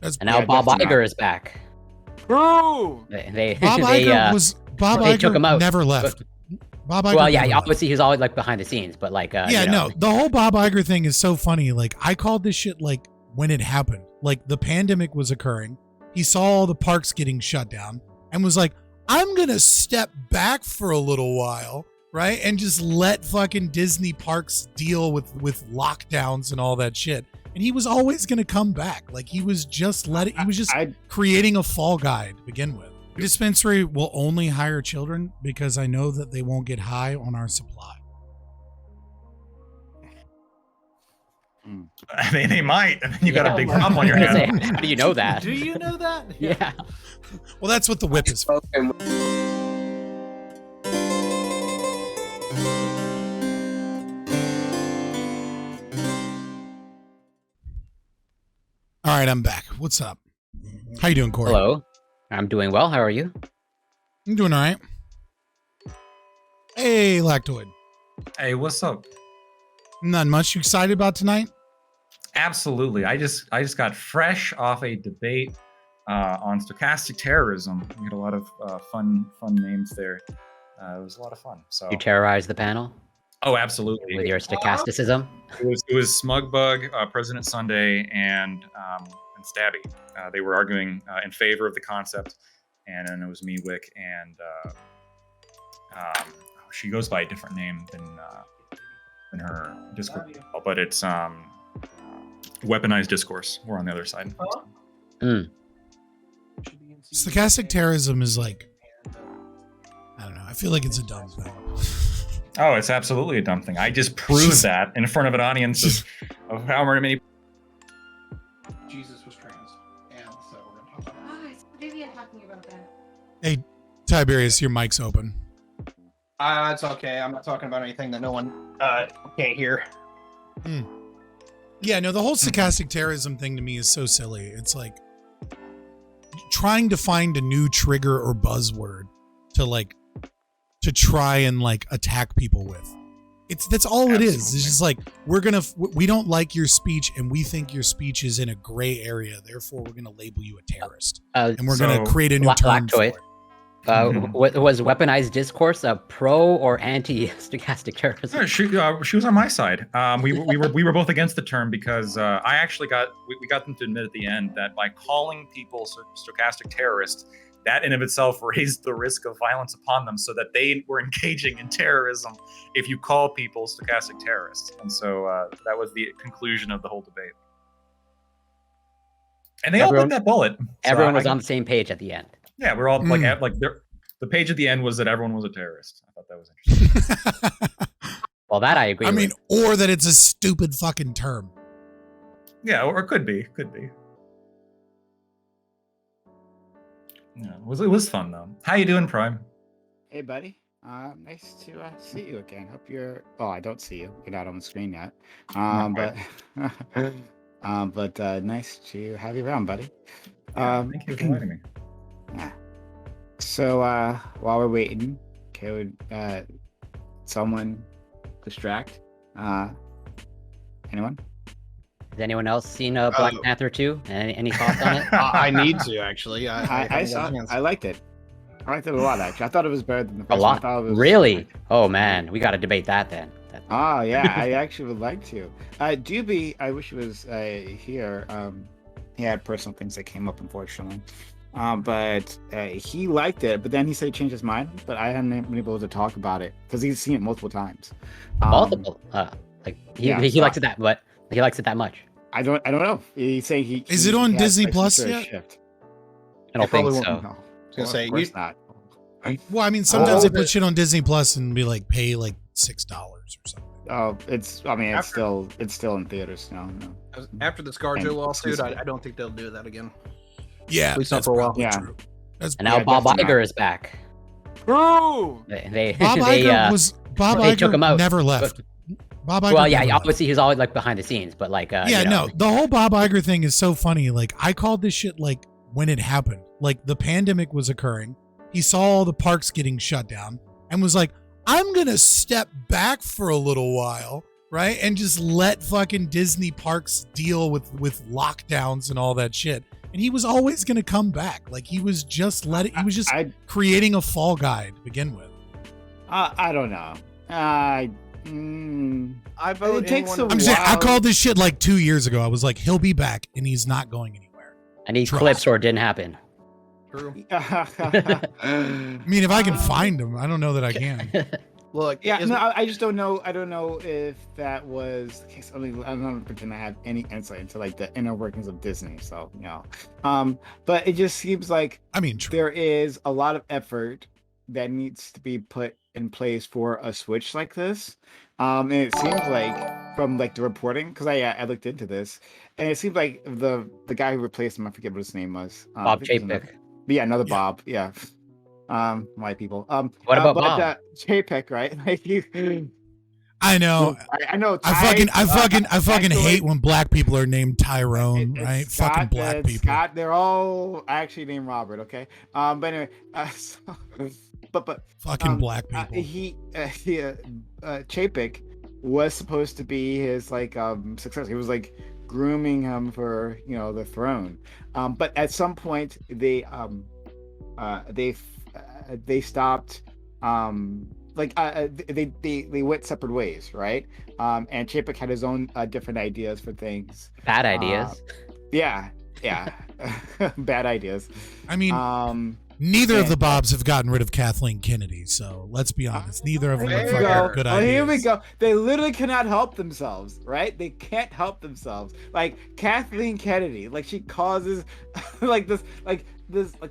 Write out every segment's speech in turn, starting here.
That's And now Bob Iger is back. Ooh! Bob Iger took him out. never left. Bob Iger. Well, yeah, never obviously he's always like behind the scenes, but like, yeah, no, the whole Bob Iger thing is so funny. Like, I called this shit like when it happened. Like, the pandemic was occurring. He saw all the parks getting shut down and was like, I'm gonna step back for a little while, right? And just let fucking Disney parks deal with lockdowns and all that shit. And he was always gonna come back. Like, he was just creating a fall guy to begin with. The dispensary will only hire children because I know that they won't get high on our supply. I mean, they might, and then you got a big problem on your hands. How do you know that? Do you know that? Yeah. Well, that's what the whip is for. All right, I'm back. What's up? How you doing, Corey? Hello. I'm doing well. How are you? I'm doing all right. Hey, Lactoid. Hey, what's up? Not much. You excited about tonight? Absolutely. I just got fresh off a debate on stochastic terrorism. We had a lot of fun names there. It was a lot of fun. So You terrorized the panel oh, absolutely. with your stochasticism. It was Smugbug, President Sunday, and Stabby. They were arguing in favor of the concept, and then it was me, Wick, and she goes by a different name than her Discord, but it's weaponized discourse. We're on the other side. Stochastic terrorism is like, I don't know. I feel like it's a dumb thing. Oh, it's absolutely a dumb thing. I just proved that in front of an audience of how many. Jesus was trans, and so we're gonna talk about it's Vivian talking about that. Hey, Tiberius, your mic's open. It's okay. I'm not talking about anything that no one can't hear. Yeah, no, the whole stochastic terrorism thing to me is so silly. It's like trying to find a new trigger or buzzword to try and like attack people with. That's all it is. It's just like, we don't like your speech and we think your speech is in a gray area. Therefore, we're going to label you a terrorist. And we're going to create a new term for it. Was weaponized discourse a pro or anti stochastic terrorism? No, she was on my side. We were both against the term because I actually we got them to admit at the end that by calling people stochastic terrorists, that in of itself raised the risk of violence upon them, so that they were engaging in terrorism if you call people stochastic terrorists. And so that was the conclusion of the whole debate. And they all bit that bullet. Everyone was on the same page at the end. Yeah, we're all the page at the end was that everyone was a terrorist. I thought that was interesting. Well, that I agree with. Or that it's a stupid fucking term. Yeah, or it could be. Yeah, it was fun though. How you doing, Prime? Hey, buddy. Nice to see you again. Hope you're. Oh, I don't see you. You're not on the screen yet. But nice to have you around, buddy. Thank you for inviting me. Yeah. So while we're waiting, would someone distract? Anyone? Has anyone else seen Black Panther 2? Any thoughts on it? I need to actually. I saw. I liked it. I liked it a lot, actually. I thought it was better than the first A lot. one. I thought it was, Really? Oh man, we got to debate that then. Oh yeah, I actually would like to. Doobie, I wish he was here. He had personal things that came up, unfortunately. But he liked it, but then he said he changed his mind. But I haven't been able to talk about it because he's seen it multiple times. Multiple? He likes it that, but he likes it that much. I don't know. He's saying he. Is it on Disney Plus yet? Shift. I don't think so. No. I was gonna say, of course not. Well, I mean, sometimes they put shit on Disney Plus and be like, pay like $6 or something. Oh, it's still in theaters now. No. After the ScarJo lawsuit, I don't think they'll do that again. Yeah, At least not for a while. Yeah. True. And now Bob Iger is back. Ooh! Bob Iger took him out. Never left. Bob Iger. Well, yeah, obviously he's always like behind the scenes, but like, the whole Bob Iger thing is so funny. Like, I called this shit like when it happened. Like, the pandemic was occurring. He saw all the parks getting shut down and was like, I'm gonna step back for a little while, right? And just let fucking Disney parks deal with lockdowns and all that shit. and he was always going to come back. Like he was just I creating a fall guy to begin with. I don't know. I vote It takes anyone- a I'm saying I Wow. called this shit like 2 years ago. I was like, he'll be back, and he's not going anywhere. I need Trust. clips or it didn't happen. True. I mean, if I can find him, I don't know that I can. Look, Yeah, is- no, I just don't know. I don't know if that was the case. I mean, I'm not pretending I have any insight into like the inner workings of Disney. So, you know, but it just seems like I mean, true. there is a lot of effort that needs to be put in place for a switch like this. And it seems like from like the reporting, because I looked into this, and it seems like the guy who replaced him, I forget what his name was. Bob I think it was Chapek. another- Yeah, another Yeah. Bob. Yeah. White people. What about Bob? Chapek, right? Like you. I know. I know. I fucking actually, hate when black people are named Tyrone, it's right? Scott, Fucking black it's people. Scott, they're all actually named Robert. Okay. But anyway, but Fucking black people. Chapek was supposed to be his like successor. He was like grooming him for the throne. But at some point they stopped. They went separate ways, right? And Chapek had his own different ideas for things. Bad ideas. Yeah, bad ideas. I mean, neither of the Bobs have gotten rid of Kathleen Kennedy, so let's be honest. Neither of them There have we fucking go. good Oh, ideas. here we go. They literally cannot help themselves, right? They can't help themselves. Like Kathleen Kennedy, like she causes like this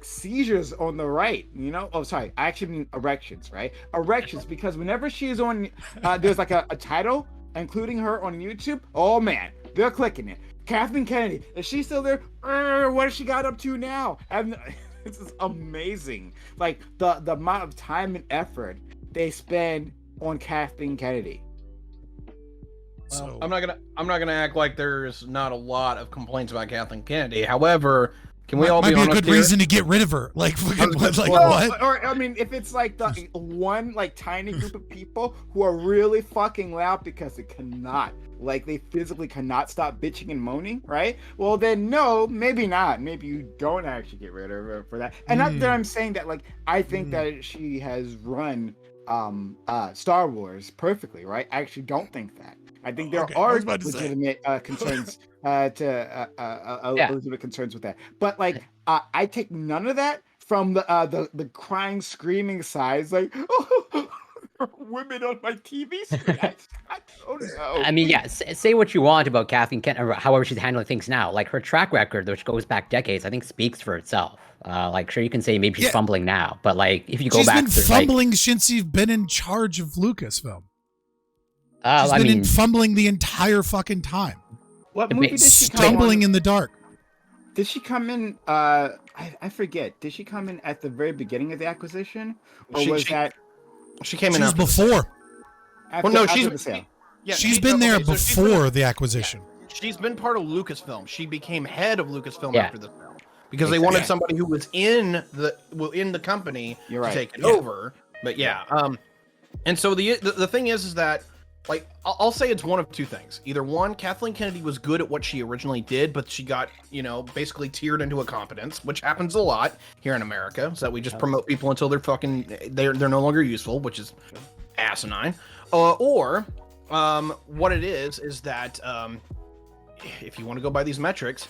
seizures on the right, Oh, sorry. I actually mean erections, right? Erections, because whenever she is on, there's like a title, including her on YouTube. Oh man, they're clicking it. Kathleen Kennedy, is she still there? What has she got up to now? This is amazing. Like the amount of time and effort they spend on Kathleen Kennedy. Well, I'm not gonna act like there's not a lot of complaints about Kathleen Kennedy. However, can we all might be be a honest good here? reason to get rid of her. Like, fucking, like Well, what? or I mean, if it's like the one like tiny group of people who are really fucking loud because they physically cannot stop bitching and moaning, right? Well, then no, maybe not. Maybe you don't actually get rid of her for that. And not that I'm saying that, like, I think that she has run Star Wars perfectly, right? I actually don't think that. I think there Okay, I are was about to say. legitimate concerns legitimate concerns with that. But like, I take none of that from the crying, screaming sides, like, oh, women on my TV screen. I don't know. I mean, yeah, say what you want about Kathleen Kennedy, or however she's handling things now. Like her track record, which goes back decades, I think speaks for itself. Like, sure, you can say maybe she's Yeah. fumbling now, but like, if you go She's back been to fumbling since she's been in charge of Lucasfilm. She's I been mean, fumbling the entire fucking time. What It movie makes- did she come Stumbling in? in the dark. Did she come in? I forget. Did she come in at the very beginning of the acquisition, or was that She came in She was after. before. after, no, after she's- the sale? Yeah, She's been there okay, so she's been- before the acquisition. She's been part of Lucasfilm. She became head of Lucasfilm Yeah. after the film because they wanted Yeah. somebody who was in the company You're to right. take it Yeah. over. But yeah, and so the thing is that, like, I'll say it's one of two things. Either one, Kathleen Kennedy was good at what she originally did, but she got, basically tiered into a competence, which happens a lot here in America. So that we just promote people until they're no longer useful, which is asinine. Or what it is that if you want to go by these metrics,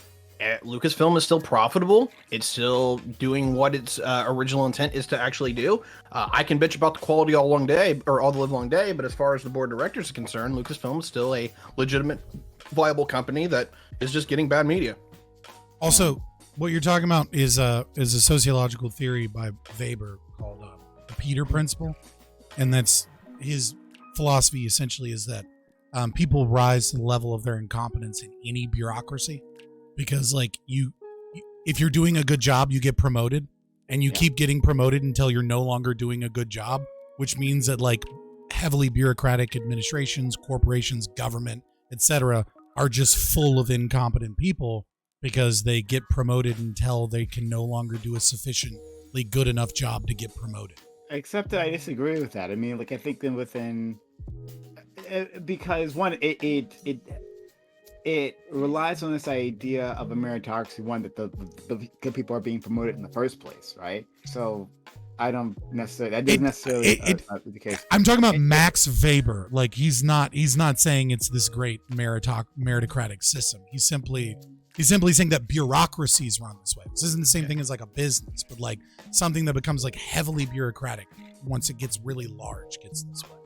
Lucasfilm is still profitable. It's still doing what its original intent is to actually do. I can bitch about the quality all the live long day, but as far as the board of directors is concerned, Lucasfilm is still a legitimate, viable company that is just getting bad media. Also, what you're talking about is a sociological theory by Weber called the Peter Principle, and that's his philosophy. Essentially, is that people rise to the level of their incompetence in any bureaucracy, because like if you're doing a good job, you get promoted, and you keep getting promoted until you're no longer doing a good job, which means that like heavily bureaucratic administrations, corporations, government, etc., are just full of incompetent people because they get promoted until they can no longer do a sufficiently good enough job to get promoted. Except that I disagree with that. I mean, like, I think that within, because one, it it relies on this idea of a meritocracy, one that the good people are being promoted in the first place, right? So I don't necessarily that doesn't necessarily be the case. I'm talking about Max Weber. Like he's not saying it's this great meritocratic system. He's simply saying that bureaucracies run this way. This isn't the same thing as like a business, but like something that becomes like heavily bureaucratic once it gets really large gets this way.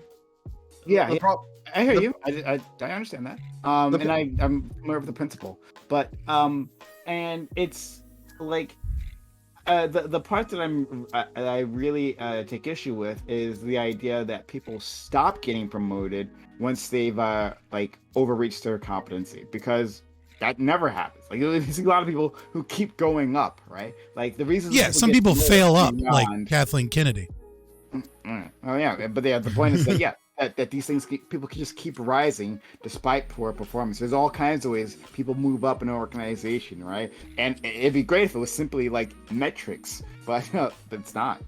Yeah, I hear you. I understand that. And I'm familiar with the principle, but and it's like the part that I really take issue with is the idea that people stop getting promoted once they've like overreached their competency, because that never happens. Like you see a lot of people who keep going up, right? Like the reason. Yeah, some people fail up, like Kathleen Kennedy. Oh yeah, but the point is that that these things people can just keep rising despite poor performance. There's all kinds of ways people move up in an organization, right? And it'd be great if it was simply like metrics, but it's not.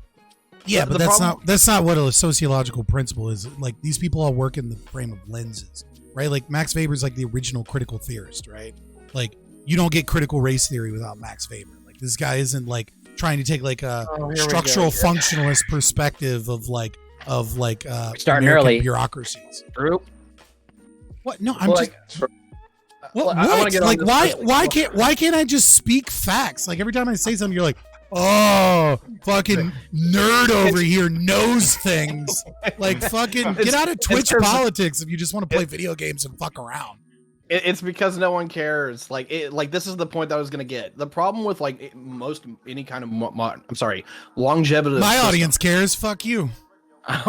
Yeah, but that's not what a sociological principle is. Like these people all work in the frame of lenses, right? Like Max Weber's like the original critical theorist, right? Like you don't get critical race theory without Max Weber. Like this guy isn't like trying to take like a structural functionalist perspective of starting early bureaucracies. Group. What? No, I'm just. What? Like why can't I just speak facts? Like every time I say something, you're like, oh, fucking nerd over here knows things. Like fucking get out of Twitch politics if you just want to play video games and fuck around. It's because no one cares. Like this is the point that I was gonna get. The problem with like any kind of longevity. My audience cares. Fuck you.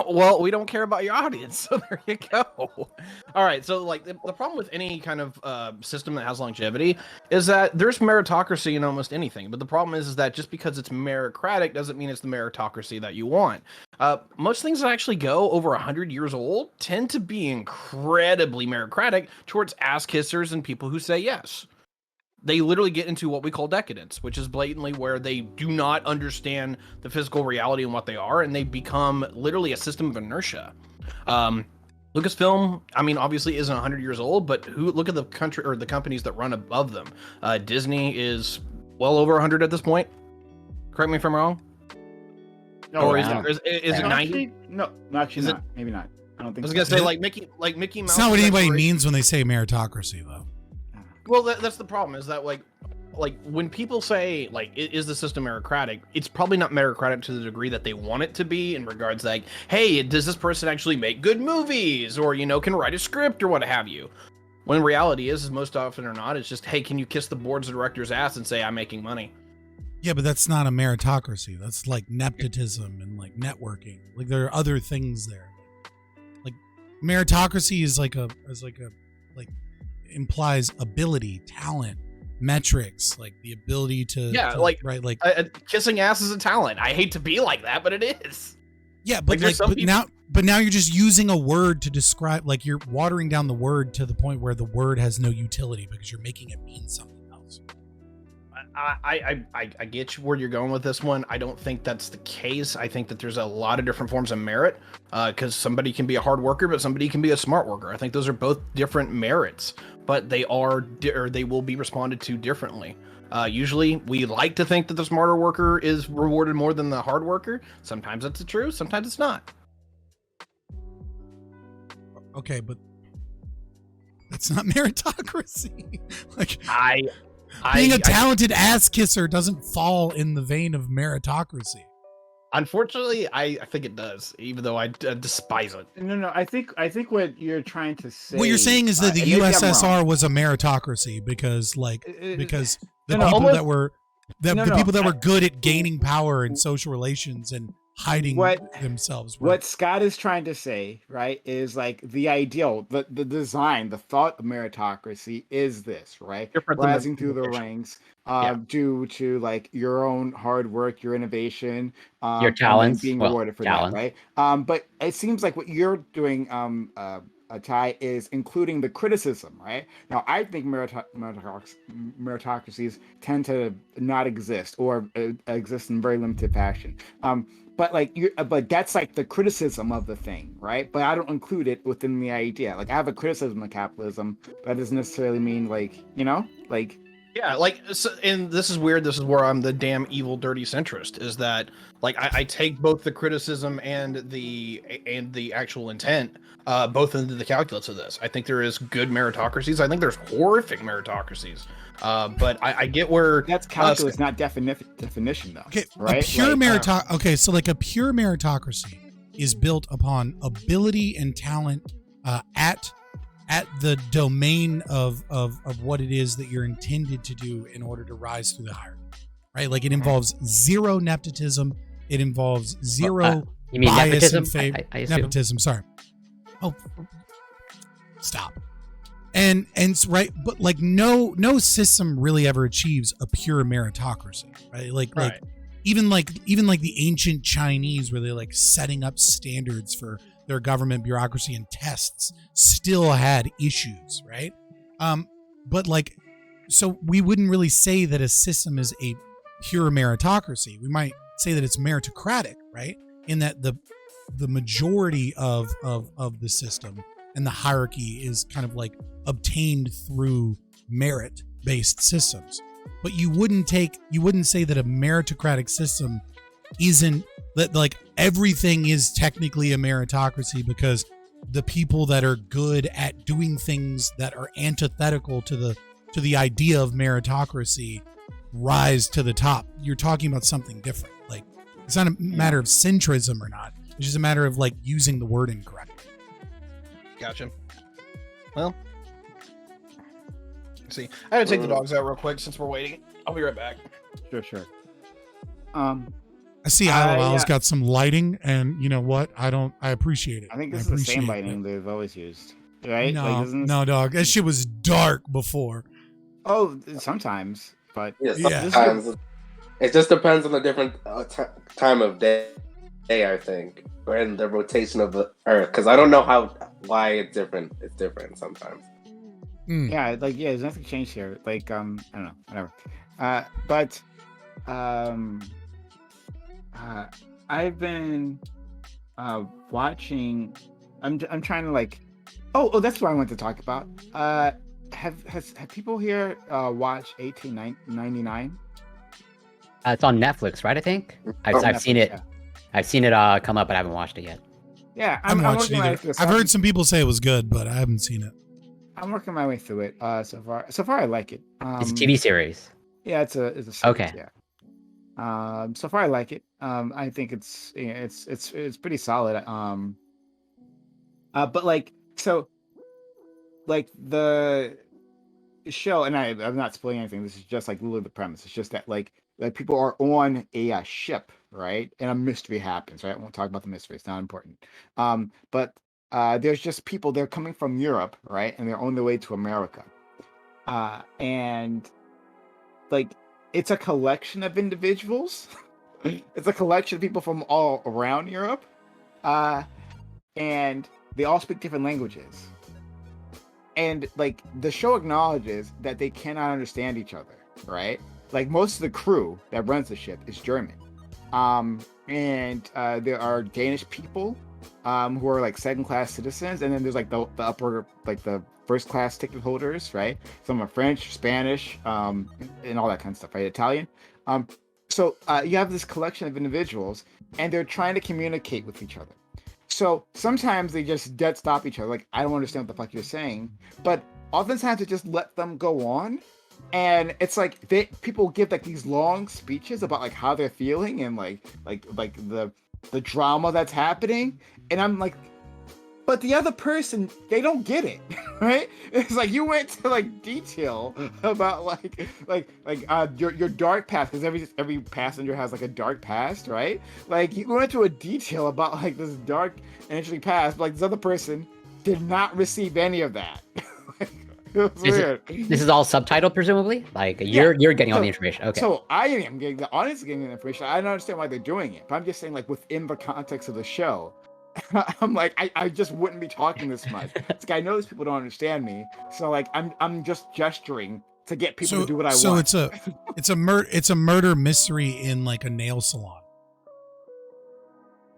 Well, we don't care about your audience, so there you go. All right, so like the problem with any kind of system that has longevity is that there's meritocracy in almost anything, but the problem is that just because it's meritocratic doesn't mean it's the meritocracy that you want. Most things that actually go over 100 years old tend to be incredibly meritocratic towards ass kissers and people who say yes. They literally get into what we call decadence, which is blatantly where they do not understand the physical reality and what they are, and they become literally a system of inertia. Lucasfilm, I mean, obviously isn't 100 years old, but look at the country or the companies that run above them. Disney is well over 100 at this point. Correct me if I'm wrong. No, or is it 90? No, actually not. Maybe not. I don't think. I was gonna say like Mickey Mouse. It's not what anybody means when they say meritocracy, though. Well, that's the problem. Is that like when people say like, is the system meritocratic? It's probably not meritocratic to the degree that they want it to be. In regards like, hey, does this person actually make good movies, or can write a script or what have you? When reality is most often or not, it's just, hey, can you kiss the board's director's ass and say I'm making money? Yeah, but that's not a meritocracy. That's like nepotism and like networking. Like there are other things there. Like meritocracy is implies ability, talent, metrics, like the ability to kissing ass is a talent. I hate to be like that, but it is. Yeah, but now you're just using a word to describe, like you're watering down the word to the point where the word has no utility because you're making it mean something else. I get you where you're going with this one. I don't think that's the case. I think that there's a lot of different forms of merit, because somebody can be a hard worker, but somebody can be a smart worker. I think those are both different merits, but they will be responded to differently. Usually, we like to think that the smarter worker is rewarded more than the hard worker. Sometimes that's true, sometimes it's not. Okay, but that's not meritocracy. Like being a talented ass kisser doesn't fall in the vein of meritocracy. Unfortunately, I think it does, even though I despise it. No. I think what you're trying to say. What you're saying is that the USSR was a meritocracy because the people that were good at gaining power in social relations and hiding themselves. What Scott is trying to say, right, is like the ideal, the design, the thought of meritocracy is this, right? Rising through the ranks, due to like your own hard work, your innovation, your talents, being rewarded for that, right? But it seems like what you're doing, Ty, is including the criticism, right? Now, I think meritocracies tend to not exist or exist in very limited fashion. But but that's like the criticism of the thing, right? But I don't include it within the idea. Like I have a criticism of capitalism, but that doesn't necessarily mean Yeah, and this is weird. This is where I'm the damn evil, dirty centrist. Is that I take both the criticism and the actual intent, both into the calculus of this. I think there is good meritocracies. I think there's horrific meritocracies. But I get where that's calculus, not definition, though. Okay, right? A pure okay, so like a pure meritocracy is built upon ability and talent at the domain of what it is that you're intended to do in order to rise through the hierarchy, right? Like it involves zero nepotism. It involves zero you mean bias nepotism? in favor. I assume. Nepotism, sorry. Oh, stop. And right, but like no system really ever achieves a pure meritocracy, right? Like even the ancient Chinese, where they're like setting up standards for their government bureaucracy and tests, still had issues, right? But so we wouldn't really say that a system is a pure meritocracy. We might say that it's meritocratic, right? In that the majority of the system and the hierarchy is kind of like obtained through merit-based systems. But you wouldn't say that a meritocratic system isn't that like everything is technically a meritocracy because the people that are good at doing things that are antithetical to the idea of meritocracy rise to the top. You're talking about something different. Like it's not a matter of centrism or not. It's just a matter of like using the word incorrectly. Gotcha. Well, let's see. I gotta take the dogs out real quick since we're waiting. I'll be right back. Sure. I see Isle got some lighting, and you know what? I appreciate it. I think this is the same lighting they've always used, right? No, dog. That shit was dark before. Oh, sometimes, but sometimes. It just depends on the different time of day, I think, and the rotation of the Earth. Because I don't know why it's different. It's different sometimes. Yeah, there's nothing changed here. I don't know, whatever. I've been watching. I'm trying to Oh, that's what I want to talk about. Have people here watched 1899? It's on Netflix, right? I think I've seen it. Yeah. I've seen it come up, but I haven't watched it yet. Yeah, I haven't watched it either. I've heard some people say it was good, but I haven't seen it. I'm working my way through it. So far I like it. It's a TV series. Yeah, it's a series, okay. Yeah. So far I like it. I think it's pretty solid. But the show, and I'm not spoiling anything. This is just literally the premise. It's just that people are on a ship, right? And a mystery happens, right? I won't talk about the mystery. It's not important. But there's just people. They're coming from Europe, right? And they're on their way to America. And it's a collection of individuals. It's a collection of people from all around Europe. And they all speak different languages. And the show acknowledges that they cannot understand each other, right? Most of the crew that runs the ship is German. And there are Danish people who are second-class citizens, and then there's the upper the first-class ticket holders, right? Some are French, Spanish, and all that kind of stuff, right? Italian. So you have this collection of individuals, and they're trying to communicate with each other. So sometimes they just dead stop each other. I don't understand what the fuck you're saying. But oftentimes they just let them go on. And it's people give these long speeches about how they're feeling and the drama that's happening. And I'm but the other person, they don't get it, right? It's you went to detail about your dark past, because every passenger has a dark past, right? You went to a detail about this dark and interesting past, but this other person did not receive any of that. It was weird. This is all subtitled, presumably. You're getting all the information. Okay. So I am getting the audience getting the information. I don't understand why they're doing it, but I'm just saying within the context of the show. I'm like, I just wouldn't be talking this much. It's like, I know these people don't understand me, so like I'm just gesturing to get people to do what I so want. it's a murder mystery in like a nail salon.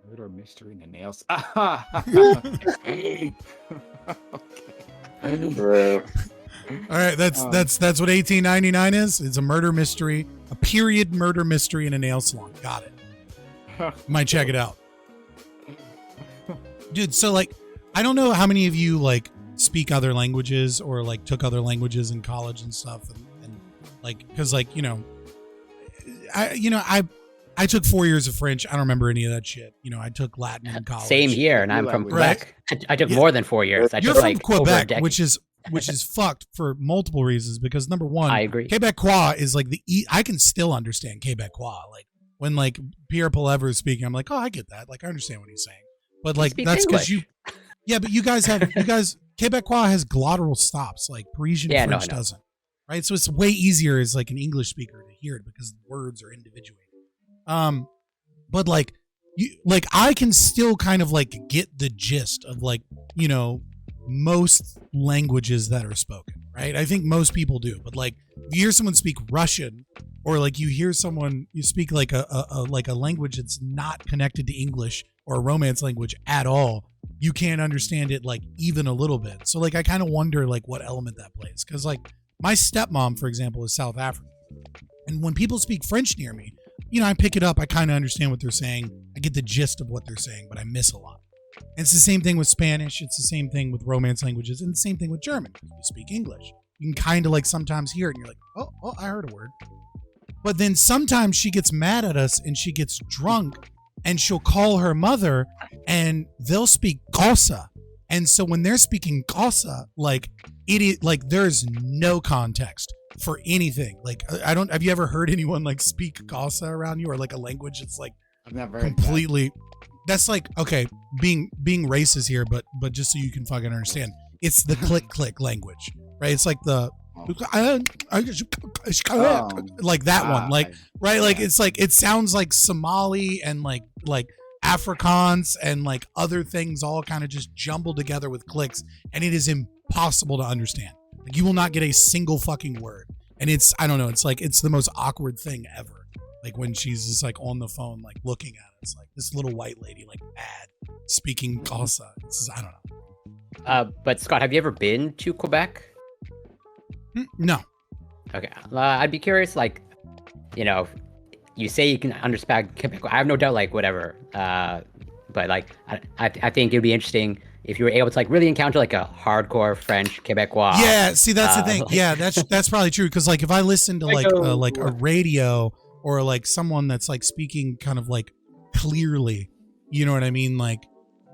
Murder mystery in the nails. Bro. All right, that's what 1899 is. It's a murder mystery, a period murder mystery in a nail salon. Got it. Might check it out. Dude, so like I don't know how many of you like speak other languages or like took other languages in college and stuff, and like because like I took 4 years of French. I don't remember any of that shit. I took Latin in college. Same here, and I'm from Right. Quebec. I took more than 4 years. I You're took from like over a Quebec, decade. which is fucked for multiple reasons. Because number one, I agree. Quebecois is like I can still understand Quebecois. Like when like Pierre Poilievre is speaking, I'm like, oh, I get that. Like I understand what he's saying. But like speaks that's because English. yeah, but you guys Quebecois has glottal stops, like Parisian Yeah, no, French I know. doesn't. Right, so it's way easier as like an English speaker to hear it because the words are individuated. But like I can still kind of like get the gist of like most languages that are spoken, right? I think most people do, but like if you hear someone speak Russian or like you hear someone you speak like a language that's not connected to English or a Romance language at all, you can't understand it like even a little bit. So like I kind of wonder like what element that plays, because like my stepmom, for example, is South African, and when people speak French near me, I pick it up. I kind of understand what they're saying. I get the gist of what they're saying, but I miss a lot. And it's the same thing with Spanish. It's the same thing with Romance languages, and the same thing with German. You speak English. You can kind of like sometimes hear it, and you're like, oh, I heard a word. But then sometimes she gets mad at us, and she gets drunk, and she'll call her mother, and they'll speak Xhosa. And so when they're speaking Xhosa, like there's no context for anything. Like have you ever heard anyone like speak Xhosa around you, or like a language that's like I've never completely that's like, okay, being racist here, but just so you can fucking understand, it's the click language, right? It's like the like that one, like right, like it's like it sounds like Somali and like Afrikaans and like other things all kind of just jumbled together with clicks, and it is impossible to understand. Like you will not get a single fucking word, and it's I don't know, it's like it's the most awkward thing ever. Like when she's just like on the phone, like looking at us, like this little white lady, like bad speaking Xhosa. I don't know. But Scott, have you ever been to Quebec? No. Okay, I'd be curious. Like, you say you can understand Quebec. I have no doubt. Like, whatever. But like, I think it'd be interesting if you were able to like really encounter like a hardcore French Quebecois. Yeah, see, that's the thing. like- Yeah, that's probably true. Because like if I listen to like a radio or like someone that's like speaking kind of like clearly, you know what I mean? Like,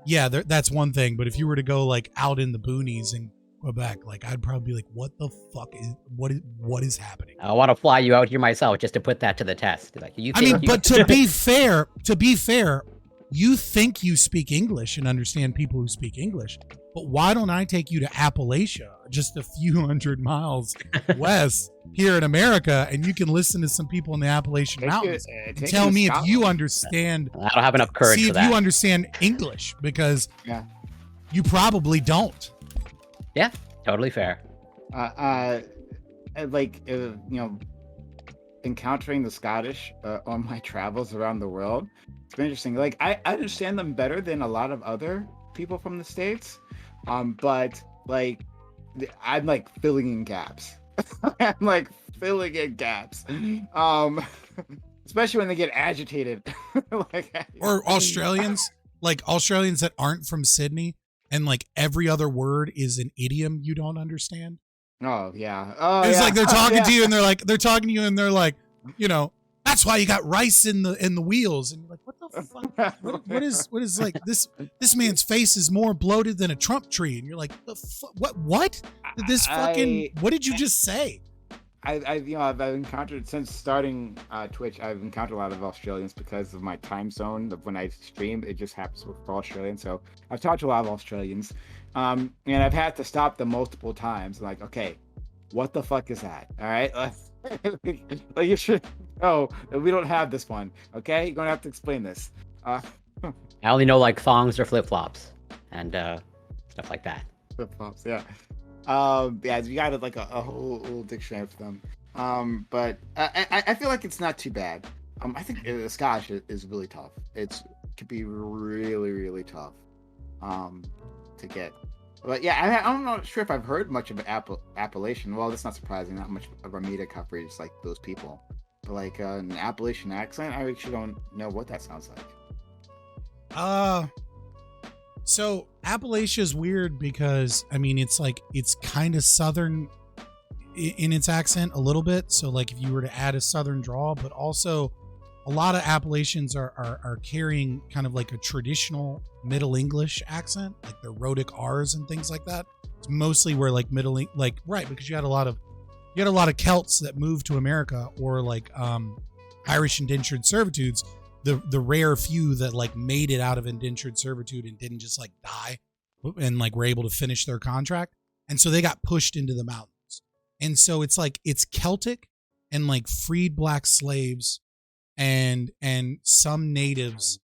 yeah, that's one thing. But if you were to go like out in the boonies in Quebec, like I'd probably be like, what the fuck is what is happening? I want to fly you out here myself just to put that to the test. Like, But to be fair, you think you speak English and understand people who speak English, but why don't I take you to Appalachia, just a few hundred miles west here in America, and you can listen to some people in the Appalachian Mountains and tell me if you understand. I don't have enough courage See for if that. you understand English, because you probably don't. Yeah, totally fair. Encountering the Scottish on my travels around the world, it's been interesting. Like I understand them better than a lot of other people from the States, but like I'm like filling in gaps. I'm like filling in gaps, especially when they get agitated. Or Australians that aren't from Sydney, and like every other word is an idiom you don't understand. Oh yeah. Oh, it's yeah. like they're talking to you, and they're like, that's why you got rice in the wheels, and you're like, what the fuck? What is like this man's face is more bloated than a Trump tree, and you're like, what? What did you just say? I've encountered, since starting Twitch, I've encountered a lot of Australians because of my time zone of when I stream. It just happens for Australians, so I've talked to a lot of Australians, and I've had to stop them multiple times. Like, okay, what the fuck is that? All right, like you should know that we don't have this one. Okay, you're gonna have to explain this. I only know like thongs or flip flops and stuff like that. Flip flops, yeah. Yeah, we got like a whole dictionary for them. But I feel like it's not too bad. I think Scottish is really tough. It could be really tough to get. But yeah, I'm not sure if I've heard much of an Appalachian. Well, that's not surprising. Not much of our media coverage like those people. But like an Appalachian accent, I actually don't know what that sounds like. So Appalachia is weird because I mean it's kind of southern in its accent a little bit. So like if you were to add a southern drawl, but also a lot of Appalachians are carrying kind of like a traditional Middle English accent, like the rhotic R's and things like that. It's mostly where like right, because you had a lot of Celts that moved to America, or like Irish indentured servitudes, the rare few that like made it out of indentured servitude and didn't just like die and like were able to finish their contract. And so they got pushed into the mountains. And so it's like it's Celtic and like freed black slaves and some natives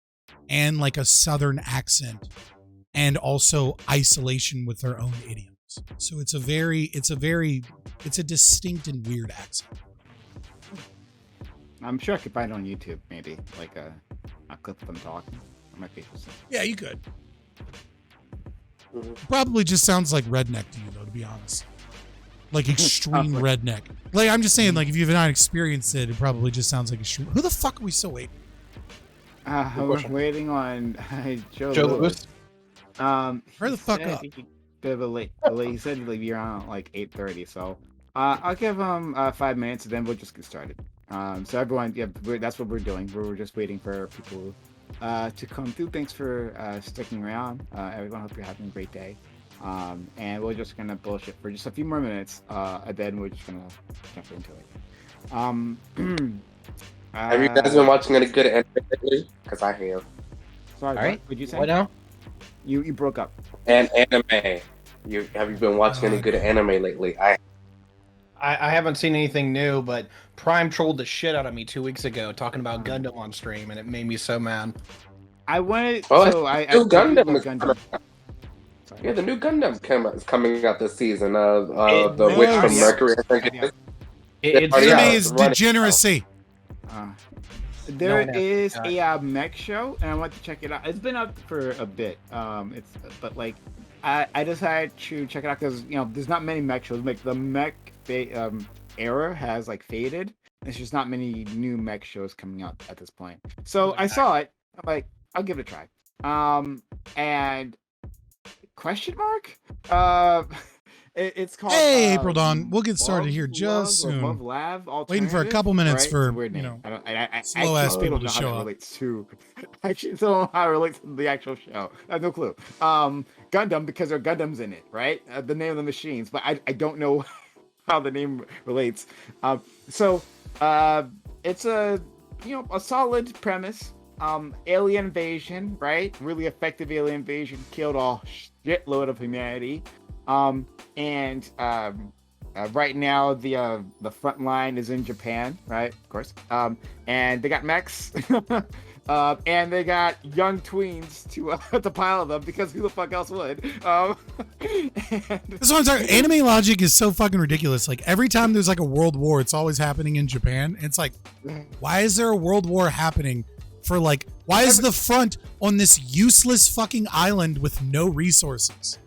and like a southern accent and also isolation with their own idioms. So it's a distinct and weird accent. I'm sure I could find it on YouTube, maybe like a clip of them talking. That might be interesting. Yeah, you could. Probably just sounds like redneck to you, though, to be honest. Like extreme redneck. Like I'm just saying, like if you've not experienced it, it probably just sounds like extreme. Who the fuck are we still waiting? We're waiting on Joe Lewis. Hurry the fuck up. Bit of a late. He said like you're on at like 8:30, so I'll give him 5 minutes, and then we'll just get started. So everyone, yeah, that's what we're doing. We're just waiting for people to come through. Thanks for sticking around. Everyone, hope you're having a great day. And we're just gonna bullshit for just a few more minutes, and then we're just gonna jump into it. Have you guys been watching any good anime lately? Because I have. Sorry, All right. what did you say? What now? You broke up. And anime. Have you been watching any good anime lately? I haven't seen anything new, but Prime trolled the shit out of me 2 weeks ago talking about Gundam on stream, and it made me so mad. I wanted. Well, so I Gundam is Gundam. Yeah, the new Gundam is coming out this season. The It Witch from was. Mercury, I think it is. It's Oh, yeah. Anime is running. degeneracy. There No, is no. a mech show, and I want to check it out. It's been up for a bit. But like, I decided to check it out because there's not many mech shows. Like the mech era has like faded. There's just not many new mech shows coming out at this point. So I saw it. I'm like, I'll give it a try. And question mark? It's called. Hey, April Dawn. We'll get started here Love just or soon. Love Lab Waiting for a Alternative, couple minutes right? for, It's a weird you name. know, I slow-ass actually people don't know to how show that up. relates to. I actually don't know how it relates to the actual show. I have no clue. Gundam, because there are Gundams in it, right? The name of the machines, but I don't know how the name relates. So it's a solid premise. Alien invasion, right? Really effective alien invasion, killed a shitload of humanity. Right now the front line is in Japan, right? Of course. And they got mechs, and they got young tweens to pile them because who the fuck else would? That's what I'm talking. Anime logic is so fucking ridiculous. Like every time there's like a world war, it's always happening in Japan. It's like, why is there a world war happening for like? Why is the front on this useless fucking island with no resources?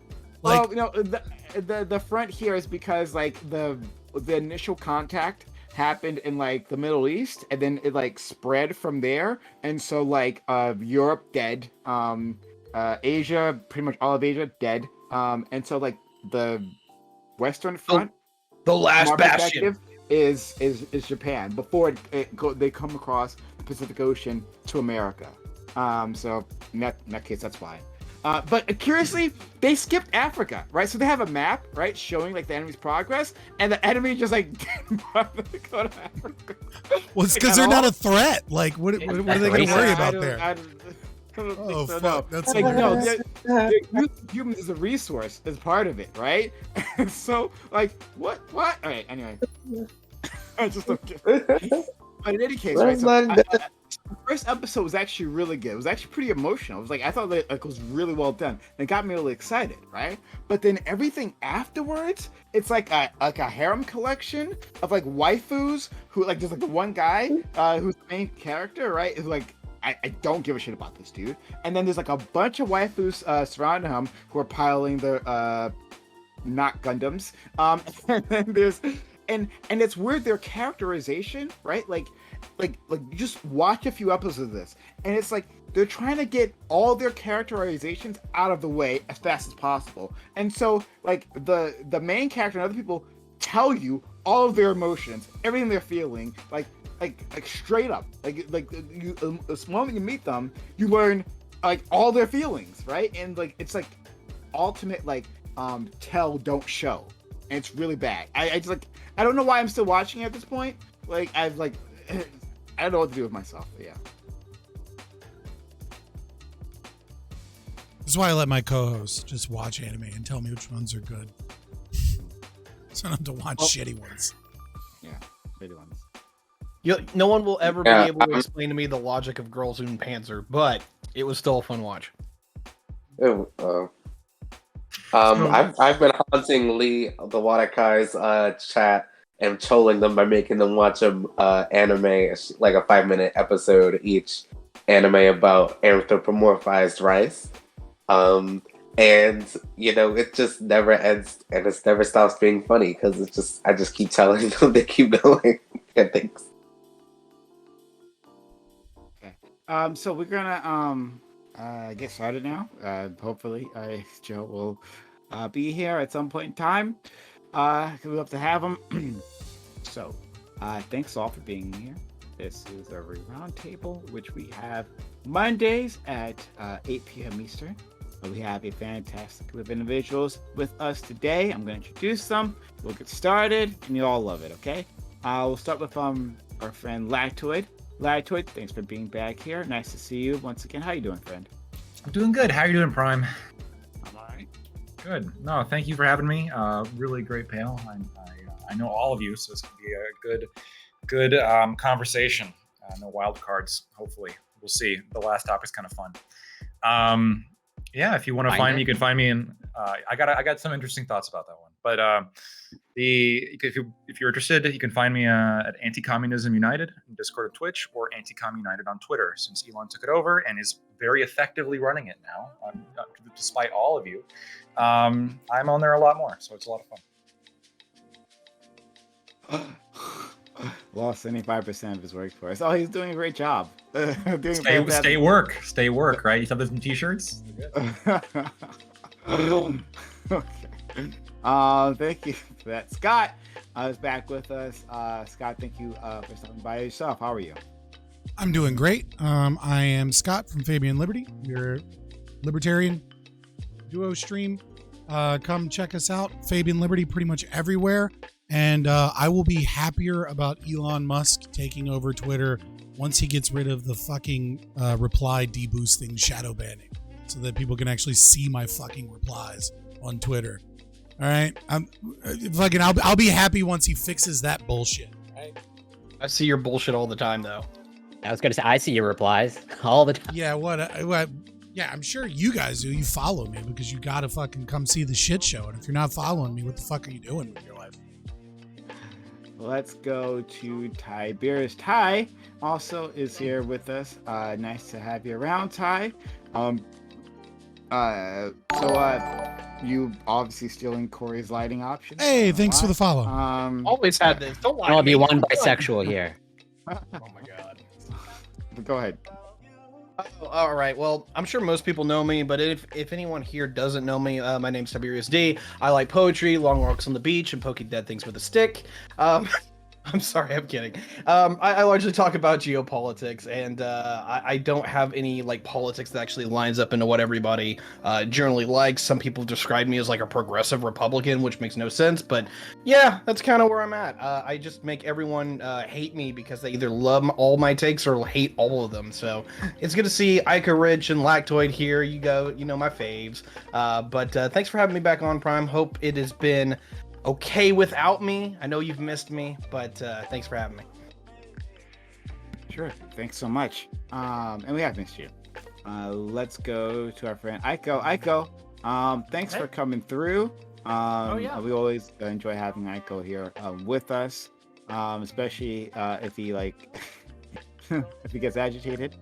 Like, well, the front here is because like the initial contact happened in like the Middle East, and then it like spread from there, and so like Europe dead, Asia, pretty much all of Asia dead, and so like the Western front, The last from our bastion. perspective, is Japan before they come across the Pacific Ocean to America. So in that case, that's why. But curiously, they skipped Africa, right? So they have a map, right, showing like the enemy's progress, and the enemy just like didn't bother to go to Africa. well, it's because they're not a threat. Like, what are they going to worry about there? I don't Oh, think so, fuck. no. That's Like, hilarious. they're using humans as a resource as part of it, right? And so, like, what? All right, anyway. I just don't get. But in any case, right? So, first episode was actually really good. It was actually pretty emotional. It was like I thought that it was really well done. It got me really excited, right? But then everything afterwards, it's like a harem collection of like waifus who like there's like the one guy who's the main character, right? Who's like I don't give a shit about this dude. And then there's like a bunch of waifus surrounding him who are piling the not Gundams. And then there's and it's weird their characterization, right? Like you just watch a few episodes of this, and it's like they're trying to get all their characterizations out of the way as fast as possible. And so like the main character and other people tell you all of their emotions, everything they're feeling, like straight up. Like you, the moment you meet them, you learn like all their feelings, right? And like it's like ultimate like tell don't show, and it's really bad. I just like I don't know why I'm still watching it at this point. Like I've like I don't know what to do with myself. But yeah. This is why I let my co-hosts just watch anime and tell me which ones are good. So I don't have to watch shitty ones. Yeah, shitty ones. No one will ever be able to explain to me the logic of Girls in Panzer, but it was still a fun watch. I've been haunting Lee the Watakai's chat and trolling them by making them watch a anime, like a 5-minute episode each, anime about anthropomorphized rice. And you know, it just never ends, and it never stops being funny because it's just I just keep telling them they keep going. Yeah, thanks. Okay. So we're gonna get started now. Hopefully, Joe will be here at some point in time. We hope to have him. So, thanks all for being here. This is a roundtable, which we have Mondays at 8 p.m. Eastern. We have a fantastic group of individuals with us today. I'm going to introduce them. We'll get started, and you'll all love it, okay? We'll start with our friend Lactoid. Lactoid, thanks for being back here. Nice to see you once again. How you doing, friend? I'm doing good. How are you doing, Prime? I'm all right. Good. No, thank you for having me. Really great panel. I know all of you, so it's going to be a good conversation. No wild cards, hopefully. We'll see. The last topic's kind of fun. Yeah, if you want to find me, you can find me in. I got some interesting thoughts about that one. But if you're interested, you can find me at Anti-Communism United in Discord and Twitch, or Anti-Com United on Twitter, since Elon took it over and is very effectively running it now, despite all of you. I'm on there a lot more, so it's a lot of fun. Lost 75% of his workforce. Oh, he's doing a great job. Stay work, right? You saw those in t-shirts? Okay. Thank you for that. Scott is back with us. Scott, thank you for stopping by yourself. How are you? I'm doing great. I am Scott from Fabian Liberty. We're a libertarian duo stream. Come check us out. Fabian Liberty pretty much everywhere. And I will be happier about Elon Musk taking over Twitter once he gets rid of the fucking reply deboosting shadow banning, so that people can actually see my fucking replies on Twitter. All right, I'll be happy once he fixes that bullshit. Right? I see your bullshit all the time, though. I was gonna say I see your replies all the time. Yeah, what? Yeah, I'm sure you guys do. You follow me because you gotta fucking come see the shit show. And if you're not following me, what the fuck are you doing with your life? Let's go to Tiberius. Ty also is here with us. Nice to have you around, Ty. You obviously stealing Corey's lighting option. Hey, thanks for the follow. Always had this. Don't lie. I'll be one bisexual here. Oh my god. Go ahead. All right. Well, I'm sure most people know me, but if anyone here doesn't know me, my name's Tiberius D. I like poetry, long walks on the beach, and poking dead things with a stick. I'm sorry, I'm kidding. I largely talk about geopolitics, and I don't have any like politics that actually lines up into what everybody generally likes. Some people describe me as like a progressive Republican, which makes no sense, but yeah, that's kind of where I'm at. I just make everyone hate me because they either love all my takes or hate all of them. So it's good to see Ica Rich and Lactoid here. You go, you know my faves. But thanks for having me back on, Prime. Hope it has been okay without me. I know you've missed me, but thanks for having me. Sure. Thanks so much. And we have missed you. Let's go to our friend Aiko. Aiko, thanks for coming through. We always enjoy having Aiko here with us, especially if he if he gets agitated,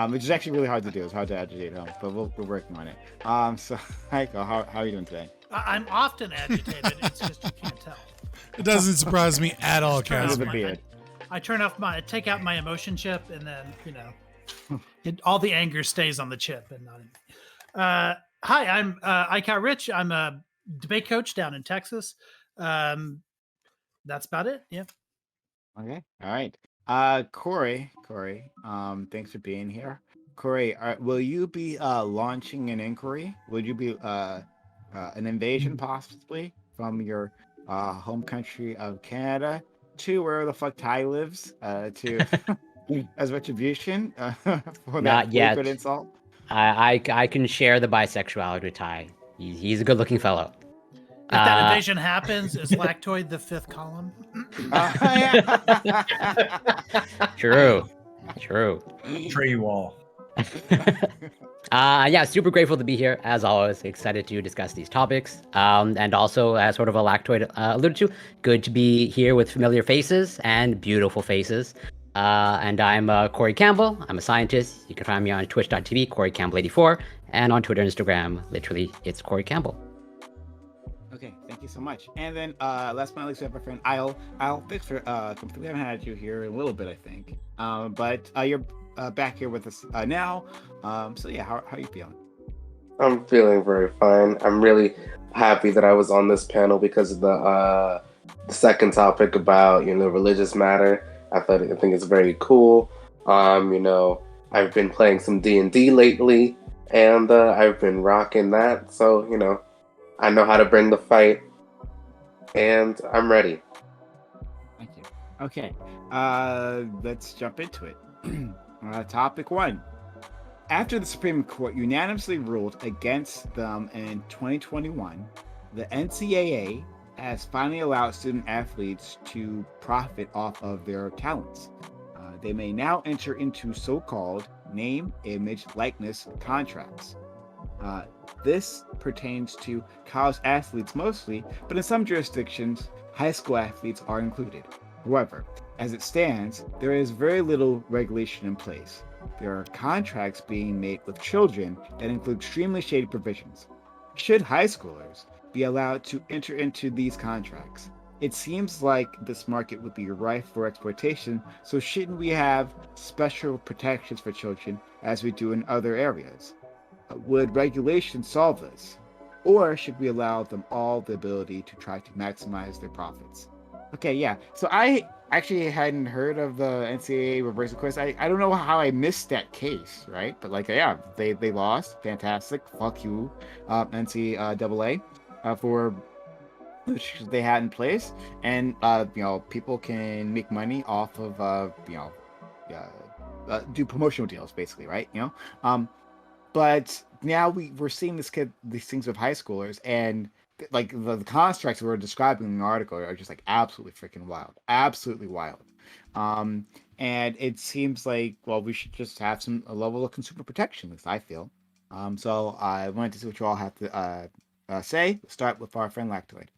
which is actually really hard to do. It's hard to agitate him, but we're working on it. So Aiko, how are you doing today? I'm often agitated. It's just you can't tell. It doesn't surprise me at all, Kaz. I take out my emotion chip, and then all the anger stays on the chip and not in me. Hi, I'm Ika Rich. I'm a debate coach down in Texas. That's about it. Yeah. Okay. All right. Corey, thanks for being here. Corey, will you be launching an inquiry? Would you be an invasion possibly from your home country of Canada to where the fuck Ty lives to as retribution for Not that yet. good insult? I can share the bisexuality with Ty. He's a good-looking fellow. If that invasion happens, is Lactoid the fifth column? True. Tray you all. Yeah, super grateful to be here, as always. Excited to discuss these topics. And also, as sort of a Lactoid alluded to, good to be here with familiar faces and beautiful faces. And I'm Corey Campbell. I'm a scientist. You can find me on twitch.tv, CoreyCampbell84, and on Twitter and Instagram, literally, it's Corey Campbell. Okay, thank you so much. And then last but not least, we have our friend Isle. Isle, thanks for coming through. We haven't had you here in a little bit, I think. But you're back here with us now. So yeah, how are you feeling? I'm feeling very fine. I'm really happy that I was on this panel because of the second topic about religious matter. I think it's very cool. I've been playing some D&D lately, and I've been rocking that. So I know how to bring the fight, and I'm ready. Thank you. Okay, let's jump into it. Topic 1. After the Supreme Court unanimously ruled against them in 2021, the NCAA has finally allowed student athletes to profit off of their talents. They may now enter into so-called name, image, likeness contracts. This pertains to college athletes mostly, but in some jurisdictions, high school athletes are included. However, as it stands, there is very little regulation in place. There are contracts being made with children that include extremely shady provisions. Should high schoolers be allowed to enter into these contracts? It seems like this market would be rife for exploitation, so shouldn't we have special protections for children as we do in other areas? Would regulation solve this? Or should we allow them all the ability to try to maximize their profits? Okay, yeah. So I actually hadn't heard of the NCAA reversal quiz. I don't know how I missed that case, right? But yeah, they lost. Fantastic. Fuck you, NCAA, for which they had in place, and people can make money off of do promotional deals, basically, right? But now we're seeing these things with high schoolers, and like the constructs we were describing in the article are just like absolutely freaking wild, absolutely wild. And it seems like, well, we should just have a level of consumer protection, at least I feel. So I wanted to see what you all have to say. Let's start with our friend Lactoid.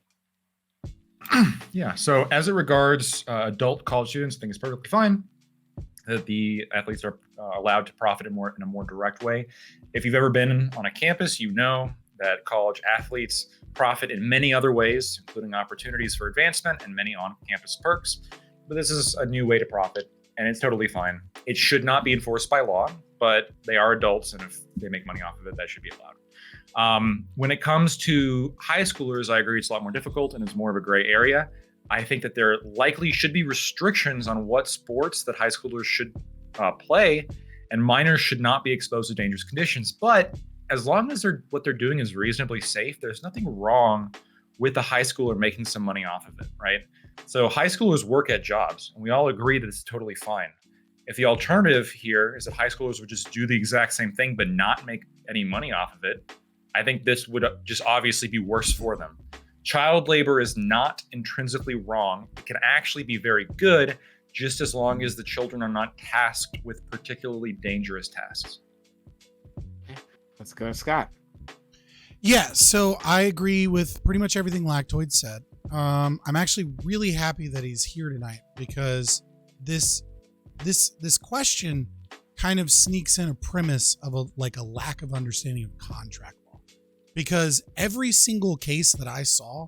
Yeah, so as it regards adult college students, I think it's perfectly fine that the athletes are allowed to profit in a more direct way. If you've ever been on a campus, you know that college athletes profit in many other ways, including opportunities for advancement and many on-campus perks. But this is a new way to profit, and it's totally fine. It should not be enforced by law, but they are adults, and if they make money off of it, that should be allowed. When it comes to high schoolers, I agree it's a lot more difficult and it's more of a gray area. I think that there likely should be restrictions on what sports that high schoolers should play, and minors should not be exposed to dangerous conditions. But as long as what they're doing is reasonably safe, there's nothing wrong with the high schooler making some money off of it, right? So high schoolers work at jobs, and we all agree that it's totally fine. If the alternative here is that high schoolers would just do the exact same thing but not make any money off of it, I think this would just obviously be worse for them. Child labor is not intrinsically wrong. It can actually be very good. just as long as the children are not tasked with particularly dangerous tasks. Let's go to Scott. Yeah, so I agree with pretty much everything Lactoid said. I'm actually really happy that he's here tonight because this question kind of sneaks in a premise of a lack of understanding of contract law. Because every single case that I saw,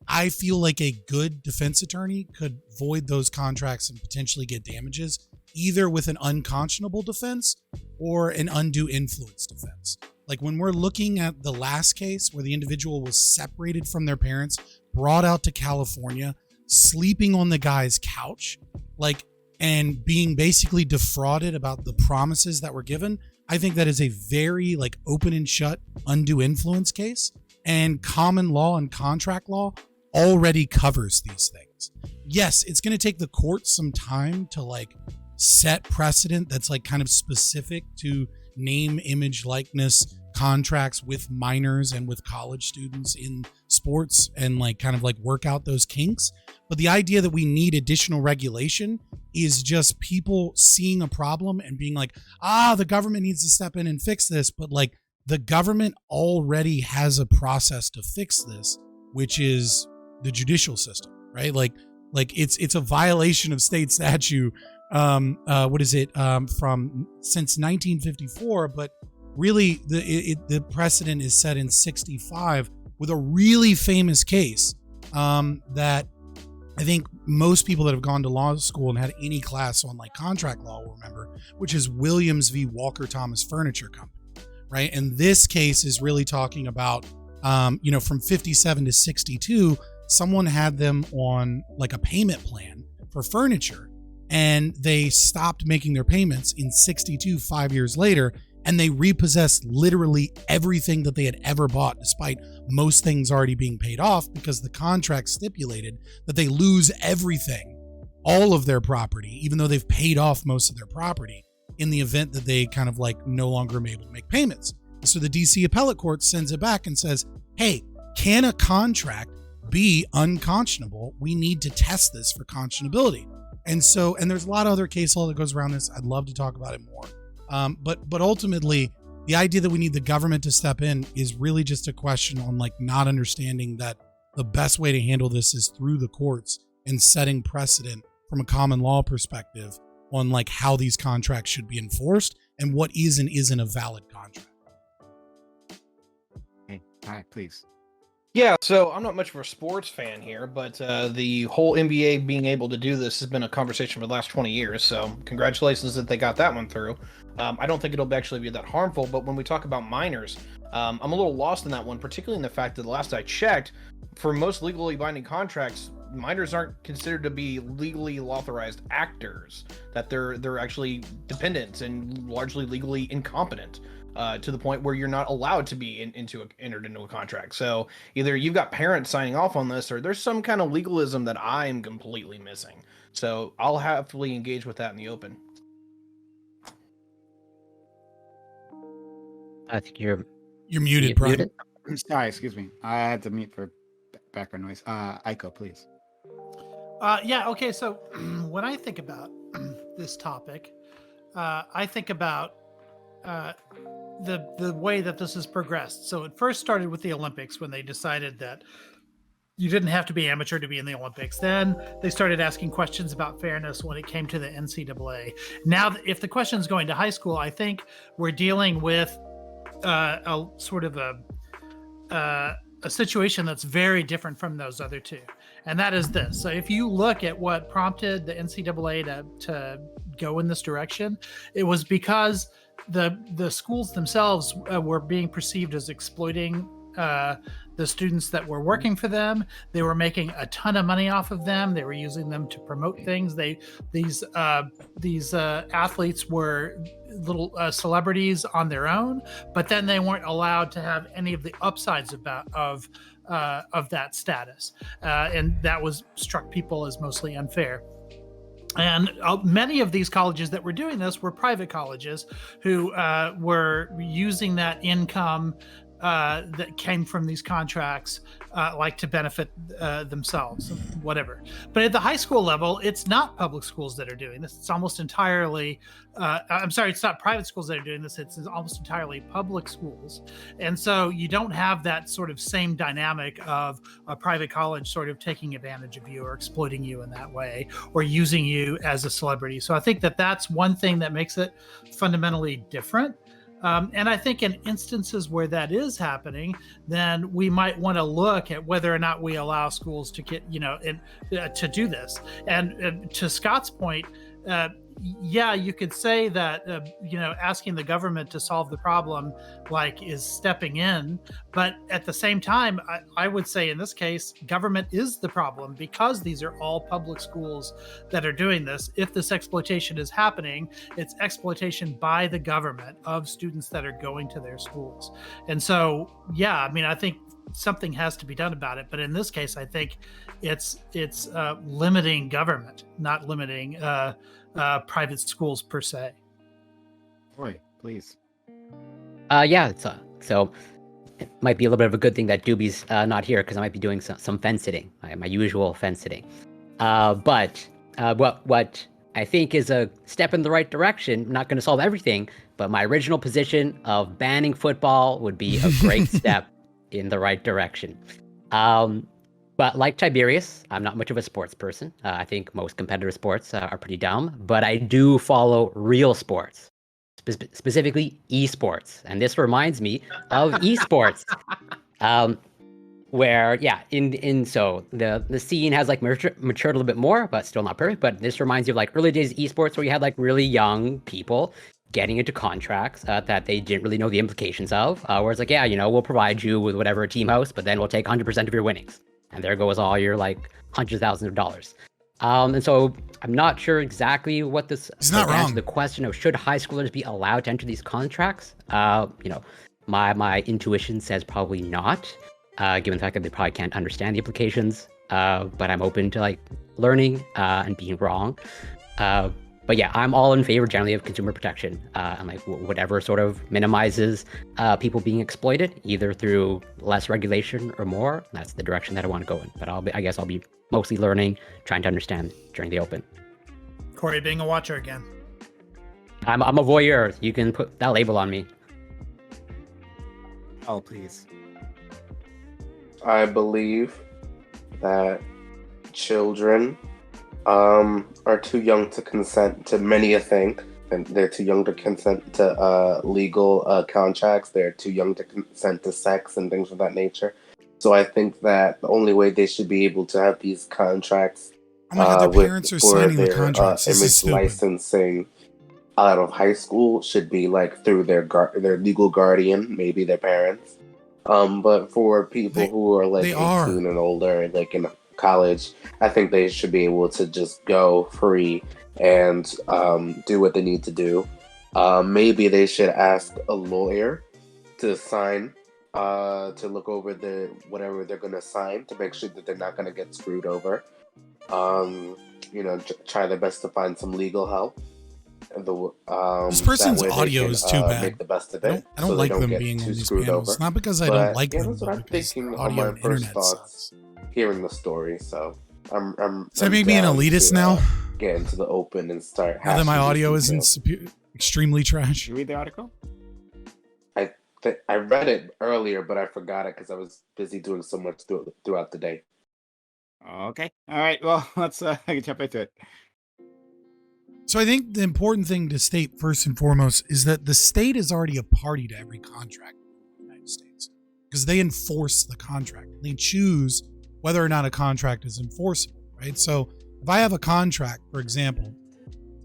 I feel like a good defense attorney could void those contracts and potentially get damages, either with an unconscionable defense or an undue influence defense. Like when we're looking at the last case where the individual was separated from their parents, brought out to California, sleeping on the guy's couch, and being basically defrauded about the promises that were given, I think that is a very open and shut undue influence case. And common law and contract law already covers these things. Yes, it's going to take the courts some time to set precedent that's kind of specific to name, image, likeness contracts with minors and with college students in sports and work out those kinks. But the idea that we need additional regulation is just people seeing a problem and being the government needs to step in and fix this. But the government already has a process to fix this, which is the judicial system, right? It's a violation of state statute. From since 1954, but really the precedent is set in 65 with a really famous case that I think most people that have gone to law school and had any class on contract law will remember, which is Williams v. Walker Thomas Furniture Company, right? And this case is really talking about, from 57 to 62, someone had them on a payment plan for furniture, and they stopped making their payments in 62, 5 years later, and they repossessed literally everything that they had ever bought, despite most things already being paid off, because the contract stipulated that they lose everything, all of their property, even though they've paid off most of their property, in the event that they kind of no longer am able to make payments. So the DC appellate court sends it back and says, hey, can a contract be unconscionable? We need to test this for conscionability. And there's a lot of other case law that goes around this. I'd love to talk about it more. But ultimately, the idea that we need the government to step in is really just a question on not understanding that the best way to handle this is through the courts and setting precedent from a common law perspective on how these contracts should be enforced and what is and isn't a valid contract. Okay, all right, please. Yeah, so I'm not much of a sports fan here, but the whole NBA being able to do this has been a conversation for the last 20 years, so congratulations that they got that one through. I don't think it'll actually be that harmful, but when we talk about minors, I'm a little lost in that one, particularly in the fact that the last I checked, for most legally binding contracts, minors aren't considered to be legally authorized actors, that they're actually dependents and largely legally incompetent. To the point where you're not allowed to be entered into a contract. So either you've got parents signing off on this, or there's some kind of legalism that I'm completely missing. So I'll happily engage with that in the open. I think you're muted, Brian. Sorry, excuse me. I had to mute for background noise. Aiko, please. Yeah. Okay. So when I think about this topic, I think about the way that this has progressed. So it first started with the Olympics when they decided that you didn't have to be amateur to be in the Olympics. Then they started asking questions about fairness when it came to the NCAA. Now, if the question is going to high school, I think we're dealing with a sort of a situation that's very different from those other two. And that is this. So if you look at what prompted the NCAA to go in this direction, it was because the schools themselves were being perceived as exploiting the students that were working for them. They were making a ton of money off of them. They were using them to promote things. These athletes were little celebrities on their own, but then they weren't allowed to have any of the upsides of that status, and that was struck people as mostly unfair. And many of these colleges that were doing this were private colleges who were using that income that came from these contracts, like to benefit themselves, whatever. But at the high school level, it's not public schools that are doing this. It's almost entirely, I'm sorry, it's not private schools that are doing this. It's almost entirely public schools. And so you don't have that sort of same dynamic of a private college sort of taking advantage of you or exploiting you in that way or using you as a celebrity. So I think that that's one thing that makes it fundamentally different. And I think in instances where that is happening, then we might want to look at whether or not we allow schools to get, to do this. And to Scott's point, yeah, you could say that, asking the government to solve the problem, is stepping in. But at the same time, I would say in this case, government is the problem because these are all public schools that are doing this. If this exploitation is happening, it's exploitation by the government of students that are going to their schools. And so, yeah, I think something has to be done about it. But in this case, I think it's limiting government, not limiting private schools per se. Roy, please. So it might be a little bit of a good thing that Doobie's not here because I might be doing some fence sitting, my usual fence sitting. But what I think is a step in the right direction, not going to solve everything, but my original position of banning football would be a great step in the right direction. But like Tiberius, I'm not much of a sports person. I think most competitive sports are pretty dumb, but I do follow real sports, specifically esports. And this reminds me of esports, where, so the scene has matured a little bit more, but still not perfect. But this reminds you of early days esports where you had really young people getting into contracts that they didn't really know the implications of. Where it's we'll provide you with whatever team host, but then we'll take 100% of your winnings. And there goes all your hundreds of thousands of dollars. And so I'm not sure exactly what this answer the question of should high schoolers be allowed to enter these contracts. My intuition says probably not, given the fact that they probably can't understand the implications. But I'm open to learning and being wrong. But yeah, I'm all in favor generally of consumer protection and whatever sort of minimizes people being exploited, either through less regulation or more. That's the direction that I want to go in. But I guess I'll be mostly learning, trying to understand during the open. Corey being a watcher again. I'm a voyeur. You can put that label on me. Oh, please. I believe that children are too young to consent to many a thing, and they're too young to consent to legal contracts. They're too young to consent to sex and things of that nature. So I think that the only way they should be able to have these contracts their parents are signing the contracts. Image licensing out of high school should be through their legal guardian, maybe their parents. But for people who are 18 and older, in college, I think they should be able to just go free and do what they need to do. Maybe they should ask a lawyer to sign, to look over whatever they're going to sign to make sure that they're not going to get screwed over. Try their best to find some legal help. This person's audio is too bad. Make the best of it. I don't like them being on these panels. It's not because I don't like them, that's what I'm because thinking audio on my and first internet thoughts. sucks. Hearing the story, so I'm Does that make me an down elitist to, now? Get into the open and start. Now that my hashing audio these isn't details. extremely trash. Did you read the article? I read it earlier, but I forgot it because I was busy doing so much throughout the day. Okay. All right. Well, let's jump into it. So I think the important thing to state first and foremost is that the state is already a party to every contract in the United States because they enforce the contract. They choose whether or not a contract is enforceable, right? So if I have a contract, for example,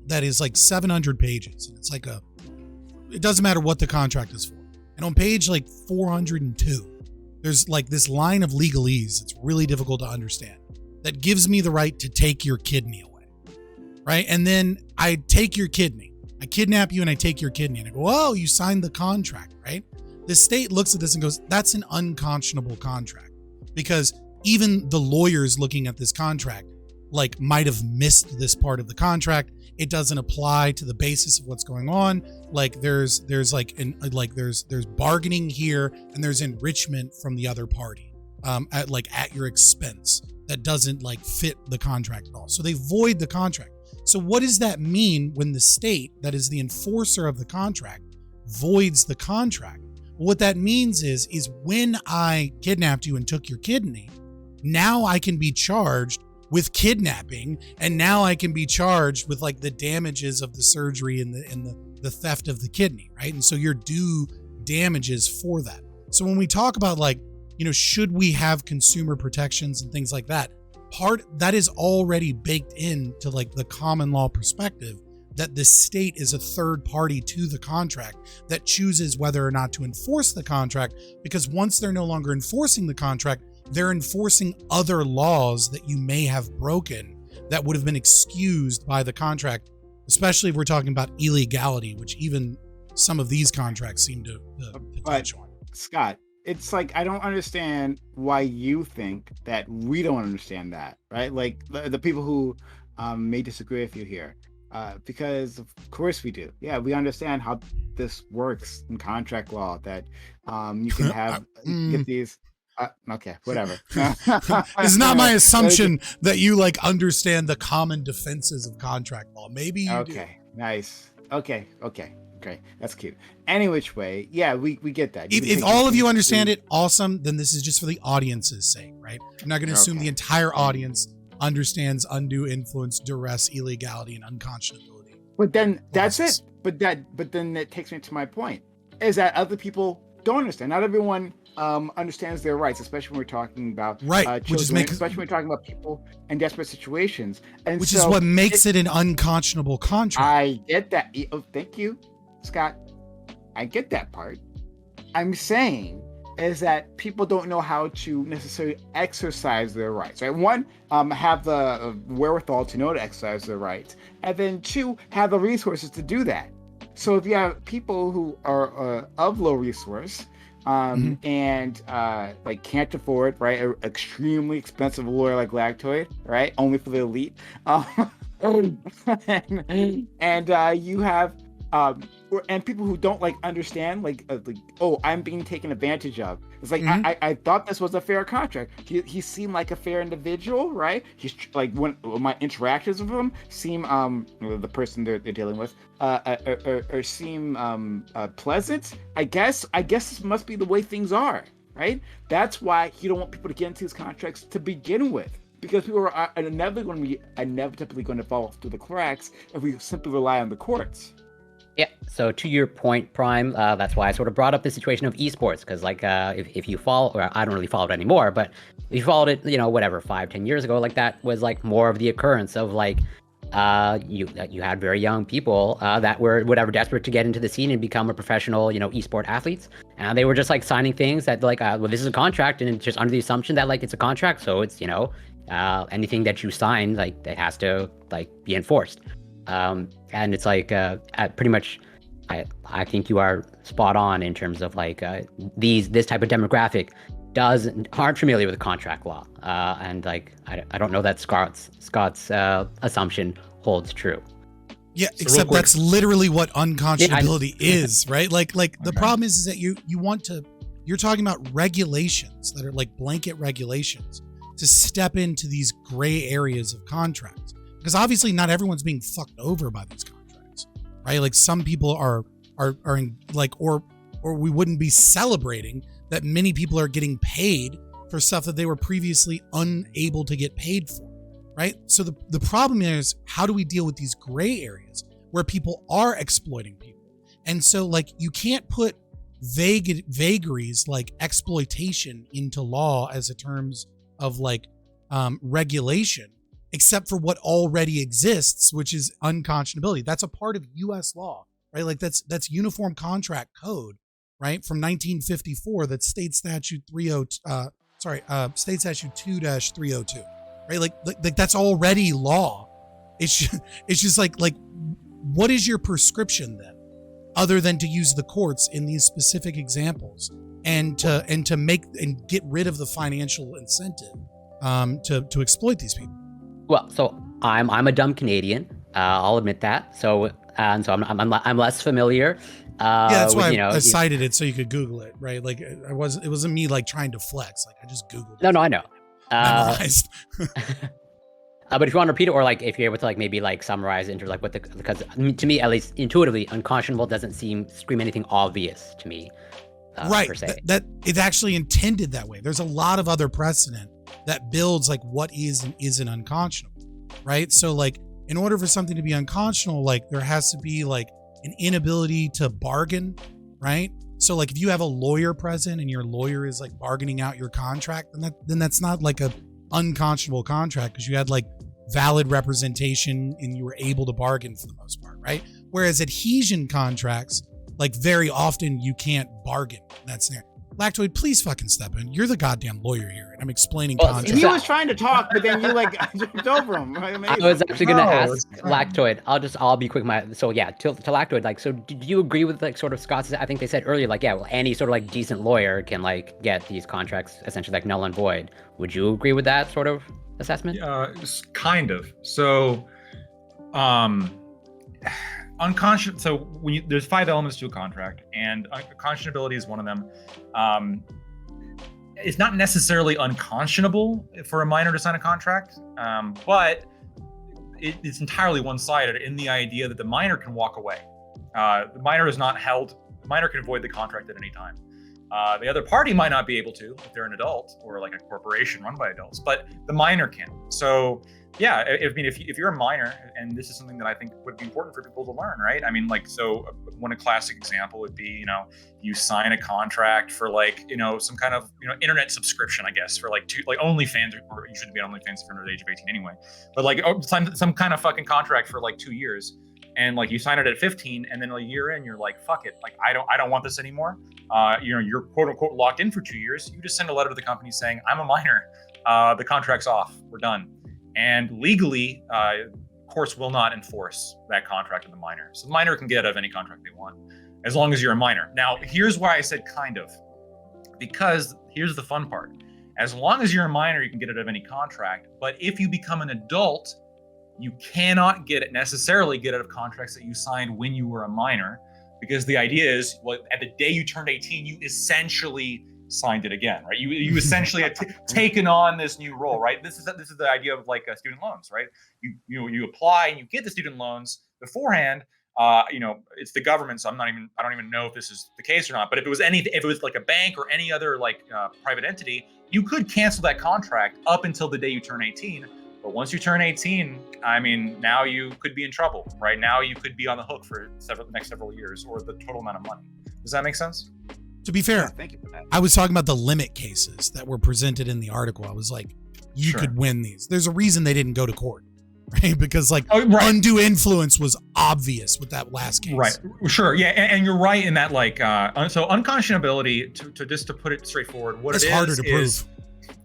that is 700 pages, and it's it doesn't matter what the contract is for. And on page 402, there's this line of legalese that's really difficult to understand that gives me the right to take your kidney away, right? And then I take your kidney. I kidnap you and I take your kidney. And I go, oh, you signed the contract, right? The state looks at this and goes, that's an unconscionable contract. Because even the lawyers looking at this contract like might have missed this part of the contract. It doesn't apply to the basis of what's going on. Like there's bargaining here, and there's enrichment from the other party at your expense that doesn't like fit the contract at all. So they void the contract. So what does that mean when the state that is the enforcer of the contract voids the contract? What that means is when I kidnapped you and took your kidney, now I can be charged with kidnapping, and now I can be charged with like the damages of the surgery and the theft of the kidney, right? And so you're due damages for that. So when we talk about like, should we have consumer protections and things like that, part that is already baked into like the common law perspective, that the state is a third party to the contract that chooses whether or not to enforce the contract, because once they're no longer enforcing the contract, they're enforcing other laws that you may have broken that would have been excused by the contract, especially if we're talking about illegality, which even some of these contracts seem to touch on. Scott, it's like, I don't understand why you think that we don't understand that, right? Like the people who may disagree with you here. Because of course we do. Yeah, we understand how this works in contract law, that you can have get these okay, whatever. It's not my assumption that you like understand the common defenses of contract law. Maybe you do. Nice. Okay, that's cute. Any which way, yeah, we get that. If all of you understand it, awesome. Then this is just for the audience's sake, right? I'm not going to assume the entire audience understands undue influence, duress, illegality, and unconscionability. But then that's it. But then that takes me to my point, is that other people don't understand. Not everyone understands their rights, especially when we're talking about children, especially when we're talking about people in desperate situations. And which is what makes it an unconscionable contract. I get that. Oh, thank you, Scott. I get that part. I'm saying is that people don't know how to necessarily exercise their rights, right? One, have the wherewithal to know to exercise their rights, and then two, have the resources to do that. So if you have people who are of low resource, and like can't afford, right, an extremely expensive lawyer like Lactoid, right, only for the elite, and you have and people who don't like understand, like oh, I'm being taken advantage of. It's like I thought this was a fair contract. He seemed like a fair individual, right? He's like, when my interactions with him seem the person they're dealing with or seem pleasant. I guess this must be the way things are, right? That's why you don't want people to get into these contracts to begin with, because people are inevitably going to fall through the cracks if we simply rely on the courts. Yeah, so to your point, Prime, that's why I sort of brought up the situation of esports, because like if you follow, or I don't really follow it anymore, but if you followed it, 5-10 years ago, like that was like more of the occurrence of like you had very young people that were desperate to get into the scene and become a professional, esport athletes, and they were just like signing things that like well, this is a contract, and it's just under the assumption that like it's a contract, so it's anything that you sign, like it has to like be enforced. And it's like pretty much I think you are spot on in terms of like this type of demographic aren't familiar with contract law, and like I don't know that Scott's assumption holds true. Yeah, so except that's literally what unconscionability is, right? Like the problem is that you're talking about regulations that are like blanket regulations to step into these gray areas of contracts. Because obviously not everyone's being fucked over by these contracts, right? Like some people are in like, or we wouldn't be celebrating that many people are getting paid for stuff that they were previously unable to get paid for, right? So the problem is, how do we deal with these gray areas where people are exploiting people? And so like you can't put vagaries like exploitation into law as a terms of like regulation, except for what already exists, which is unconscionability. That's a part of U.S. law, right? Like that's Uniform Contract Code, right, from 1954. That's State Statute 2-302, right? Like that's already law. It's just like what is your prescription then, other than to use the courts in these specific examples and to make and get rid of the financial incentive to exploit these people? Well, so I'm a dumb Canadian. I'll admit that. So and so I'm less familiar. Yeah, that's why with, I cited it so you could Google it, right? Like it wasn't me like trying to flex. Like I just Googled it. No, I know. Memorized. But if you want to repeat it, or like if you're able to like maybe like summarize into like because to me at least intuitively, unconscionable doesn't scream anything obvious to me. Right. Per se. That it's actually intended that way. There's a lot of other precedent that builds like what is and isn't unconscionable, right? So like in order for something to be unconscionable, like there has to be like an inability to bargain, right? So like if you have a lawyer present and your lawyer is like bargaining out your contract, then that's not like a unconscionable contract because you had like valid representation and you were able to bargain for the most part, right? Whereas adhesion contracts, like very often you can't bargain. That's there. Lactoid, please fucking step in. You're the goddamn lawyer here, and I'm explaining contracts. He was trying to talk, but then you like jumped over him. I was actually going to ask Lactoid. I'll be quick. So yeah, to Lactoid, like, so do you agree with like sort of Scott's? I think they said earlier, like, yeah, well, any sort of like decent lawyer can like get these contracts essentially like null and void. Would you agree with that sort of assessment? Kind of. So, unconscious. So there's 5 elements to a contract, and unconscionability is one of them. It's not necessarily unconscionable for a minor to sign a contract, but it's entirely one-sided in the idea that the minor can walk away. The minor is not held. The minor can void the contract at any time. The other party might not be able to if they're an adult or like a corporation run by adults, but the minor can. So yeah, if you're a minor, and this is something that I think would be important for people to learn, right? I mean, like, so one classic example would be, you sign a contract for like, some kind of, internet subscription, I guess, for like OnlyFans, or you shouldn't be on OnlyFans if you're under the age of 18 anyway, but like sign some kind of fucking contract for like 2 years. And like you sign it at 15, and then a year in, you're like, fuck it, like I don't want this anymore. You're quote unquote locked in for 2 years. You just send a letter to the company saying, I'm a minor. The contract's off. We're done. And legally, courts will not enforce that contract with the minor. So the minor can get out of any contract they want, as long as you're a minor. Now, here's why I said kind of, because here's the fun part. As long as you're a minor, you can get out of any contract. But if you become an adult, you cannot necessarily get out of contracts that you signed when you were a minor, because the idea is, well, at the day you turned 18, you essentially signed it again, right? You essentially have taken on this new role, right? This is the idea of like student loans, right? You apply and you get the student loans beforehand. It's the government, so I don't even know if this is the case or not. But if it was like a bank or any other like private entity, you could cancel that contract up until the day you turn 18. But once you turn 18, I mean, now you could be in trouble, right? Now you could be on the hook for the next several years, or the total amount of money. Does that make sense? To be fair, thank you for that. I was talking about the limit cases that were presented in the article. I was like, you could win these. There's a reason they didn't go to court, right? Because like undue influence was obvious with that last case. Right. Sure. Yeah. And you're right in that, like, so unconscionability, to put it straightforward, what it's it is harder to is,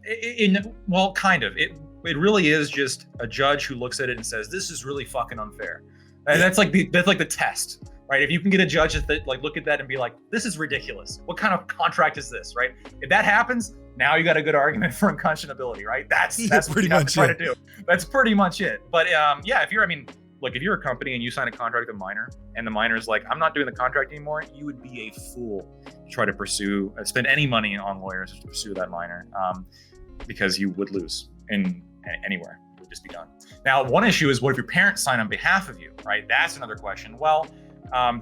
prove. Well, kind of. It really is just a judge who looks at it and says, this is really fucking unfair. And that's like the test. Right? If you can get a judge that like look at that and be like, this is ridiculous. What kind of contract is this? Right? If that happens, now you got a good argument for unconscionability, right? That's what you have to try to do. That's pretty much it. But if you're a company and you sign a contract with a minor, and the minor is like, I'm not doing the contract anymore, you would be a fool to try to spend any money on lawyers to pursue that minor, because you would lose anywhere. It would just be done. Now, one issue is, what if your parents sign on behalf of you, right? That's another question. Well,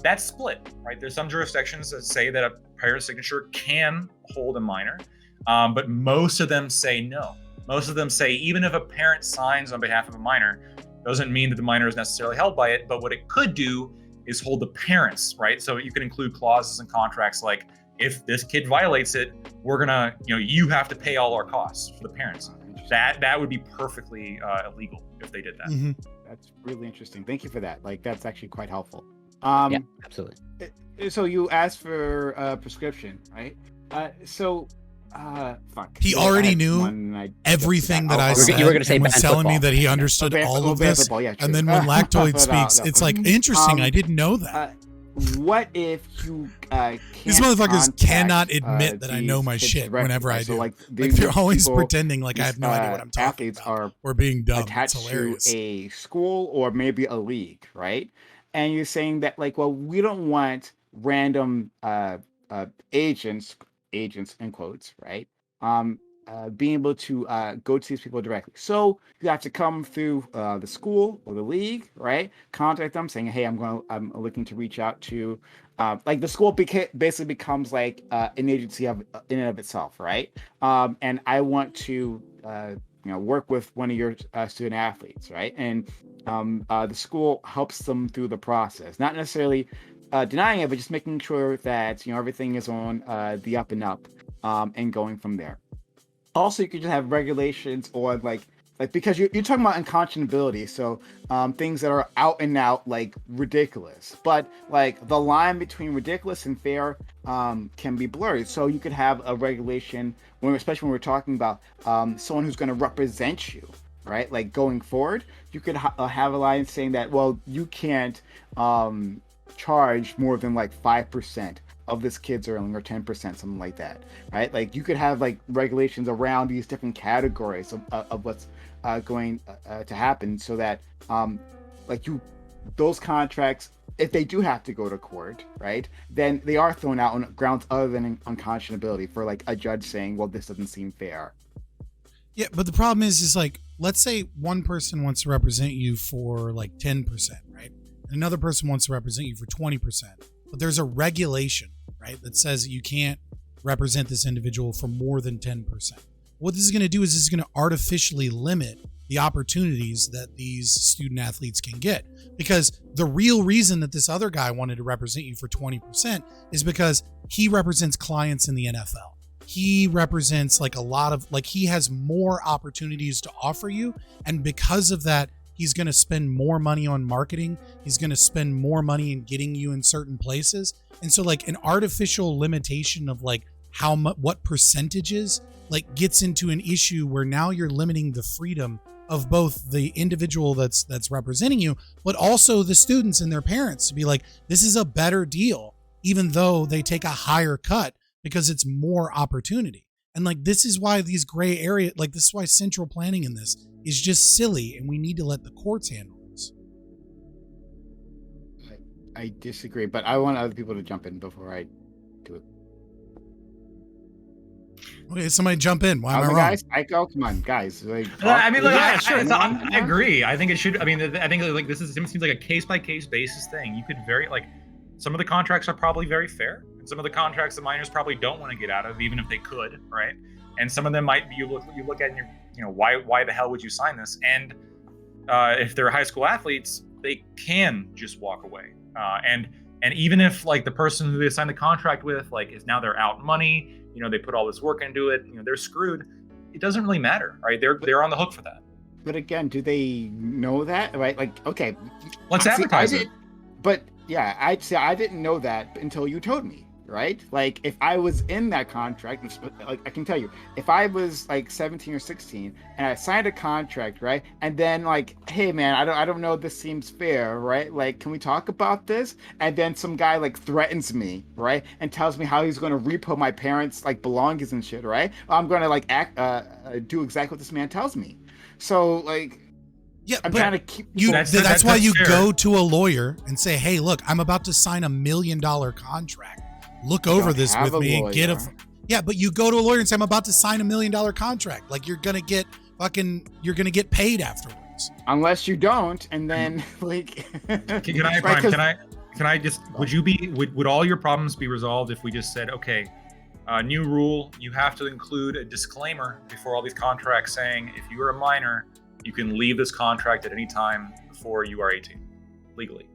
that's split, right? There's some jurisdictions that say that a parent's signature can hold a minor, but most of them say no. Most of them say even if a parent signs on behalf of a minor, doesn't mean that the minor is necessarily held by it, but what it could do is hold the parents, right? So you can include clauses in contracts like, if this kid violates it, we're gonna, you have to pay all our costs for the parents. That would be perfectly illegal if they did that. Mm-hmm. That's really interesting. Thank you for that. Like, that's actually quite helpful. Yeah, absolutely. So you asked for a prescription, right? Fuck. He already knew everything that I said. You were going to say and was telling me football. that he understood all of this. Football, yeah, and then when Lactoid speaks, it's like, interesting. I didn't know that. what if you can't These motherfuckers contact, cannot admit that I know these my kids shit directly, whenever I right? So do. like They're always people, pretending like I these, have no idea what I'm talking athletes about. are Or being dumb. It's attached to hilarious. a school or maybe a league, right? And you're saying that like, well, we don't want random agents in quotes, right? Being able to go to these people directly. So you have to come through the school or the league, right? Contact them saying, "Hey, I'm looking to reach out to," like the school basically becomes like an agency in and of itself, right? And I want to work with one of your student athletes, right? And the school helps them through the process, not necessarily denying it, but just making sure that everything is on the up and up, and going from there. Also, you could just have regulations or like because you're talking about unconscionability, so things that are out and out like ridiculous, but like the line between ridiculous and fair can be blurred. So you could have a regulation especially when we're talking about someone who's going to represent you, right? Like going forward, you could have a line saying that, well, you can't charge more than like 5% of this kid's earning, or 10%, something like that, right? Like you could have like regulations around these different categories of what's going to happen, so that those contracts, if they do have to go to court, right, then they are thrown out on grounds other than unconscionability, for like a judge saying, well, this doesn't seem fair. Yeah, but the problem is like, let's say one person wants to represent you for like 10%, right? And another person wants to represent you for 20%. But there's a regulation, right, that says that you can't represent this individual for more than 10%. What this is going to do is this is going to artificially limit the opportunities that these student athletes can get. Because the real reason that this other guy wanted to represent you for 20% is because he represents clients in the NFL. He represents like a lot of, like, he has more opportunities to offer you. And because of that, he's going to spend more money on marketing. He's going to spend more money in getting you in certain places. And so like an artificial limitation of like how much, what percentages, like gets into an issue where now you're limiting the freedom of both the individual that's representing you, but also the students and their parents to be like, this is a better deal, even though they take a higher cut because it's more opportunity. And like, this is why these gray area, like this is why central planning in this is just silly, and we need to let the courts handle this. I disagree, but I want other people to jump in before I do it. Okay, somebody jump in. Why am I wrong? Guys, come on, guys. Like, I mean, look, yeah, sure. I agree. I think it should. I mean, I think like this seems like a case by case basis thing. You could some of the contracts are probably very fair, and some of the contracts the minors probably don't want to get out of, even if they could, right? And some of them might be you look at and you're, why the hell would you sign this? And if they're high school athletes, they can just walk away. And even if like the person who they signed the contract with is now they're out money, they put all this work into it, they're screwed. It doesn't really matter, right? They're on the hook for that. But again, do they know that, right? Like, okay, let's advertise it. But yeah, I'd say I didn't know that until you told me, right? Like, if I was in that contract, like I can tell you, if I was like 17 or 16 and I signed a contract, right, and then like, hey man, I don't know if this seems fair, right? Like, can we talk about this? And then some guy like threatens me, right, and tells me how he's going to repo my parents' like belongings and shit, right? I'm going to like do exactly what this man tells me. So like, yeah, I'm trying to keep you. That's why you go to a lawyer and say, "Hey, look, I'm about to sign $1 million contract. Look over this with me and get a." Yeah, but you go to a lawyer and say, "I'm about to sign $1 million contract." Like you're gonna get paid afterwards. Unless you don't, and then like. Can I just? Would all your problems be resolved if we just said, okay, new rule, you have to include a disclaimer before all these contracts saying if you are a minor, you can leave this contract at any time before you are 18, legally.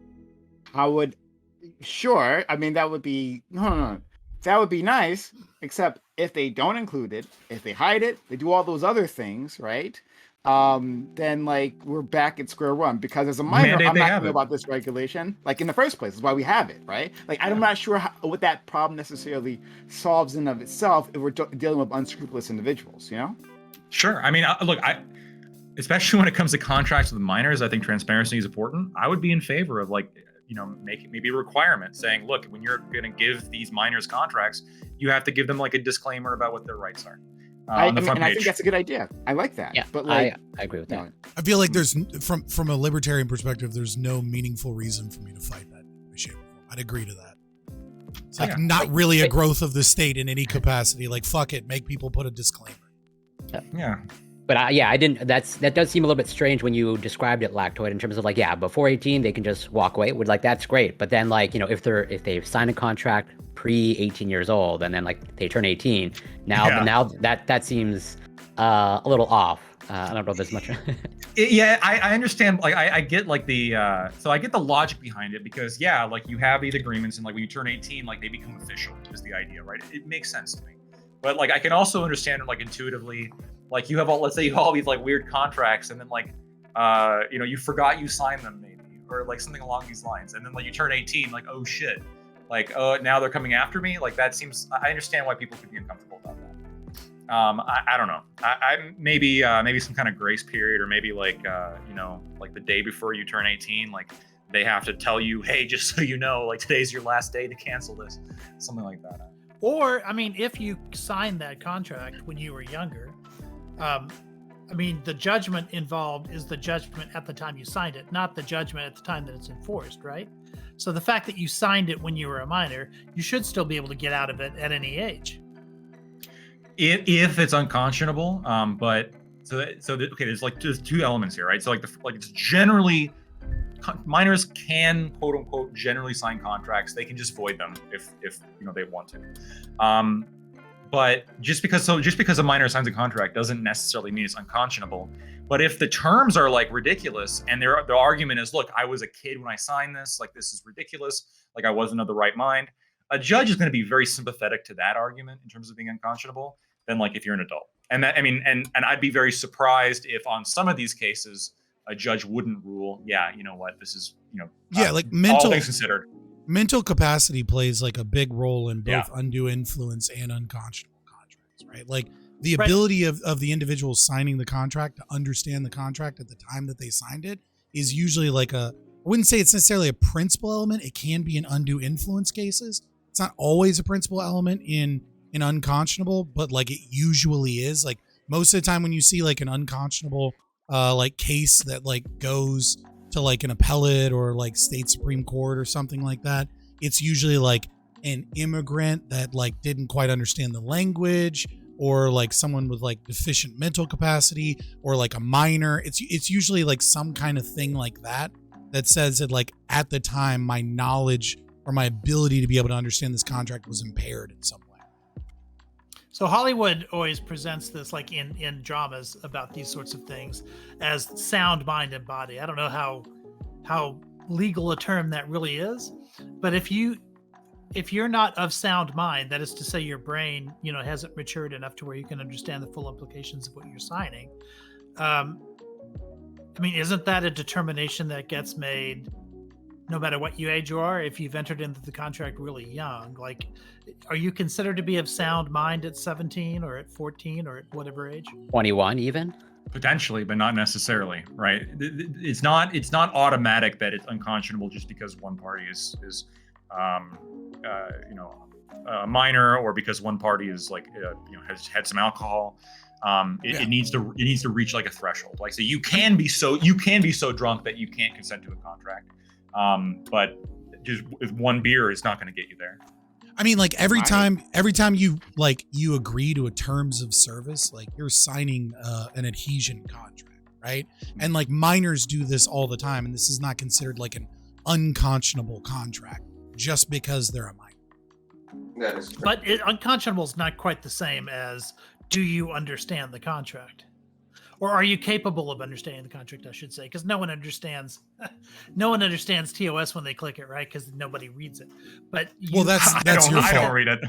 Sure. I mean, that would be no. That would be nice, except if they don't include it, if they hide it, they do all those other things, right? Then like we're back at square one, because as a minor, I'm not sure about this regulation. Like in the first place, is why we have it, right? Like I'm not sure what that problem necessarily solves in of itself if we're dealing with unscrupulous individuals, Sure. I mean, look, especially when it comes to contracts with minors, I think transparency is important. I would be in favor of like make it maybe a requirement saying, look, when you're going to give these minors contracts, you have to give them like a disclaimer about what their rights are. I On the front I page. think that's a good idea. I like that. Yeah, but like, I agree with that. I feel like there's from a libertarian perspective, there's no meaningful reason for me to fight that issue. I'd agree to that. It's like not really a growth of the state in any capacity. Like fuck it, make people put a disclaimer. Yeah. But I didn't. That does seem a little bit strange when you described it, Lactoid, in terms of like, before 18 they can just walk away. Would like that's great. But then like if they've signed a contract pre 18 years old and then like they turn 18, now that seems a little off. I don't know if there's much. I understand. Like I get like so I get the logic behind it because like you have these agreements and like when you turn 18, like they become official is the idea, right? It makes sense to me. But like I can also understand it like intuitively. Like you have let's say you have all these like weird contracts and then like you forgot you signed them maybe or like something along these lines and then like you turn 18 like oh shit like now they're coming after me. Like that seems, I understand why people could be uncomfortable about that. I don't know. I maybe some kind of grace period or maybe like like the day before you turn 18 like they have to tell you, hey, just so you know, like today's your last day to cancel this, something like that. Or I mean, if you signed that contract when you were younger, I mean, the judgment involved is the judgment at the time you signed it, not the judgment at the time that it's enforced, right? So the fact that you signed it when you were a minor, you should still be able to get out of it at any age. If it's unconscionable, but there's like just two elements here, right? So like it's generally minors can quote unquote generally sign contracts. They can just void them if they want to. But just because a minor signs a contract doesn't necessarily mean it's unconscionable. But if the terms are like ridiculous and their argument is, look, I was a kid when I signed this, like this is ridiculous, like I wasn't of the right mind, a judge is going to be very sympathetic to that argument in terms of being unconscionable than like if you're an adult. And that, I mean, and I'd be very surprised if on some of these cases a judge wouldn't rule, you know what, this is, like all things considered. Mental capacity plays like a big role in both undue influence and unconscionable contracts, right? Like the ability of the individual signing the contract to understand the contract at the time that they signed it is usually like I wouldn't say it's necessarily a principal element. It can be in undue influence cases. It's not always a principal element in unconscionable, but like it usually is. Like most of the time when you see like an unconscionable like case that like goes to like an appellate or like state Supreme Court or something like that, it's usually like an immigrant that like didn't quite understand the language or like someone with like deficient mental capacity or like a minor. It's usually like some kind of thing like that says that like at the time my knowledge or my ability to be able to understand this contract was impaired in some way. So Hollywood always presents this like in dramas about these sorts of things as sound mind and body. I don't know how legal a term that really is, but if you're not of sound mind, that is to say your brain, hasn't matured enough to where you can understand the full implications of what you're signing. I mean, isn't that a determination that gets made no matter what age you are? If you've entered into the contract really young, like, are you considered to be of sound mind at 17 or at 14 or at whatever age? 21 even? Potentially, but not necessarily, right? It's not automatic that it's unconscionable just because one party is a minor or because one party is like has had some alcohol. It needs to reach like a threshold. Like so you can be so drunk that you can't consent to a contract. But just with one beer, it's not going to get you there. I mean, like every time you agree to a terms of service, like you're signing an adhesion contract, right? And like minors do this all the time, and this is not considered like an unconscionable contract just because they're a minor. That is true. But unconscionable is not quite the same as do you understand the contract? Or are you capable of understanding the contract, I should say, because no one understands TOS when they click it, right? Because nobody reads it. But that's your fault. I don't read it.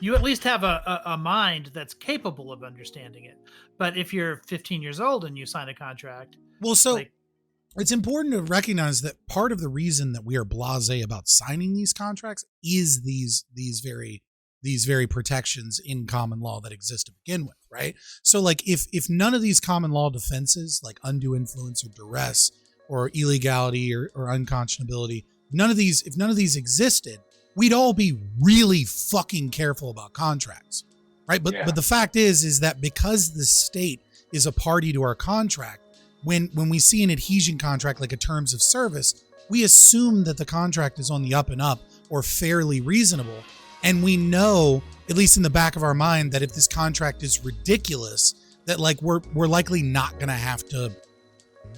You at least have a mind that's capable of understanding it. But if you're 15 years old and you sign a contract, it's important to recognize that part of the reason that we are blasé about signing these contracts is these very protections in common law that exist to begin with, right? So like if none of these common law defenses like undue influence or duress or illegality or unconscionability, if none of these existed, we'd all be really fucking careful about contracts, right? But the fact is that because the state is a party to our contract, when we see an adhesion contract like a terms of service, we assume that the contract is on the up and up or fairly reasonable. And we know, at least in the back of our mind, that if this contract is ridiculous, that like we're likely not going to have to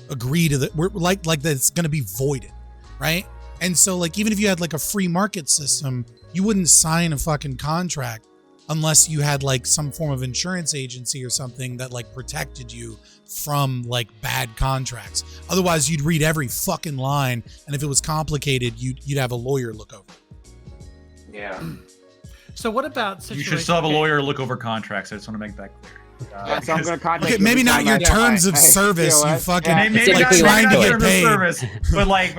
agree to that. We're like that it's going to be voided, right? And so like even if you had like a free market system, you wouldn't sign a fucking contract unless you had like some form of insurance agency or something that like protected you from like bad contracts. Otherwise, you'd read every fucking line, and if it was complicated, you'd have a lawyer look over it. Yeah. So what about You situations? should still have a lawyer look over contracts. I just want to make that clear. So I'm gonna contact Okay, you maybe every not time your I- terms of I- service, you what? fucking Yeah. Maybe not Typically trying to terms get of paid. service, but like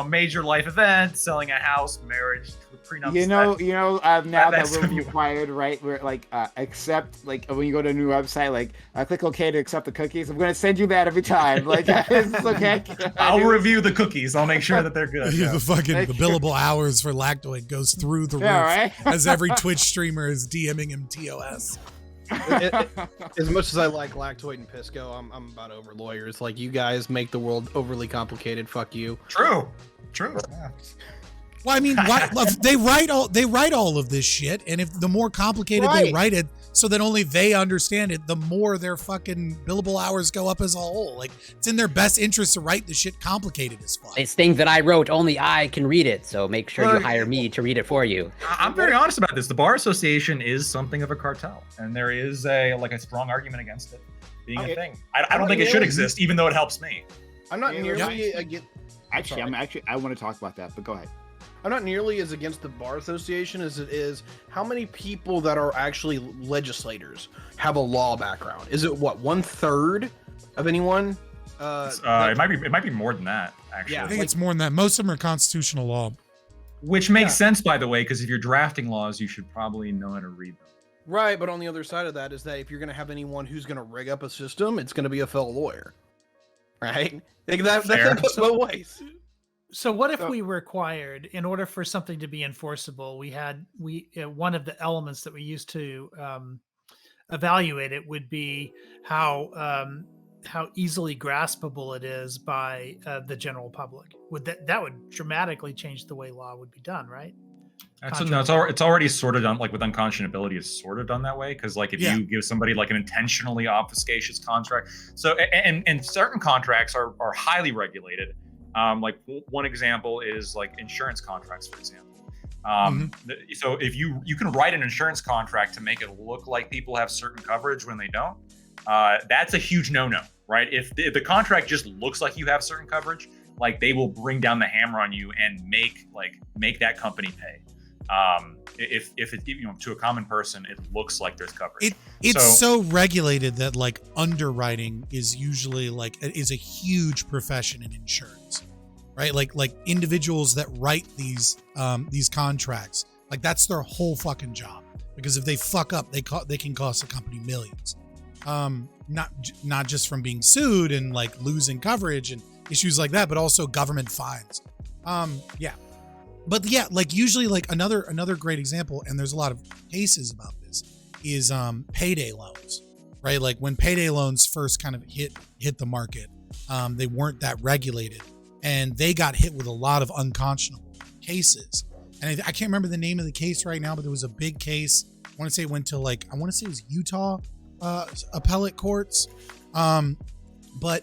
major life events, selling a house, marriage, prenups. You know, now that that's we're what you- required, right? We're like accept, like when you go to a new website, like click OK to accept the cookies. I'm gonna send you that every time. Like, it's okay. I'll review the cookies. I'll make sure that they're good. Yeah, Yeah. the billable hours for Lactoid goes through the Yeah, roof right? as every Twitch streamer is DMing him TOS. As much as I like Lactoid and Pisco, I'm about over lawyers. Like, you guys make the world overly complicated. Fuck you. True. Yeah. Well, I mean, they write all of this shit, and if the more complicated they Right. write it, so that only they understand it, the more their fucking billable hours go up as a whole. Like, it's in their best interest to write the shit complicated as fuck. It's things that I wrote, only I can read it. So make sure you Well, hire me to read it for you. I'm very honest about this. The Bar Association is something of a cartel, and there is a strong argument against it being Okay. a thing. I don't think it should exist, even though it helps me. I'm not Yeah. nearly against. Actually, I want to talk about that, but go ahead. I'm not nearly as against the Bar Association as it is how many people that are actually legislators have a law background. Is it what, 1/3 of anyone? It might be more than that, actually. Yeah. I think it's more than that. Most of them are constitutional law. Which makes sense, by the way, because if you're drafting laws, you should probably know how to read them. Right, but on the other side of that is that if you're going to have anyone who's going to rig up a system, it's going to be a fellow lawyer. Right? Like that Fair. goes both ways. So what if we required, in order for something to be enforceable, one of the elements that we used to evaluate it would be how easily graspable it is by the general public. Would that would dramatically change the way law would be done, right? It's already sort of done, like with unconscionability, is sort of done that way, because like if Yeah. you give somebody like an intentionally obfuscacious contract, so and certain contracts are highly regulated. Like one example is like insurance contracts, for example. So if you can write an insurance contract to make it look like people have certain coverage when they don't, that's a huge no-no, right? If the contract just looks like you have certain coverage, like they will bring down the hammer on you and make that company pay. If it, to a common person, it looks like there's coverage. It's so regulated that like underwriting is usually is a huge profession in insurance, right? Like individuals that write these contracts, like that's their whole fucking job. Because if they fuck up, they can cost a company millions. Not just from being sued and like losing coverage and issues like that, but also government fines. Yeah. But yeah, like usually like another great example, and there's a lot of cases about this, is payday loans, right? Like when payday loans first kind of hit the market, they weren't that regulated, and they got hit with a lot of unconscionable cases. And I can't remember the name of the case right now, but there was a big case. I want to say it went to I want to say it was Utah appellate courts. But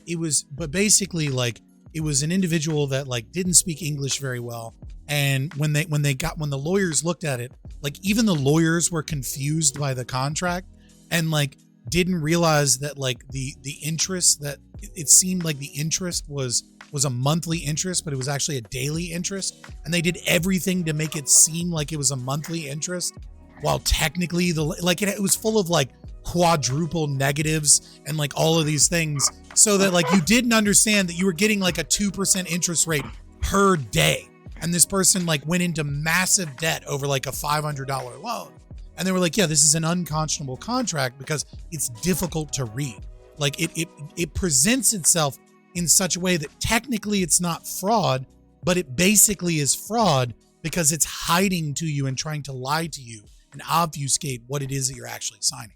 basically like it was an individual that like didn't speak English very well. And when the lawyers looked at it, like even the lawyers were confused by the contract and like didn't realize that like the interest, that it seemed like the interest was a monthly interest, but it was actually a daily interest. And they did everything to make it seem like it was a monthly interest, while technically it was full of like quadruple negatives and like all of these things, so that like you didn't understand that you were getting like a 2% interest rate per day. And this person like went into massive debt over like a $500 loan. And they were like, yeah, this is an unconscionable contract because it's difficult to read. Like it presents itself in such a way that technically it's not fraud, but it basically is fraud because it's hiding to you and trying to lie to you and obfuscate what it is that you're actually signing.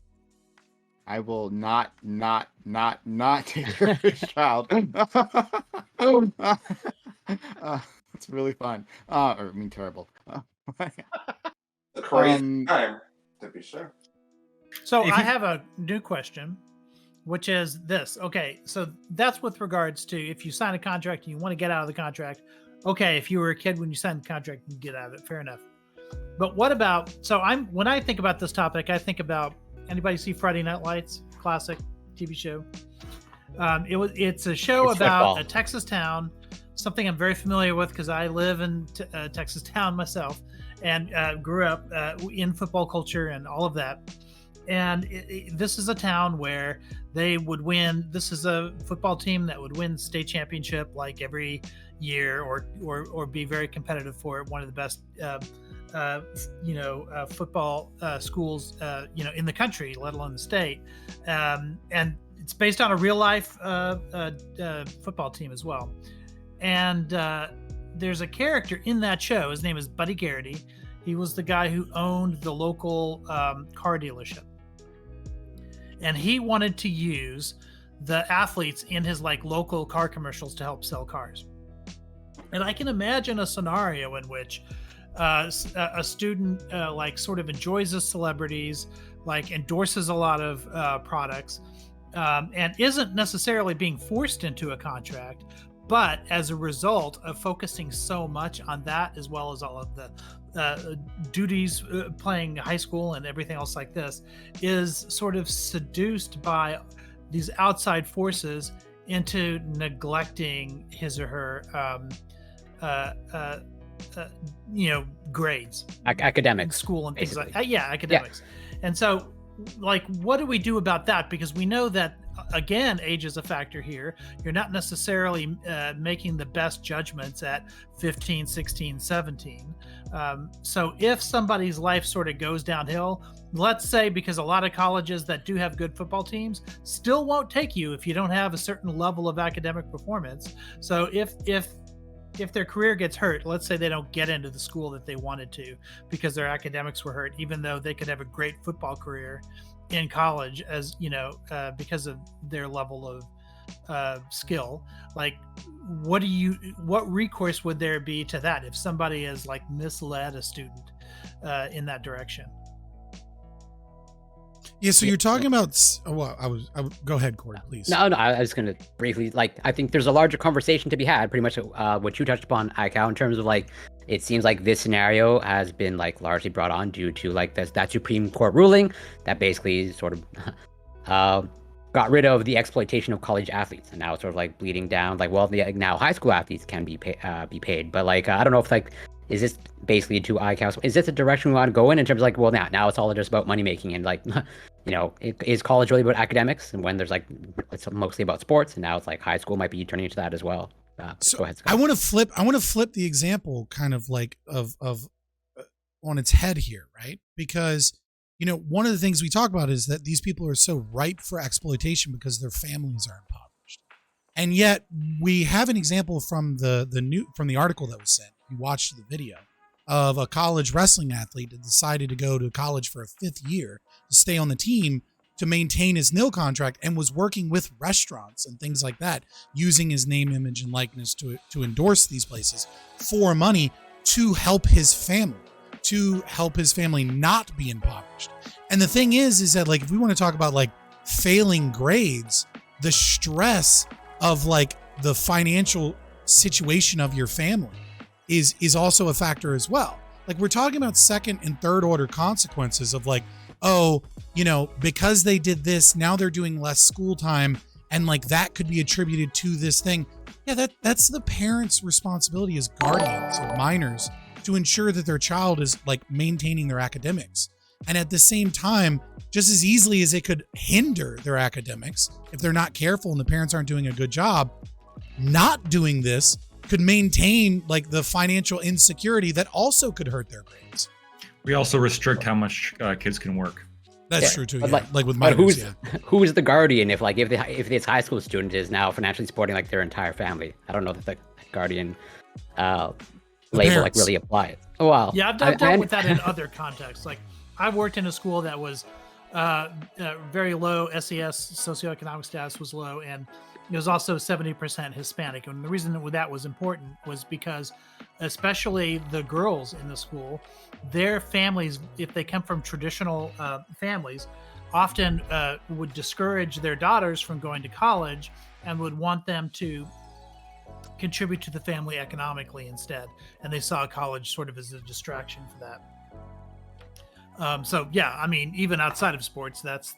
I will not take your child. It's really fun. Terrible. The crazy time, to be sure. So I have a new question, which is this. Okay, so that's with regards to if you sign a contract and you want to get out of the contract. Okay, if you were a kid when you signed the contract, you can get out of it. Fair enough. But what about? So when I think about this topic, I think about anybody see Friday Night Lights, classic TV show. It's a show about football. a Texas town, something I'm very familiar with because I live in Texas town myself and grew up in football culture and all of that. And this is a town where they would win. This is a football team that would win state championship like every year, or be very competitive for it. One of the best, football schools, in the country, let alone the state. And it's based on a real life football team as well. And there's a character in that show. His name is Buddy Garrity. He was the guy who owned the local car dealership. And he wanted to use the athletes in his local car commercials to help sell cars. And I can imagine a scenario in which a student sort of enjoys the celebrities, endorses a lot of products, and isn't necessarily being forced into a contract, but as a result of focusing so much on that, as well as all of the duties playing high school and everything else like this, is sort of seduced by these outside forces into neglecting his or her grades, academics, school and things basically. like academics. And so what do we do about that? Because we know that, again, age is a factor here. You're not necessarily making the best judgments at 15, 16, 17. So if somebody's life sort of goes downhill, let's say because a lot of colleges that do have good football teams still won't take you if you don't have a certain level of academic performance. So if their career gets hurt, let's say they don't get into the school that they wanted to because their academics were hurt, even though they could have a great football career in college, as because of their level of skill. What recourse would there be to that if somebody has misled a student in that direction? Yeah, so you're talking about. Go ahead, Corey, please. No, I was going to briefly, I think there's a larger conversation to be had, pretty much what you touched upon, Aikau, in terms of, it seems like this scenario has been, largely brought on due to, that Supreme Court ruling that basically sort of got rid of the exploitation of college athletes, and now it's sort of, bleeding down, now high school athletes can be paid, but, I don't know if, is this basically to Aikau? Is this a direction we want to go in terms of now it's all just about money making and is college really about academics? And when there's it's mostly about sports, and now it's high school might be turning into that as well. So go ahead, Scott. I want to flip the example kind of of on its head here, right? Because one of the things we talk about is that these people are so ripe for exploitation because their families are impoverished, and yet we have an example from the article that was sent. You watched the video of a college wrestling athlete that decided to go to college for a 5th year to stay on the team to maintain his nil contract, and was working with restaurants and things like that, using his name, image, and likeness to endorse these places for money to help his family not be impoverished. And the thing is that if we want to talk about failing grades, the stress of the financial situation of your family is also a factor as well. We're talking about second and third order consequences of because they did this, now they're doing less school time, and that could be attributed to this thing. Yeah, that's the parents' responsibility as guardians of minors to ensure that their child is maintaining their academics. And at the same time, just as easily as it could hinder their academics if they're not careful and the parents aren't doing a good job, not doing this could maintain the financial insecurity that also could hurt their grades. We also restrict how much kids can work. That's Yeah, true too. but Yeah. Like with but minors, yeah. who's the guardian if this high school student is now financially supporting like their entire family? I don't know that the guardian label like parents. really applies. Oh wow. Yeah, I've dealt with that in other contexts. Like I've worked in a school that was very low SES, socioeconomic status was low, and it was also 70% Hispanic. And the reason that was important was because, especially the girls in the school, their families, if they come from traditional families, often would discourage their daughters from going to college and would want them to contribute to the family economically instead. And they saw college sort of as a distraction for that. So yeah, I mean, even outside of sports, that's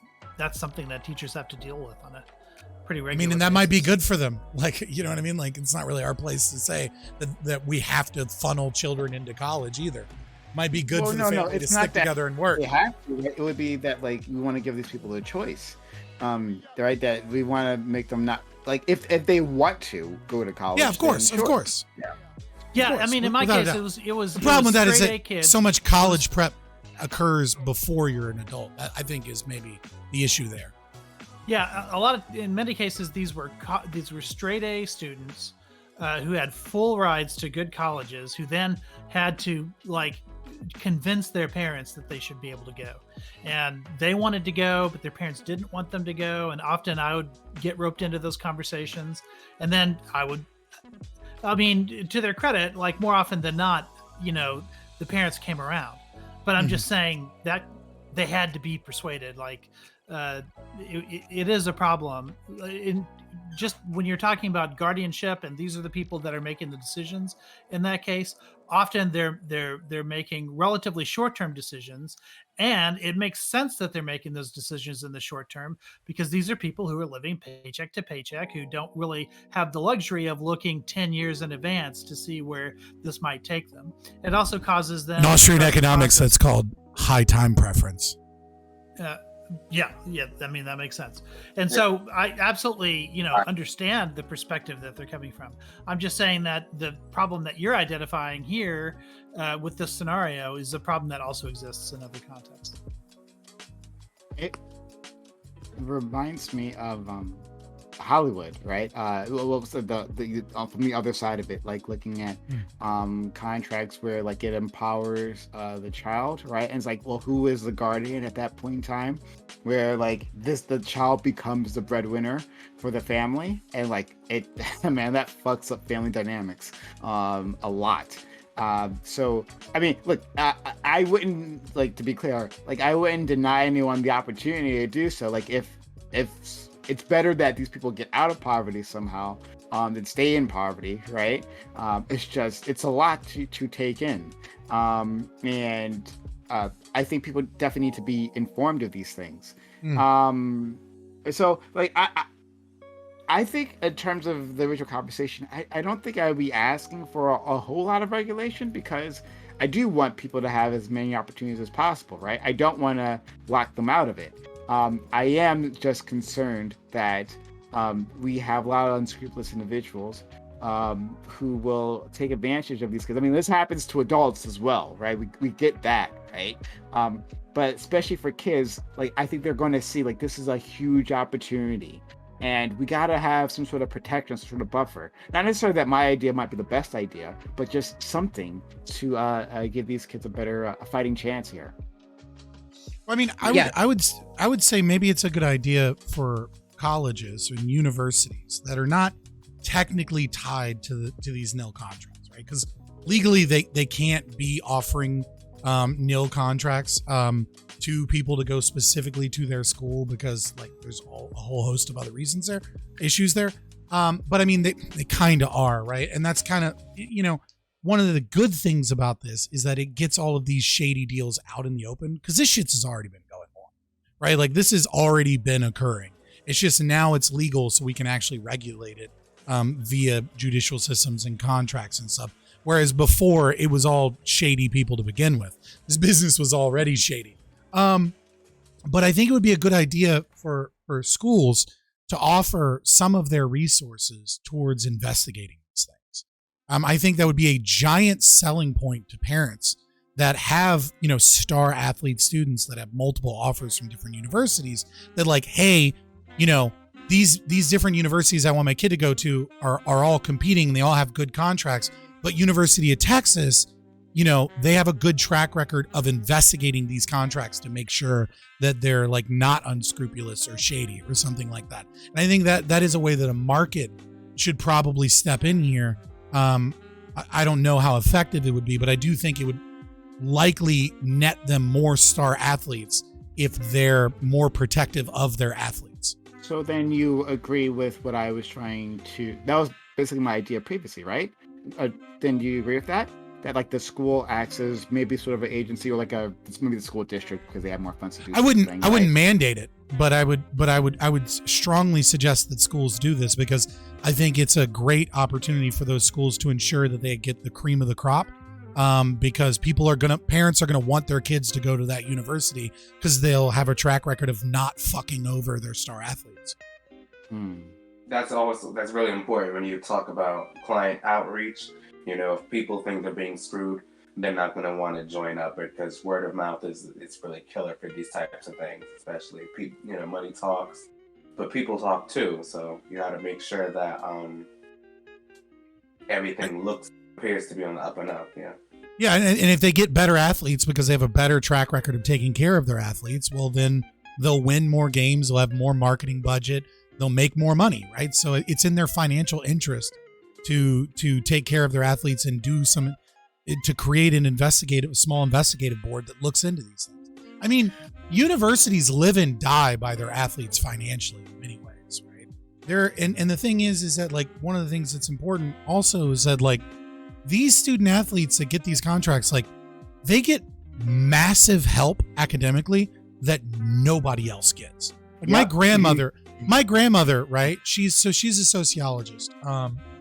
something that teachers have to deal with on a pretty regular. I mean, and that might be good for them. Like, you know what I mean? Like, it's not really our place to say that we have to funnel children into college either. Might be good for the family to stick together and work. They have to. Right? It would be that like we want to give these people a choice, right? That we want to make them not like if they want to go to college. Yeah, of course, of course. Yeah, I mean, in my case, it was the problem with that is that kids. so much college prep occurs before you're an adult. I think is maybe the issue there. Yeah, in many cases, these were straight A students who had full rides to good colleges, who then had to like convince their parents that they should be able to go, and they wanted to go, but their parents didn't want them to go. And often I would get roped into those conversations, and then I mean, to their credit, like more often than not, the parents came around. But I'm just saying that they had to be persuaded. Like, it is a problem. Just when you're talking about guardianship, and these are the people that are making the decisions. In that case, often they're making relatively short-term decisions, and it makes sense that they're making those decisions in the short term because these are people who are living paycheck to paycheck, who don't really have the luxury of looking 10 years in advance to see where this might take them. It also causes them. In Austrian economics, that's called high time preference. Yeah. I mean, that makes sense. And so I absolutely, understand the perspective that they're coming from. I'm just saying that the problem that you're identifying here with this scenario is a problem that also exists in other contexts. It reminds me of Hollywood, right? From the other side of it, like looking at contracts where like it empowers the child, right? And it's like, well, who is the guardian at that point in time? Where like the child becomes the breadwinner for the family, and like it, man, that fucks up family dynamics a lot. So I mean, look, I wouldn't, like, to be clear, like I wouldn't deny anyone the opportunity to do so. Like if it's better that these people get out of poverty somehow than stay in poverty, right? It's a lot to take in. And I think people definitely need to be informed of these things. So like I think in terms of the original conversation, I don't think I would be asking for a whole lot of regulation, because I do want people to have as many opportunities as possible, right? I don't want to lock them out of it. I am just concerned that we have a lot of unscrupulous individuals who will take advantage of these kids. I mean, this happens to adults as well, right? We get that, right? But especially for kids, like I think they're going to see like this is a huge opportunity, and we got to have some sort of protection, some sort of buffer. Not necessarily that my idea might be the best idea, but just something to give these kids a better fighting chance here. I mean, I would say maybe it's a good idea for colleges and universities that are not technically tied to these nil contracts, right? Because legally they can't be offering nil contracts to people to go specifically to their school, because like there's a whole host of other issues there. But I mean, they kind of are, right? And that's kind of, one of the good things about this is that it gets all of these shady deals out in the open, because this shit's has already been going on, right? Like this has already been occurring. It's just now it's legal, so we can actually regulate it via judicial systems and contracts and stuff. Whereas before it was all shady people to begin with. This business was already shady. But I think it would be a good idea for schools to offer some of their resources towards investigating these things. I think that would be a giant selling point to parents that have, you know, star athlete students that have multiple offers from different universities that like, hey, you know, these different universities I want my kid to go to are all competing and they all have good contracts, but University of Texas, you know, they have a good track record of investigating these contracts to make sure that they're like not unscrupulous or shady or something like that. And I think that is a way that a market should probably step in here. I don't know how effective it would be, but I do think it would likely net them more star athletes if they're more protective of their athletes. So then you agree with what I was trying to, that was basically my idea previously, right? Then do you agree with that? That like the school acts as maybe sort of an agency or like maybe the school district because they have more funds to do. I wouldn't mandate it, but I would strongly suggest that schools do this because I think it's a great opportunity for those schools to ensure that they get the cream of the crop. Because parents are gonna want their kids to go to that university because they'll have a track record of not fucking over their star athletes. That's really important when you talk about client outreach. You know, if people think they're being screwed, they're not going to want to join up because word of mouth it's really killer for these types of things, especially money talks, but people talk too. So you got to make sure that everything appears to be on the up and up. Yeah, and if they get better athletes because they have a better track record of taking care of their athletes, well, then they'll win more games, they'll have more marketing budget, they'll make more money, right? So it's in their financial interest to take care of their athletes and to create a small investigative board that looks into these things. I mean, universities live and die by their athletes financially in many ways, right? And the thing is that like one of the things that's important also is that like these student athletes that get these contracts, like they get massive help academically that nobody else gets. Like my grandmother, right? She's a sociologist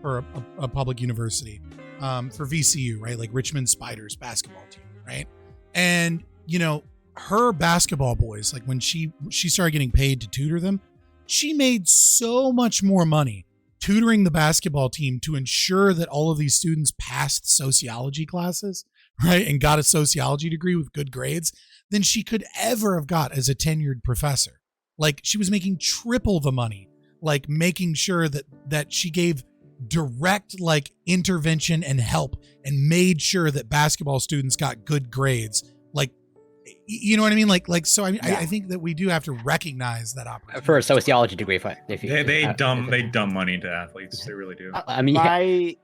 for a public university for VCU, right? Like Richmond Spiders basketball team, right? And you know, her basketball boys, like when she started getting paid to tutor them, she made so much more money tutoring the basketball team to ensure that all of these students passed sociology classes, right? And got a sociology degree with good grades than she could ever have got as a tenured professor. Like she was making triple the money, like making sure that she gave direct like intervention and help and made sure that basketball students got good grades. Like, you know what I mean? So I think that we do have to recognize that opportunity. For a sociology degree, they dumb money into athletes. They really do. I mean, I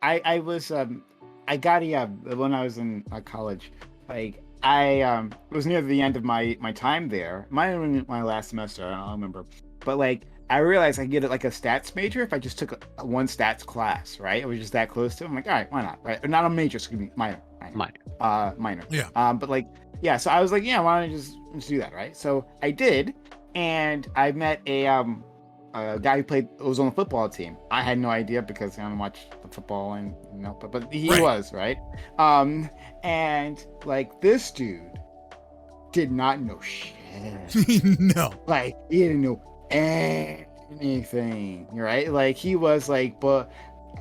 was I got when I was in college, like it was near the end of my time there. Might have been my last semester. I don't remember, but like I realized I could get like a stats major if I just took one stats class. Right, it was just that close to it. I'm like, all right, why not? Right, or not a major, excuse me, minor. Yeah. But like, yeah. So I was like, yeah, why don't I just do that? Right. So I did, and I met a guy who was on the football team. I had no idea because I don't watch the football and but he was right. And like this dude did not know shit. No, like he didn't know anything. Right? Like he was like, but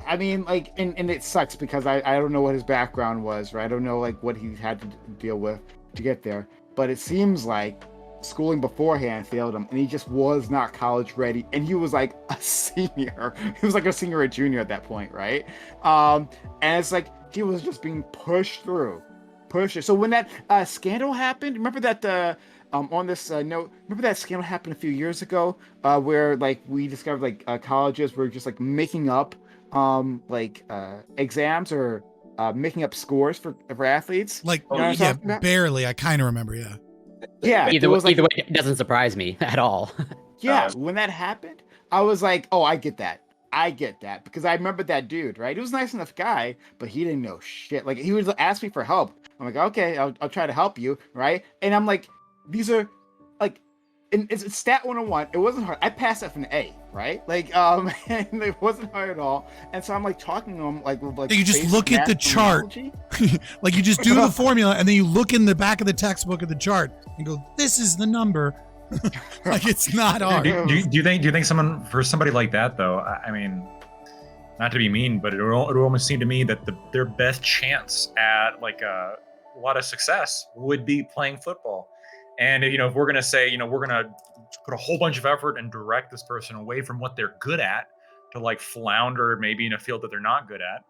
I mean, like, and it sucks because I don't know what his background was. Right? I don't know like what he had to deal with to get there. But it seems like schooling beforehand failed him, and he just was not college ready, and he was like a senior. He was like a senior or a junior at that point, right? And it's like he was just being pushed through. So when that scandal happened, remember that on this note, remember that scandal happened a few years ago, where like we discovered like colleges were just like making up exams or making up scores for athletes. Like barely. I kind of remember, yeah. Yeah. Either way, it doesn't surprise me at all. Yeah, when that happened, I was like, oh, I get that. Because I remember that dude, right? He was a nice enough guy, but he didn't know shit. Like, he would ask me for help. I'm like, okay, I'll try to help you, right? And I'm like, these are, like, it's stat 101. It wasn't hard. I passed that from the A, right? Like, and it wasn't hard at all. And so I'm, like, talking to him, like, with, like, you just look at the chart. Like, you just do the formula, and then you look in the back of the textbook at the chart and go, this is the number. Like, it's not hard. Do you think for somebody like that though? I mean, not to be mean, but it would almost seem to me that their best chance at like a lot of success would be playing football. And if we're gonna say, we're gonna put a whole bunch of effort and direct this person away from what they're good at to like flounder maybe in a field that they're not good at,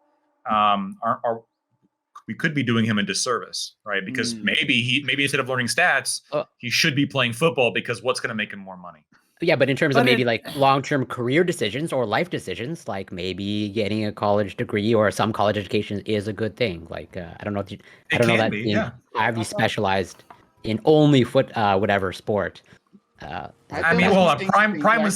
we could be doing him a disservice, right? Because maybe instead of learning stats, he should be playing football, because what's going to make him more money? Yeah, but in terms of maybe like long-term career decisions or life decisions, like maybe getting a college degree or some college education is a good thing. Like I don't know that being highly specialized in only whatever sport. Prime was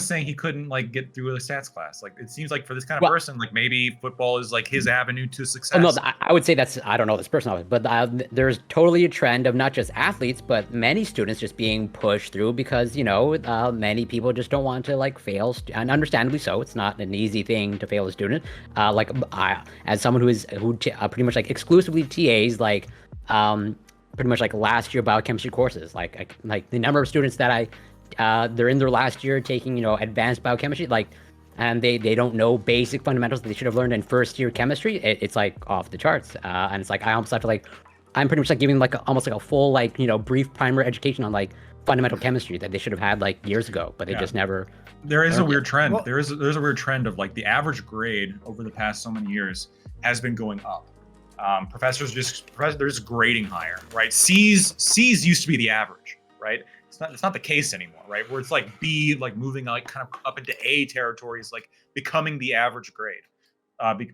saying he couldn't like get through a stats class. Like it seems like for this kind of person, like maybe football is like his avenue to success. No, I would say I don't know this person, but there's totally a trend of not just athletes, but many students just being pushed through because many people just don't want to like fail, and understandably so. It's not an easy thing to fail a student. As someone who pretty much like exclusively TAs like pretty much like last year biochemistry courses, like the number of students that they're in their last year taking advanced biochemistry, like, and they don't know basic fundamentals that they should have learned in first year chemistry. It's like off the charts, and it's like I almost have to like, I'm pretty much like giving like almost like a full like brief primer education on like fundamental chemistry that they should have had like years ago, but they just never. There is a weird trend. There's a weird trend of like the average grade over the past so many years has been going up. Professors they're just grading higher, right? C's used to be the average, right? It's not the case anymore, right? Where it's like B, like moving like kind of up into A territories, like becoming the average grade,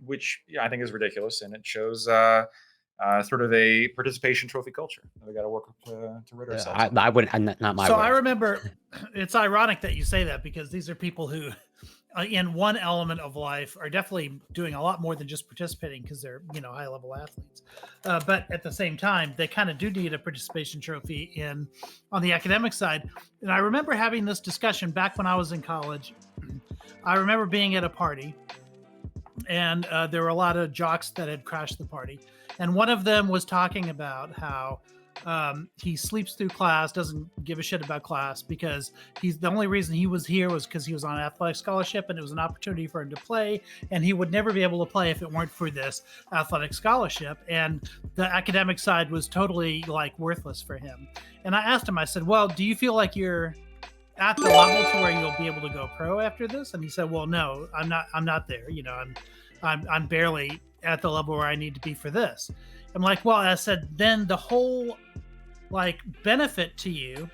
which I think is ridiculous, and it shows sort of a participation trophy culture that we got to work to rid ourselves. I wouldn't, not my. So way. I remember, it's ironic that you say that, because these are people who, in one element of life, are definitely doing a lot more than just participating because they're high level athletes, but at the same time they kind of do need a participation trophy on the academic side. And I remember having this discussion back when I was in college. I remember being at a party, and there were a lot of jocks that had crashed the party, and one of them was talking about how he sleeps through class, doesn't give a shit about class, because the only reason he was here was because he was on an athletic scholarship, and it was an opportunity for him to play, and he would never be able to play if it weren't for this athletic scholarship, and the academic side was totally like worthless for him. And I asked him, I said, well, do you feel like you're at the level to where you'll be able to go pro after this? And he said, well, no, I'm not there. I'm barely at the level where I need to be for this. I'm like, well, I said, then the whole like benefit to you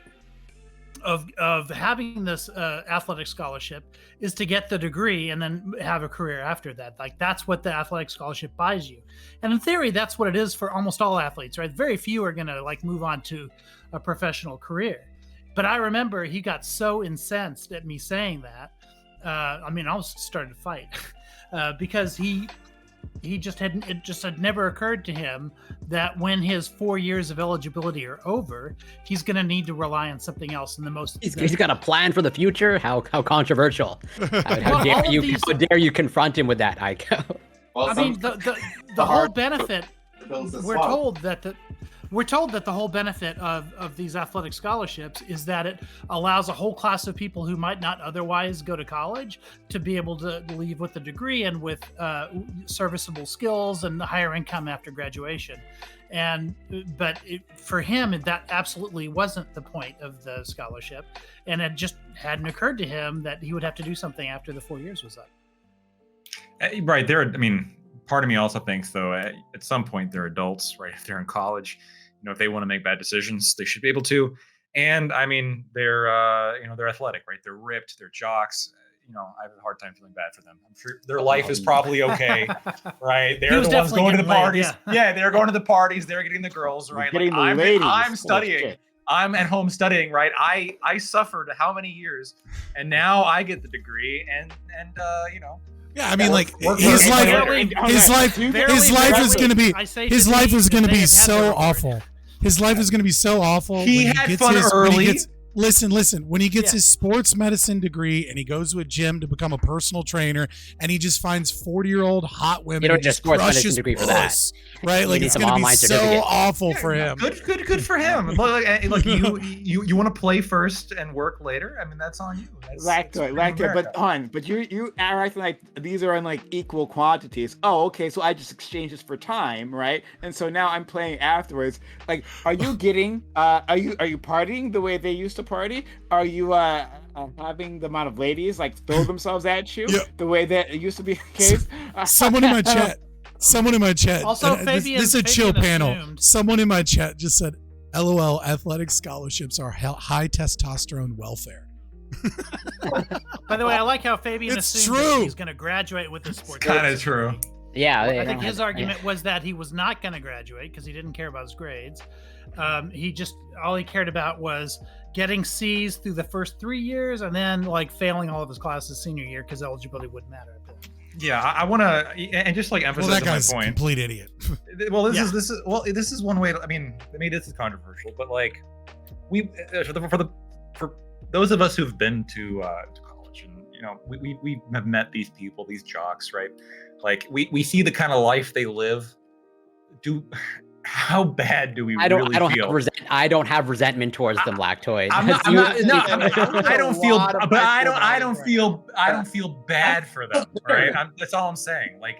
of having this athletic scholarship is to get the degree and then have a career after that. Like that's what the athletic scholarship buys you. And in theory, that's what it is for almost all athletes, right? Very few are going to like move on to a professional career. But I remember he got so incensed at me saying that. I almost started to fight because it just had never occurred to him that when his 4 years of eligibility are over, he's going to need to rely on something else. And the most he's got a plan for the future. How controversial! How dare you confront him with that, Aiko? Well, the whole benefit. We're told that the whole benefit of these athletic scholarships is that it allows a whole class of people who might not otherwise go to college to be able to leave with a degree and with serviceable skills and higher income after graduation. But for him, that absolutely wasn't the point of the scholarship. And it just hadn't occurred to him that he would have to do something after the 4 years was up. Right there. Part of me also thinks, though, at some point they're adults, right? If they're in college, if they want to make bad decisions, they should be able to. And they're athletic, right? They're ripped, they're jocks. I have a hard time feeling bad for them. I'm sure their life is probably okay, right? They're the ones going to the parties. Yeah, they're going to the parties. They're getting the girls, right? Like, I'm studying. I'm at home studying, right? I suffered how many years, and now I get the degree, and Yeah, his life is going to be so awful. His life is going to be so awful. He had fun early. Listen. When he gets his sports medicine degree and he goes to a gym to become a personal trainer, and he just finds 40-year-old hot women, You don't and need a just sports medicine crushes degree for that. puss, right? Like need it's some gonna be online so certificate. awful for him. Good for him. Look, you want to play first and work later. I mean, that's on you. But you are acting like these are in like equal quantities. Oh, okay, so I just exchange this for time, right? And so now I'm playing afterwards. Like, are you getting? Are you partying the way they used to party? Are you having the amount of ladies like throw themselves at you the way that it used to be the case? Someone in my chat. Also, this is a chill panel. Someone in my chat just said, "LOL, athletic scholarships are high testosterone welfare." By the way, I like how Fabian It's assumed true. that he's going to graduate with this sport. Kind of true. Yeah, I think his argument was that he was not going to graduate because he didn't care about his grades. All he cared about was getting C's through the first 3 years and then like failing all of his classes senior year because eligibility wouldn't matter. Yeah, I want to, and just like emphasize Well, that guy's my a point. complete idiot. Well, this is one way. I mean, maybe this is controversial, but like for those of us who've been to college, and we have met these people, these jocks, right? Like we see the kind of life they live. How bad do we really feel? I don't have resentment towards them, Lactoid. I don't feel bad for them, right? That's all I'm saying. Like,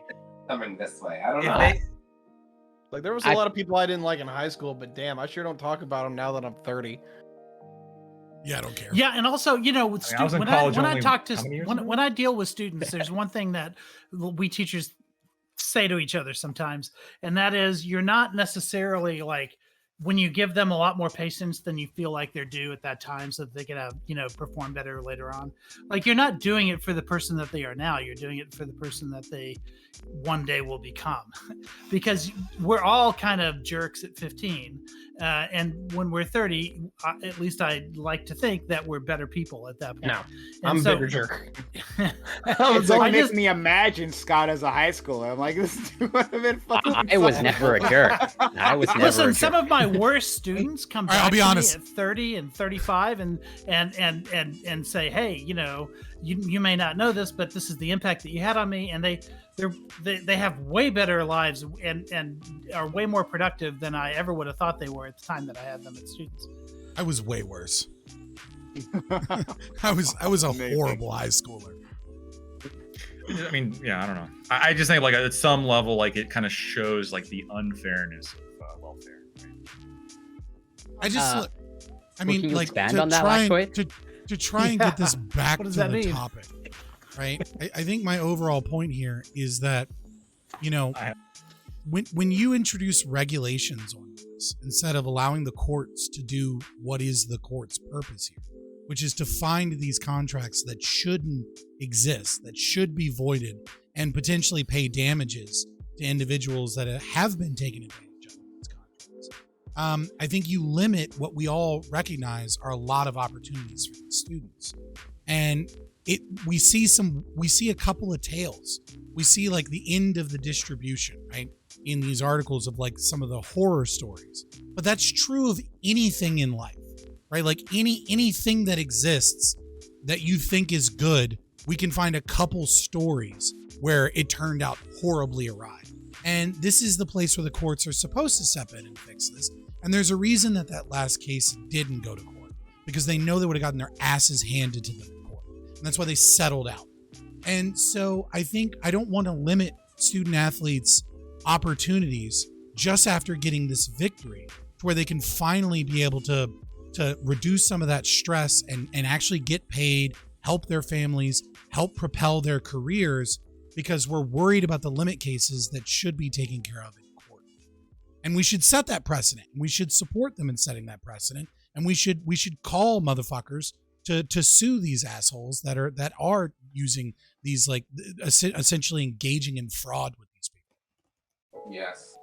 coming this way, I don't know. Like there was a lot of people I didn't like in high school, but damn, I sure don't talk about them now that I'm 30. Yeah, I don't care. Yeah, and also, with students, when I deal with students, there's one thing that we teachers say to each other sometimes, and that is you're not necessarily like when you give them a lot more patience than you feel like they're due at that time so that they can perform better later on. Like you're not doing it for the person that they are now, you're doing it for the person that they one day will become. Because we're all kind of jerks at 15, and when we're 30, at least I like to think that we're better people at that point. No, I'm a bigger jerk. It's only makes me imagine Scott as a high schooler. I'm like, this dude would have been fucking. I was never a jerk. Listen, some of my worst students come back I'll be to honest. me at 30 and 35 and say, hey, you may not know this, but this is the impact that you had on me, and they have way better lives and are way more productive than I ever would have thought they were at the time that I had them as students. I was way worse. I was a horrible high schooler. I mean, yeah, I don't know. I just think like at some level, like it kind of shows like the unfairness of welfare. I just, I mean, can you like expand to on that, try Lactoid? to try and get this back What to does the that mean? topic, right? I think my overall point here is that, when you introduce regulations on this instead of allowing the courts to do what is the court's purpose here, which is to find these contracts that shouldn't exist, that should be voided, and potentially pay damages to individuals that have been taken advantage of in these contracts. I think you limit what we all recognize are a lot of opportunities for these students. And we see a couple of tales. We see like the end of the distribution, right? In these articles of like some of the horror stories. But that's true of anything in life, right? Like anything that exists that you think is good, we can find a couple stories where it turned out horribly awry. And this is the place where the courts are supposed to step in and fix this. And there's a reason that last case didn't go to court, because they know they would have gotten their asses handed to them in court. And that's why they settled out. And so I think I don't want to limit student athletes' opportunities just after getting this victory to where they can finally be able to reduce some of that stress and actually get paid, help their families, help propel their careers, because we're worried about the limit cases that should be taken care of in court. And we should set that precedent. We should support them in setting that precedent. And we should call motherfuckers to sue these assholes that are using these, like, essentially engaging in fraud with these people. Yes.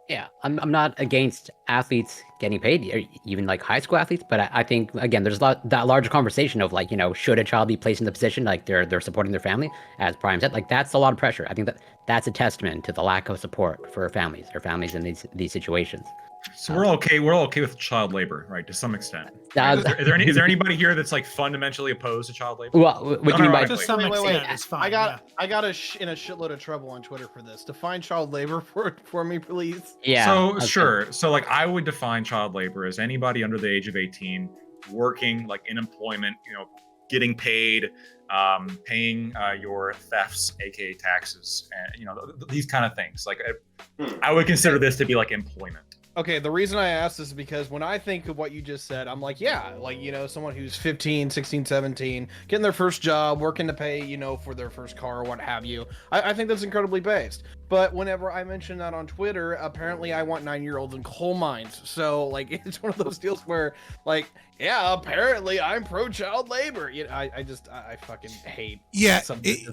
Yeah, I'm not against athletes getting paid, or even like high school athletes, but I think again there's that larger conversation of like, should a child be placed in the position like they're supporting their family, as Prime said, like that's a lot of pressure. I think that's a testament to the lack of support for families in these situations. So we're okay. We're all okay with child labor, right? To some extent. Now, Is there anybody here that's like fundamentally opposed to child labor? well, what do you mean by To some Wait, extent, wait. it's fine. I got in a shitload of trouble on Twitter for this. Define child labor for me, please. yeah. So okay. sure. So like I would define child labor as anybody under the age of 18 working like in employment, getting paid, paying your thefts, aka taxes, and these kind of things. Like I would consider this to be like employment. Okay, the reason I asked this is because when I think of what you just said, I'm like, yeah, like, someone who's 15, 16, 17, getting their first job, working to pay, for their first car or what have you. I think that's incredibly based. But whenever I mention that on Twitter, apparently I want 9-year-olds in coal mines. So, like, it's one of those deals where, like, yeah, apparently I'm pro child labor. I fucking hate. Yeah,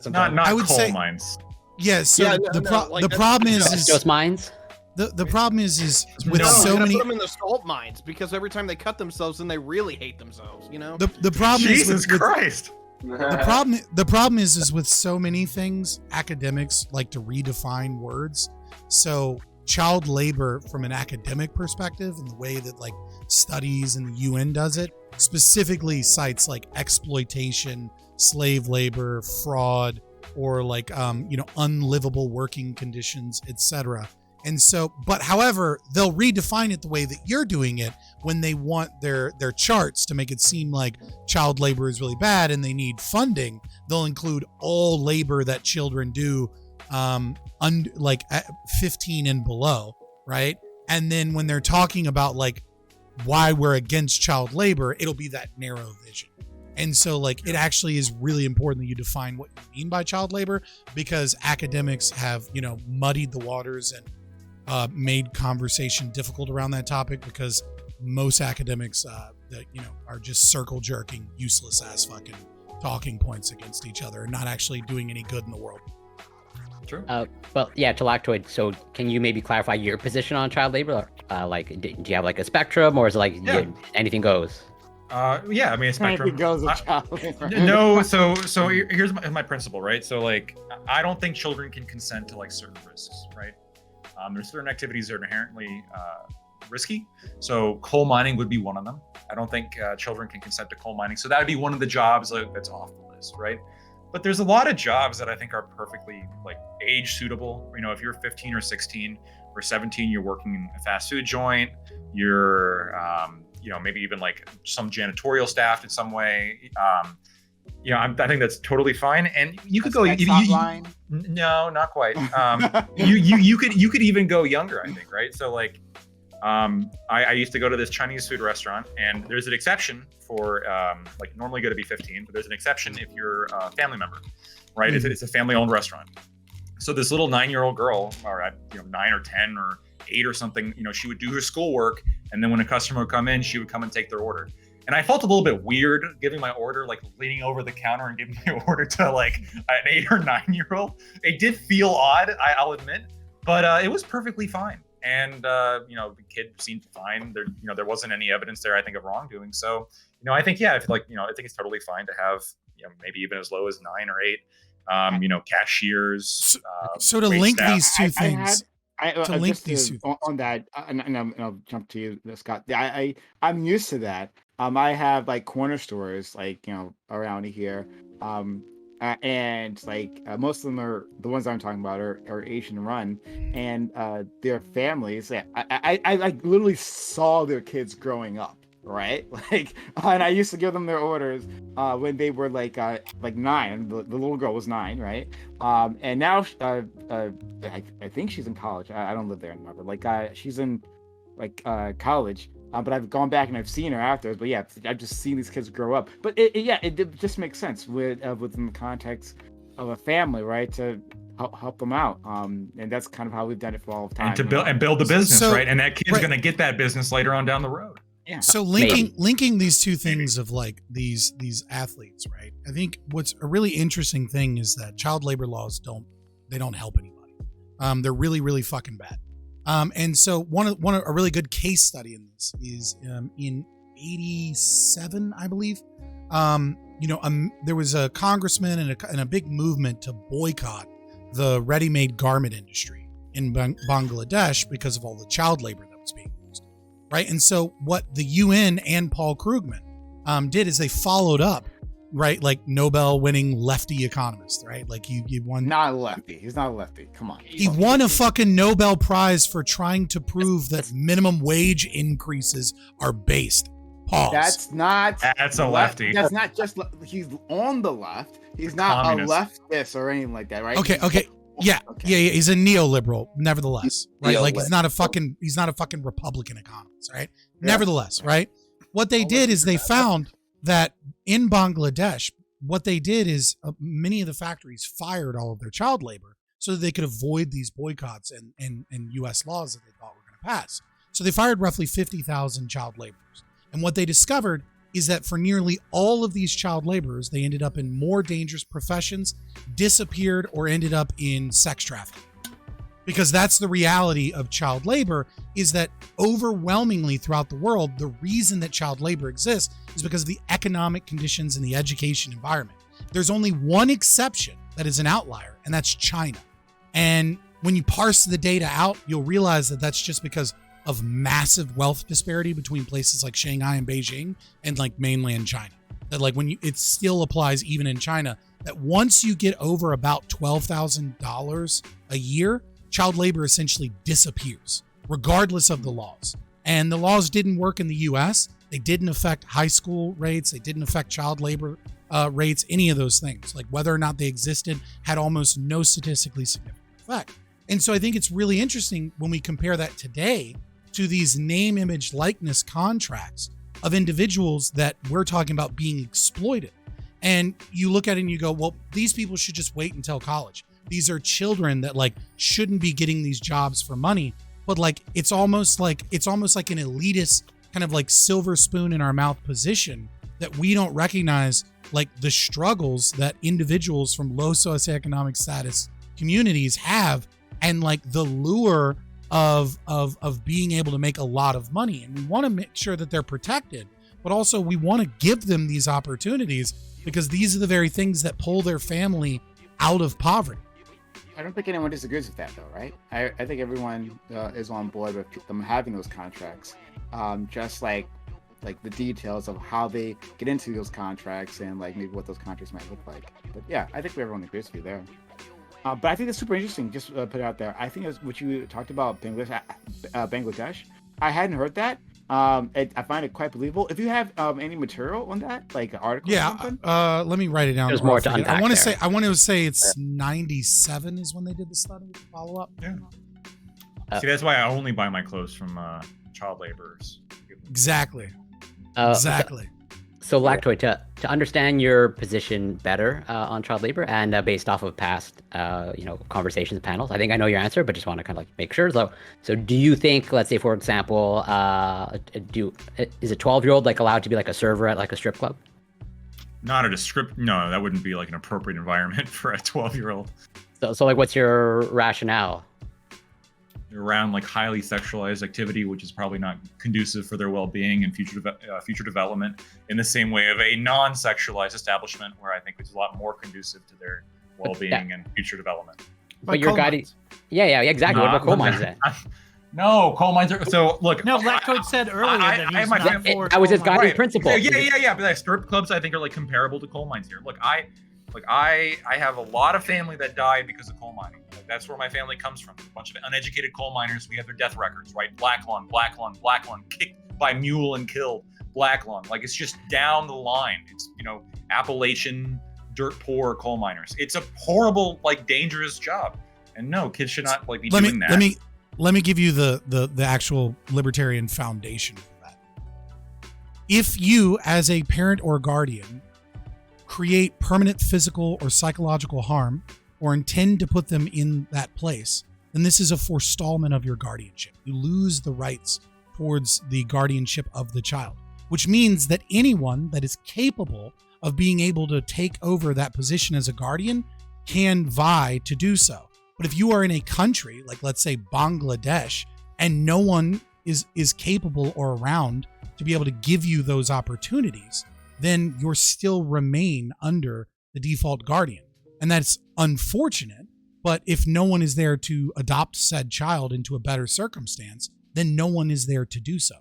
Not I would coal say- mines. Yeah. So Yeah, the that's- problem is Just mines. the problem is with No, so you gotta many. put them in the salt mines because every time they cut themselves, then they really hate themselves. The problem Jesus is with Christ. the problem is with so many things, academics like to redefine words. So child labor from an academic perspective and the way that like studies and the UN does it specifically cites like exploitation, slave labor, fraud, or like unlivable working conditions, etc. And so, but however, they'll redefine it the way that you're doing it when they want their charts to make it seem like child labor is really bad and they need funding. They'll include all labor that children do, like at 15 and below, right? And then when they're talking about like why we're against child labor, it'll be that narrow vision. And so like it actually is really important that you define what you mean by child labor, because academics have, muddied the waters and made conversation difficult around that topic, because most academics that are just circle jerking useless ass fucking talking points against each other and not actually doing any good in the world. True. Well, yeah, Talactoid. So, can you maybe clarify your position on child labor? Like, do you have like a spectrum, or is it like anything goes? Yeah, I mean, a spectrum. Anything goes with child labor. No, so here's my principle, right? So like, I don't think children can consent to like certain risks, right? There's certain activities that are inherently risky. So coal mining would be one of them. I don't think children can consent to coal mining. So that would be one of the jobs that's off the list, right? But there's a lot of jobs that I think are perfectly like age suitable. If you're 15 or 16 or 17, you're working in a fast food joint, you're maybe even like some janitorial staff in some way. I think that's totally fine, and you could go. No, not quite. You could even go younger, I think, right? So like, I used to go to this Chinese food restaurant, and there's an exception for like normally going to be 15, but there's an exception if you're a family member, right? Mm-hmm. It's a family-owned restaurant. So this little 9-year-old girl, or 9 or 10 or 8 or something, she would do her schoolwork, and then when a customer would come in, she would come and take their order. And I felt a little bit weird giving my order, like leaning over the counter and giving my order to like an 8 or 9-year-old. It did feel odd, I'll admit, but it was perfectly fine. And the kid seemed fine. There wasn't any evidence there, I think, of wrongdoing. So, I think I think it's totally fine to have maybe even as low as 9 or 8, cashiers. So to link staff. these two things. To link these two on that, and I'll jump to you, Scott. I'm used to that. I have like corner stores, like around here, and like most of them are the ones I'm talking about are Asian run, and their families. I like literally saw their kids growing up, right? Like, and I used to give them their orders when they were like 9. The little girl was 9, right? And now I think she's in college. I don't live there anymore, but like she's in like college. But I've gone back and I've seen her afterwards. But yeah, I've just seen these kids grow up. But it just makes sense within the context of a family, right? To help them out. And that's kind of how we've done it for all of time. And to build the business, right? And that kid's right. going to get that business later on down the road. Yeah. So linking these two things of like these athletes, right? I think what's a really interesting thing is that child labor laws don't help anybody. They're really, really fucking bad. And so a really good case study in this is in 87, I believe. There was a congressman and a big movement to boycott the ready-made garment industry in Bangladesh because of all the child labor that was being used. right? And so what the UN and Paul Krugman did is they followed up, right? Like Nobel-winning lefty economist, right? Like he won. Not a lefty. He's not a lefty. Come on. He won a fucking Nobel Prize for trying to prove that minimum wage increases are based. Pause. That's a lefty. That's not just. He's on the left. He's not Communist. a leftist or anything like that, right? Okay. Yeah. He's a neoliberal, nevertheless, right? Like he's not a fucking Republican economist, right? Yeah. Nevertheless, right? What they did is they found that in Bangladesh, what they did is many of the factories fired all of their child labor so that they could avoid these boycotts and U.S. laws that they thought were going to pass. So they fired roughly 50,000 child laborers. And what they discovered is that for nearly all of these child laborers, they ended up in more dangerous professions, disappeared, or ended up in sex trafficking. Because that's the reality of child labor, is that overwhelmingly throughout the world, the reason that child labor exists is because of the economic conditions and the education environment. There's only one exception that is an outlier, and that's China. And when you parse the data out, you'll realize that that's just because of massive wealth disparity between places like Shanghai and Beijing and like mainland China. That like it still applies even in China, that once you get over about $12,000 a year, child labor essentially disappears, regardless of the laws. And the laws didn't work in the US. They didn't affect high school rates. They didn't affect child labor rates, any of those things. Like whether or not they existed had almost no statistically significant effect. And so I think it's really interesting when we compare that today to these name, image, likeness contracts of individuals that we're talking about being exploited. And you look at it and you go, well, these people should just wait until college. These are children that like shouldn't be getting these jobs for money, but like it's almost like an elitist kind of like silver spoon in our mouth position that we don't recognize like the struggles that individuals from low socioeconomic status communities have, and like the lure of being able to make a lot of money. And we want to make sure that they're protected, but also we want to give them these opportunities because these are the very things that pull their family out of poverty. I don't think anyone disagrees with that, though, right? I think everyone is on board with them having those contracts, just like the details of how they get into those contracts and like maybe what those contracts might look like. But yeah, I think everyone agrees with you there. But I think it's super interesting. Just put it out there. I think it's what you talked about Bangladesh. I hadn't heard that. I find it quite believable. If you have any material on that, like an article or something. Let me write it down. There's more to unpack. I want to say it's 97 is when they did the study. Follow up. Yeah. See, that's why I only buy my clothes from child laborers. Exactly. Exactly. So Lactoid, to understand your position better on child labor and based off of past conversations and panels, I think I know your answer, but just want to kind of like make sure. So do you think, let's say for example, is a 12-year-old like allowed to be like a server at like a strip club? Not at a strip. No, that wouldn't be like an appropriate environment for a 12-year-old. So like, what's your rationale? Around like highly sexualized activity, which is probably not conducive for their well-being and future development, in the same way of a non-sexualized establishment, where I think it's a lot more conducive to their well-being and future development. But you're guiding. Yeah, exactly. What about coal mines then? No, coal mines are. So look. No, Lactoid said earlier that he's not for. That was his guiding right. principle. Yeah. But like, strip clubs, I think, are like comparable to coal mines here. Look, I have a lot of family that died because of coal mining. Like, that's where my family comes from. A bunch of uneducated coal miners. We have their death records, right? Black lung, kicked by mule and killed. Black lung. Like, it's just down the line. It's, Appalachian, dirt poor coal miners. It's a horrible, like, dangerous job. And no, kids should not like be doing that. Let me give you the actual libertarian foundation for that. If you, as a parent or guardian, create permanent physical or psychological harm or intend to put them in that place, then this is a forestallment of your guardianship. You lose the rights towards the guardianship of the child, which means that anyone that is capable of being able to take over that position as a guardian can vie to do so. But if you are in a country like, let's say, Bangladesh, and no one is capable or around to be able to give you those opportunities, then you're still remain under the default guardian. And that's unfortunate, but if no one is there to adopt said child into a better circumstance, then no one is there to do so.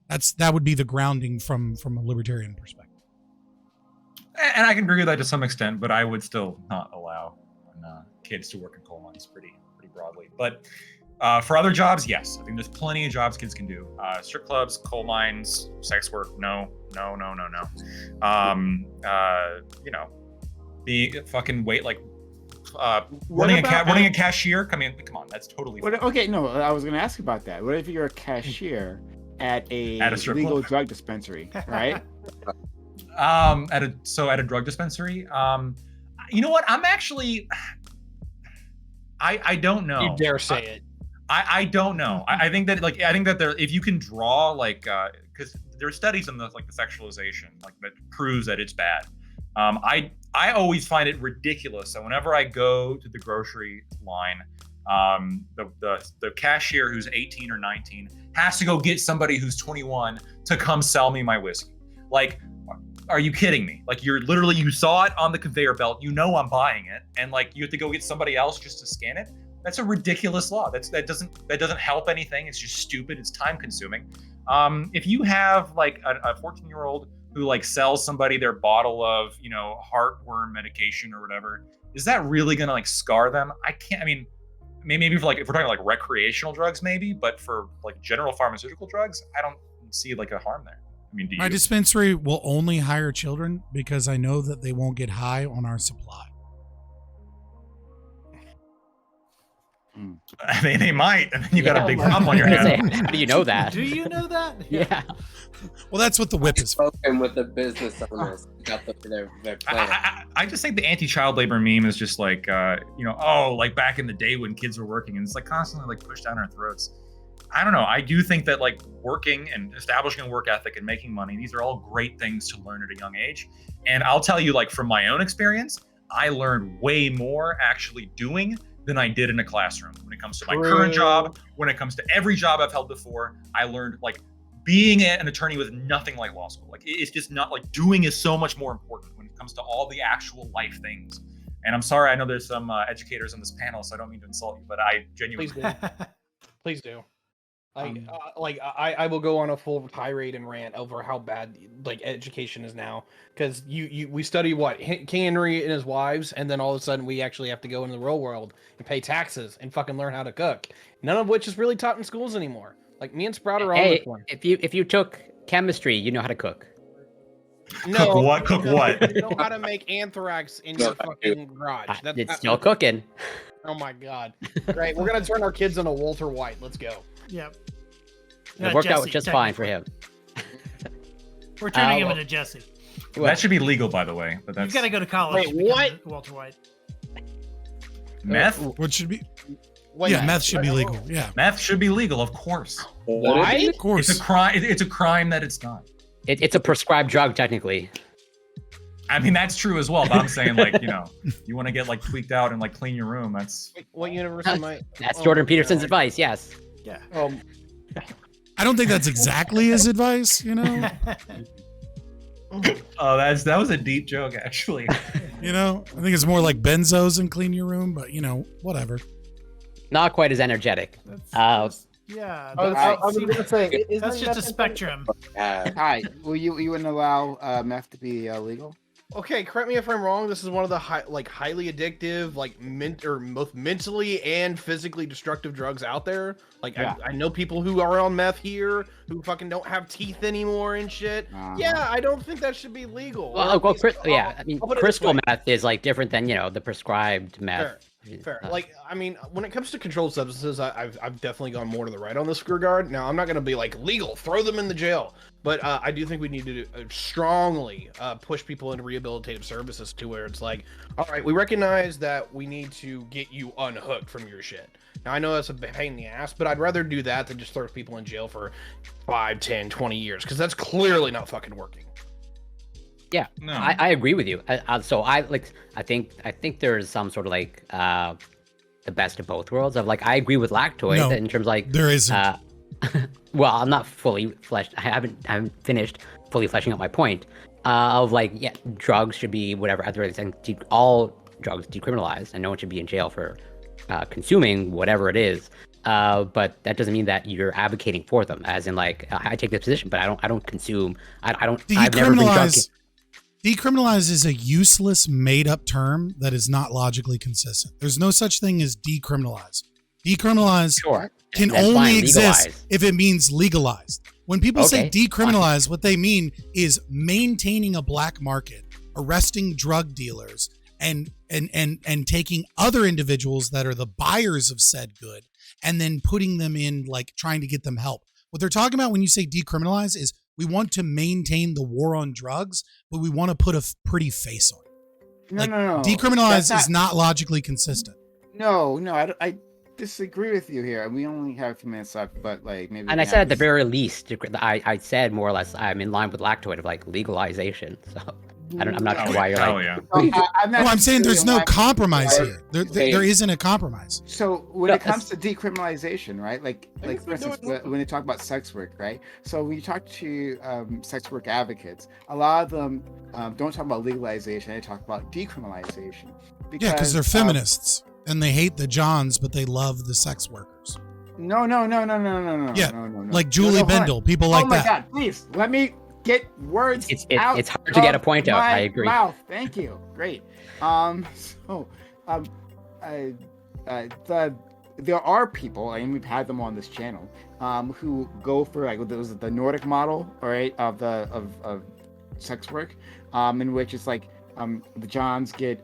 That would be the grounding from a libertarian perspective. And I can agree with that to some extent, but I would still not allow kids to work in coal mines pretty broadly. But for other jobs, yes, I think there's plenty of jobs kids can do. Strip clubs, coal mines, sex work, no. The fucking wait like running a cashier. Come on, that's totally fine. Okay, no, I was going to ask about that. What if you're a cashier at a legal drug dispensary, right? At a drug dispensary. You know what? I'm actually, I don't know. You dare say it? I don't know. I think that there, if you can draw because there are studies on the sexualization that proves that it's bad. I always find it ridiculous that whenever I go to the grocery line, the cashier who's 18 or 19 has to go get somebody who's 21 to come sell me my whiskey. Like, are you kidding me? Like, you saw it on the conveyor belt, you know I'm buying it, and you have to go get somebody else just to scan it. That's a ridiculous law. That doesn't help anything. It's just stupid. It's time consuming. If you have a 14-year-old who sells somebody their bottle of heartworm medication or whatever, is that really gonna scar them? I can't. I mean, maybe for if we're talking recreational drugs, maybe, but for general pharmaceutical drugs, I don't see a harm there. I mean, do you? My dispensary will only hire children because I know that they won't get high on our supply. I mean, they might, and then you got a big problem on your hands. How do you know that? Do you know that? Yeah. Well, that's what the whip is for. Spoken with the business owners. Got their plan. I just think the anti-child labor meme is just back in the day when kids were working, and it's constantly pushed down our throats. I don't know. I do think that working and establishing a work ethic and making money, these are all great things to learn at a young age. And I'll tell you, from my own experience, I learned way more actually doing than I did in a classroom. When it comes to my current job, when it comes to every job I've held before, I learned being an attorney was nothing like law school. It's just not doing is so much more important when it comes to all the actual life things. And I'm sorry, I know there's some educators on this panel, so I don't mean to insult you, but I genuinely Please do. I will go on a full tirade and rant over how bad education is now, because we study King Henry and his wives, and then all of a sudden we actually have to go into the real world and pay taxes and fucking learn how to cook, none of which is really taught in schools anymore. Me and Sprout are on this one. If you took chemistry, you know how to cook. No, Cook what? You know how to make anthrax in your fucking garage. It's still cooking. Oh my god! Right, we're gonna turn our kids into Walter White. Let's go. Yep. It worked out just fine for him. We're turning him into Jesse. That should be legal, by the way. But You've got to go to college. Wait, what? Walter White. Meth? What should be? Meth should be legal. Yeah, meth should be legal, of course. Why? Of course. It's a crime. It's a crime that it's not. It's a prescribed drug, technically. I mean, that's true as well. But I'm saying, you want to get tweaked out and clean your room. That's what university am I? That's Jordan Peterson's advice. Yes. Yeah. I don't think that's exactly his advice. Oh, that was a deep joke, actually. I think it's more like benzos and clean your room, but whatever. Not quite as energetic. Yeah. I was gonna say, That's just a spectrum. Hi, you wouldn't allow meth to be legal? Okay, correct me if I'm wrong. This is one of the highly addictive, both mentally and physically destructive drugs out there. I know people who are on meth here who fucking don't have teeth anymore and shit. Yeah, I don't think that should be legal. Well, crystal meth is different than the prescribed meth. Fair. When it comes to controlled substances, I've definitely gone more to the right on this regard. Now, I'm not going to be legal, throw them in the jail. But I do think we need to strongly push people into rehabilitative services to where it's all right, we recognize that we need to get you unhooked from your shit. Now, I know that's a pain in the ass, but I'd rather do that than just throw people in jail for 5, 10, 20 years, because that's clearly not fucking working. Yeah, no. I agree with you. So I think there's some sort of the best of both worlds of I agree with Lactoid in terms there isn't. Well, I'm not fully fleshed. I haven't finished fully fleshing out my point of drugs should be whatever at the rate all drugs decriminalized and no one should be in jail for consuming whatever it is. but that doesn't mean that you're advocating for them. As in, like, I take this position, but I don't consume. I don't. I've never been drunk. Decriminalize is a useless, made-up term that is not logically consistent. There's no such thing as decriminalize. Decriminalize can That's only fine, exist legalize. if it means legalized. When people say Okay, decriminalize, what they mean is maintaining a black market, arresting drug dealers, and taking other individuals that are the buyers of said good, and then putting them in, like, trying to get them help. What they're talking about when you say decriminalize is we want to maintain the war on drugs, but we want to put a pretty face on it. No. Decriminalize is not logically consistent. No, I disagree with you here. We only have a few minutes left, but like maybe. And I said at the very least, I said more or less, I'm in line with Lactoid of like legalization. So I'm not sure why you're like. I'm saying there's no compromise here. There isn't a compromise. So when it comes to decriminalization, right? Like for instance, when they talk about sex work, right? So when you talk to sex work advocates, a lot of them don't talk about legalization. They talk about decriminalization. Because they're feminists and they hate the Johns, but they love the sex workers. No. Yeah, no. like Julie Bendel, people like that. Oh my God! Please let me get words out. It's hard to get a point out. I agree. Mouth. Thank you. Great. There are people, and we've had them on this channel, who go for like the Nordic model, all right, of sex work, in which it's like the Johns get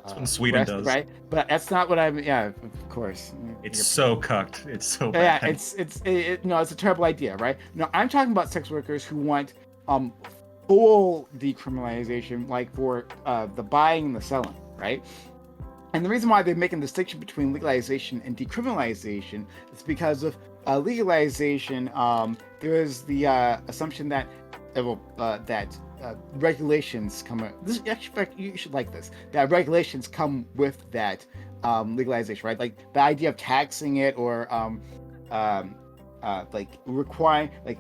that's what Sweden does, right? But that's not what I'm. Yeah, of course. It's so cucked. It's so bad. bad. It's a terrible idea, right? No, I'm talking about sex workers who want full decriminalization, like for the buying and the selling, right? And the reason why they're making the distinction between legalization and decriminalization is because of legalization. There is the assumption that regulations come. This actually, you should like this. That regulations come with that legalization, right? Like the idea of taxing it or like requiring, like,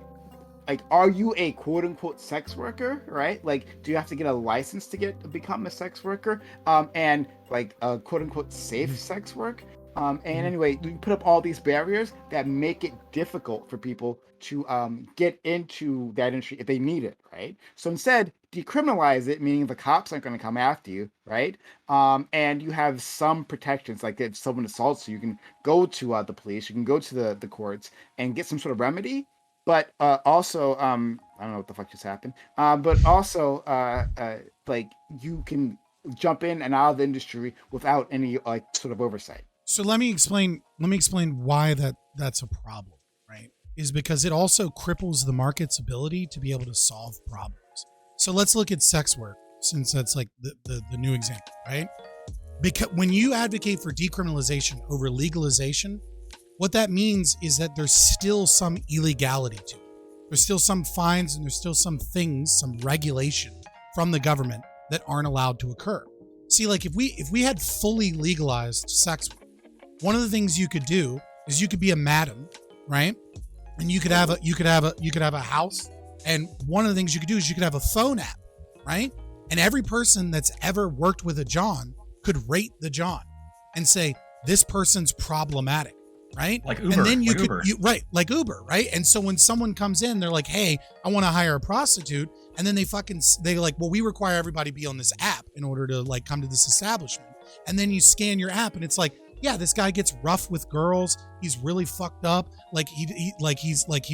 are you a quote unquote sex worker, right? Like, do you have to get a license to become a sex worker? And like a quote unquote safe sex work. And anyway, you put up all these barriers that make it difficult for people to get into that industry if they need it, right? So instead, decriminalize it, meaning the cops aren't going to come after you, right? And you have some protections, like if someone assaults you, you can go to the police, you can go to the courts and get some sort of remedy. But also, I don't know what the fuck just happened. But also, like you can jump in and out of the industry without any like sort of oversight. So let me explain why that's a problem, right? Is because it also cripples the market's ability to be able to solve problems. So let's look at sex work, since that's like the new example, right? Because when you advocate for decriminalization over legalization, what that means is that there's still some illegality to it. There's still some fines and there's still some things, some regulation from the government that aren't allowed to occur. See, like if we had fully legalized sex work, one of the things you could do is you could be a madam, right? And you could have a house, and one of the things you could do is you could have a phone app, right? And every person that's ever worked with a John could rate the John and say this person's problematic, right? Like Uber. And then you like could Uber. like Uber, right? And so when someone comes in, they're like, "Hey, I want to hire a prostitute," and then they like, "Well, we require everybody to be on this app in order to like come to this establishment." And then you scan your app, and it's like, yeah, this guy gets rough with girls. He's really fucked up. Like he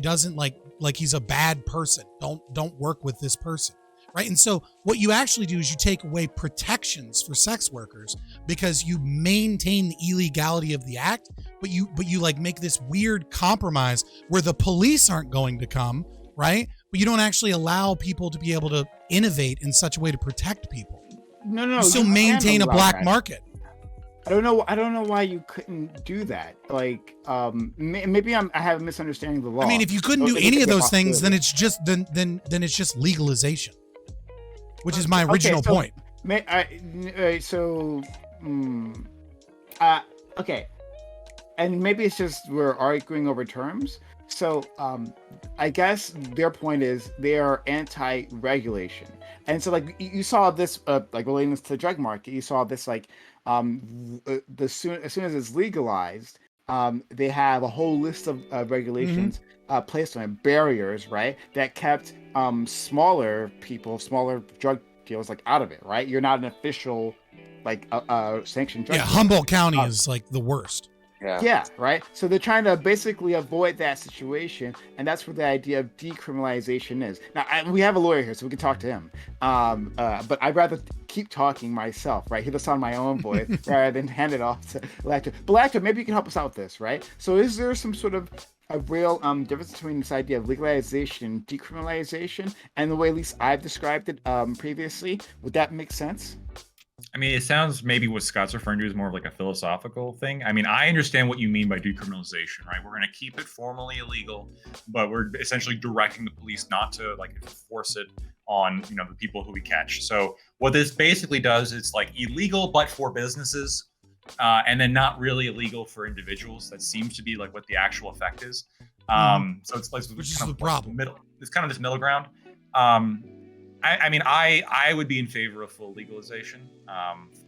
doesn't like he's a bad person. Don't work with this person, right? And so what you actually do is you take away protections for sex workers because you maintain the illegality of the act, but you like make this weird compromise where the police aren't going to come, right? But you don't actually allow people to be able to innovate in such a way to protect people. No, you still maintain a black market. I don't know why you couldn't do that. Like, maybe I have a misunderstanding of the law. I mean, if you couldn't do any of those things, then it's just then it's just legalization, which is my original point. Okay, and maybe it's just we're arguing over terms. So, I guess their point is they are anti-regulation, and so like you saw this, like relating this to the drug market, you saw this like as soon as it's legalized, they have a whole list of regulations placed on it, barriers, right, that kept smaller drug deals like out of it, right? You're not an official like sanctioned drug Yeah, dealer. Humboldt County is like the worst. Yeah, right. So they're trying to basically avoid that situation, and that's where the idea of decriminalization is. Now, we have a lawyer here, so we can talk to him. But I'd rather keep talking myself, right? Hear the sound of my own voice rather than hand it off to Lacto. But Lacto, maybe you can help us out with this, right? So, is there some sort of a real difference between this idea of legalization and decriminalization, and the way at least I've described it previously? Would that make sense? I mean, it sounds maybe what Scott's referring to is more of like a philosophical thing. I mean, I understand what you mean by decriminalization, right? We're going to keep it formally illegal, but we're essentially directing the police not to like enforce it on, you know, the people who we catch. So what this basically does is like illegal, but for businesses, and then not really illegal for individuals. That seems to be like what the actual effect is. So it's like Which is kind the of problem. It's kind of this middle ground. I mean, I would be in favor of full legalization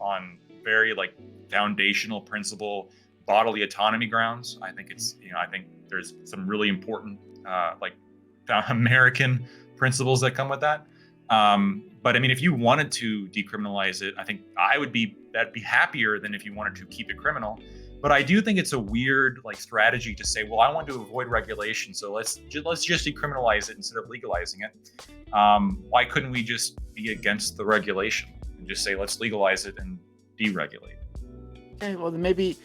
on very like foundational principle bodily autonomy grounds. I think it's, you know, I think there's some really important like American principles that come with that. But I mean, if you wanted to decriminalize it, I think that'd be happier than if you wanted to keep it criminal. But I do think it's a weird like strategy to say, well, I want to avoid regulation, so let's just decriminalize it instead of legalizing it. Why couldn't we just be against the regulation and just say let's legalize it and deregulate? Okay, well then maybe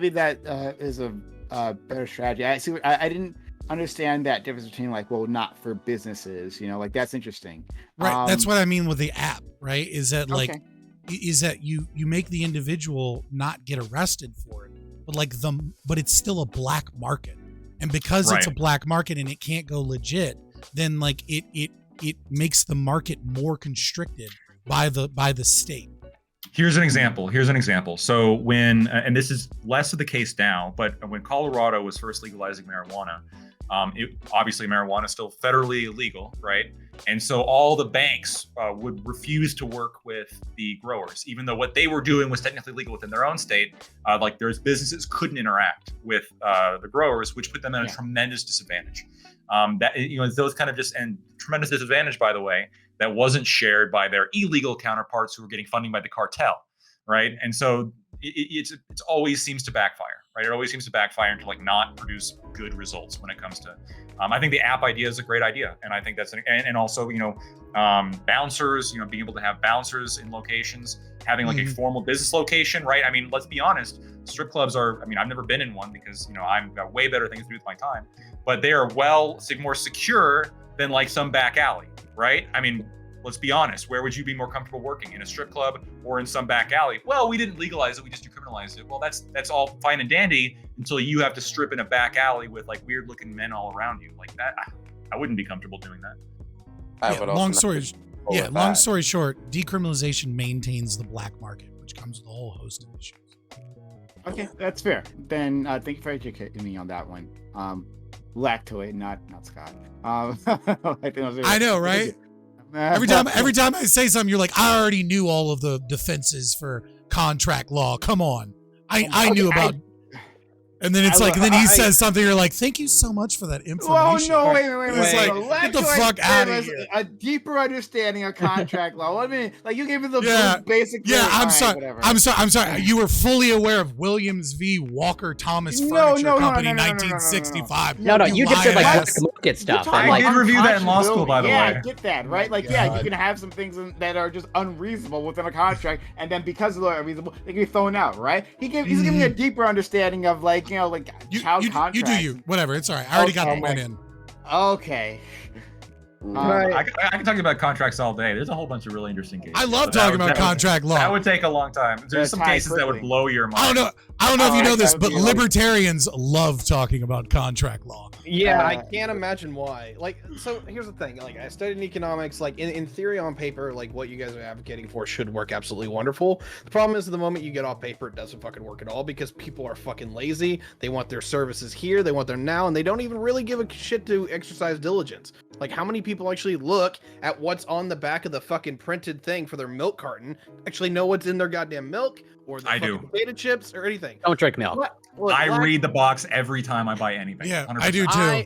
that is a better strategy. I see. I didn't understand that difference between like, well, not for businesses. You know, like that's interesting. Right. That's what I mean with the app. Right. Is that like, Okay. is that you make the individual not get arrested for it, but it's still a black market, and because it's a black market and it can't go legit, then like it makes the market more constricted by the state. Here's an example. So when, and this is less of the case now, but when Colorado was first legalizing marijuana, obviously marijuana is still federally illegal, right? And so all the banks would refuse to work with the growers, even though what they were doing was technically legal within their own state. Like there's businesses couldn't interact with the growers, which put them at a tremendous disadvantage. That, you know, those kind of and tremendous disadvantage, by the way, that wasn't shared by their illegal counterparts who were getting funding by the cartel, right? And so it always seems to backfire, right? It always seems to backfire and to like not produce good results when it comes to. I think the app idea is a great idea, and I think that's and also, you know, bouncers, you know, being able to have bouncers in locations, having like a formal business location, right? I mean, let's be honest, strip clubs are. I mean, I've never been in one because, you know, I've got way better things to do with my time, but they are more secure than like some back alley, right? I mean, let's be honest. Where would you be more comfortable working, in a strip club or in some back alley? Well, we didn't legalize it; we just decriminalized it. Well, that's all fine and dandy until you have to strip in a back alley with like weird-looking men all around you. Like that, I wouldn't be comfortable doing that. Long story short, decriminalization maintains the black market, which comes with a whole host of issues. Okay, that's fair. Then thank you for educating me on that one. Lactoid, not Scott. I know, right? Every time I say something, you're like, I already knew all of the defenses for contract law. Come on, I knew about. And then it's then he says something. You're like, thank you so much for that information. Oh no! Wait! It's like, get the fuck out of here. A deeper understanding of contract law. I mean, like you gave me the basic. Yeah, I'm sorry. You were fully aware of Williams v. Walker Thomas Furniture Company, 1965. No, you just said like black market stuff. I did review that in law school, by the way. Yeah, I get that, right? Like, you can have some things that are just unreasonable within a contract, and then because they're unreasonable, they can be thrown out, right? He's giving me a deeper understanding of like, you know, like child contracts. You do you. Whatever. It's all right. I already got the win in. Okay. I can talk about contracts all day. There's a whole bunch of really interesting cases. I love talking about contract law. That would take a long time. There's some cases that would blow your mind. I don't know if you know this, but libertarians love talking about contract law. Yeah, I can't imagine why. Like, so here's the thing. Like, I studied in economics. Like, in theory, on paper, like what you guys are advocating for should work absolutely wonderful. The problem is, the moment you get off paper, it doesn't fucking work at all because people are fucking lazy. They want their services here, they want them now, and they don't even really give a shit to exercise diligence. Like, how many people actually look at what's on the back of the fucking printed thing for their milk carton, actually know what's in their goddamn milk, or the fucking potato chips, or anything? Don't drink milk. Look, I read the box every time I buy anything. Yeah, 100%. I do too.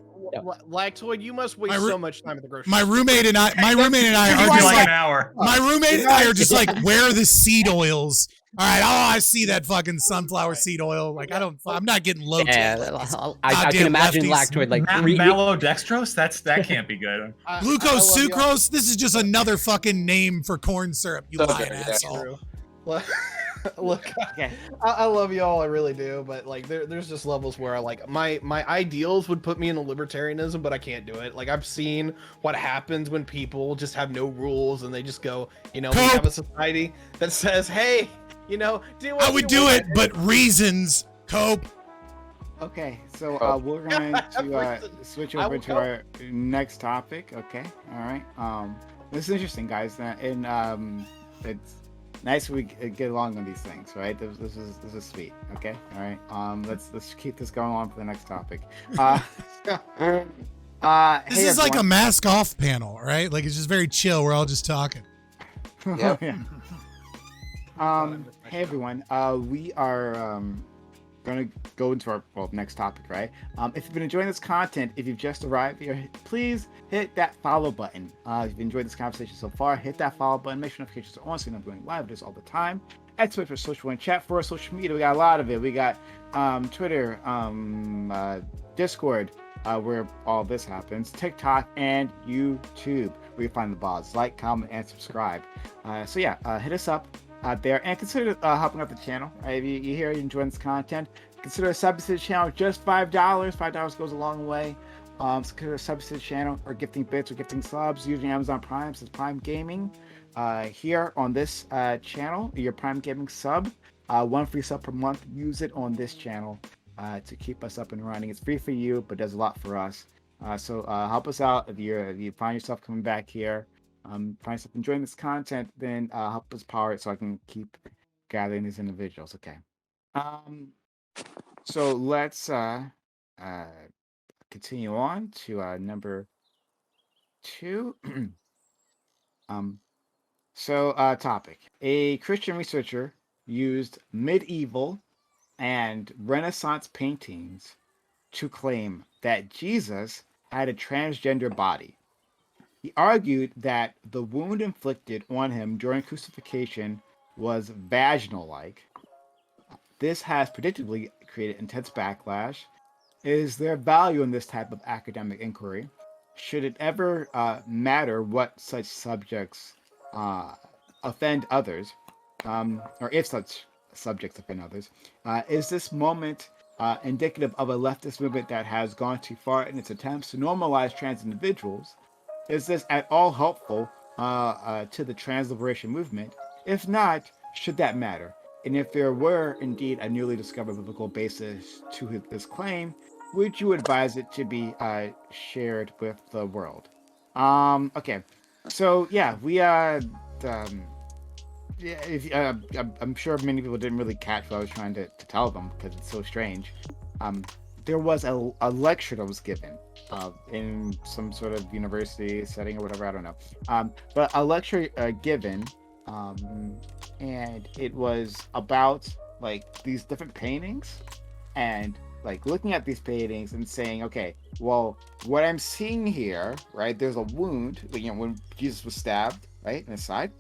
Lactoid, you must waste My ru- so much time at the grocery My store. roommate and I It are took me just like like, an hour. my roommate and I are just like, where are the seed oils? All right, I see that fucking sunflower seed oil. Like, I'm not getting low Yeah, tech. I can imagine lefties. Lactoid like Maltodextrose? That can't be good. Glucose, I love y'all. sucrose. This is just another fucking name for corn syrup. You So lying good, yeah. asshole. True. Look, Okay. I love y'all, I really do, but like there's just levels where I like my ideals would put me into libertarianism, but I can't do it. Like I've seen what happens when people just have no rules and they just go, we have a society that says, hey, do what I would you do want. it, but reasons. Cope. Okay, so Oh. we're going to Listen, switch I over will to go. our next topic. Okay, all right. This is interesting, guys, and it's nice we get along on these things, right? This is sweet. Okay, all right. Let's keep this going on for the next topic. This is like a mask off panel, right? Like it's just very chill. We're all just talking. Yep. Yeah. Hey everyone. We are gonna go into our next topic, right? If you've been enjoying this content, if you've just arrived here, please hit that follow button. If you've enjoyed this conversation so far, hit that follow button. Make sure notifications are on so you know I'm going live this all the time. At Twitter for social and chat for our social media. We got a lot of it. We got Twitter, Discord, where all this happens, TikTok, and YouTube, where you find the blogs. Like, comment, and subscribe. So yeah, hit us up out there and consider helping out the channel. Right? If you hear you're enjoying this content, consider a sub to the channel. Just $5. $5 goes a long way. So consider a sub to the channel, or gifting bits, or gifting subs using Amazon Prime. Says Prime Gaming. Here on this channel, your Prime Gaming sub, one free sub per month. Use it on this channel to keep us up and running. It's free for you, but does a lot for us. So help us out if you find yourself coming back here. Find yourself enjoying this content, then help us power it so I can keep gathering these individuals. Okay. So let's continue on to number 2. Topic. A Christian researcher used medieval and Renaissance paintings to claim that Jesus had a transgender body. He argued that the wound inflicted on him during crucifixion was vaginal-like. This has predictably created intense backlash. Is there value in this type of academic inquiry? Should it ever matter what such subjects offend others, or if such subjects offend others? Is this moment indicative of a leftist movement that has gone too far in its attempts to normalize trans individuals? Is this at all helpful to the trans liberation movement? If not, should that matter? And if there were indeed a newly discovered biblical basis to this claim, would you advise it to be shared with the world? Okay, so yeah, I'm sure many people didn't really catch what I was trying to tell them because it's so strange. There was a lecture that was given in some sort of university setting or whatever, I don't know. But a lecture given, and it was about like these different paintings, and like looking at these paintings and saying, okay, well, what I'm seeing here, right? There's a wound, when Jesus was stabbed, right, in the side.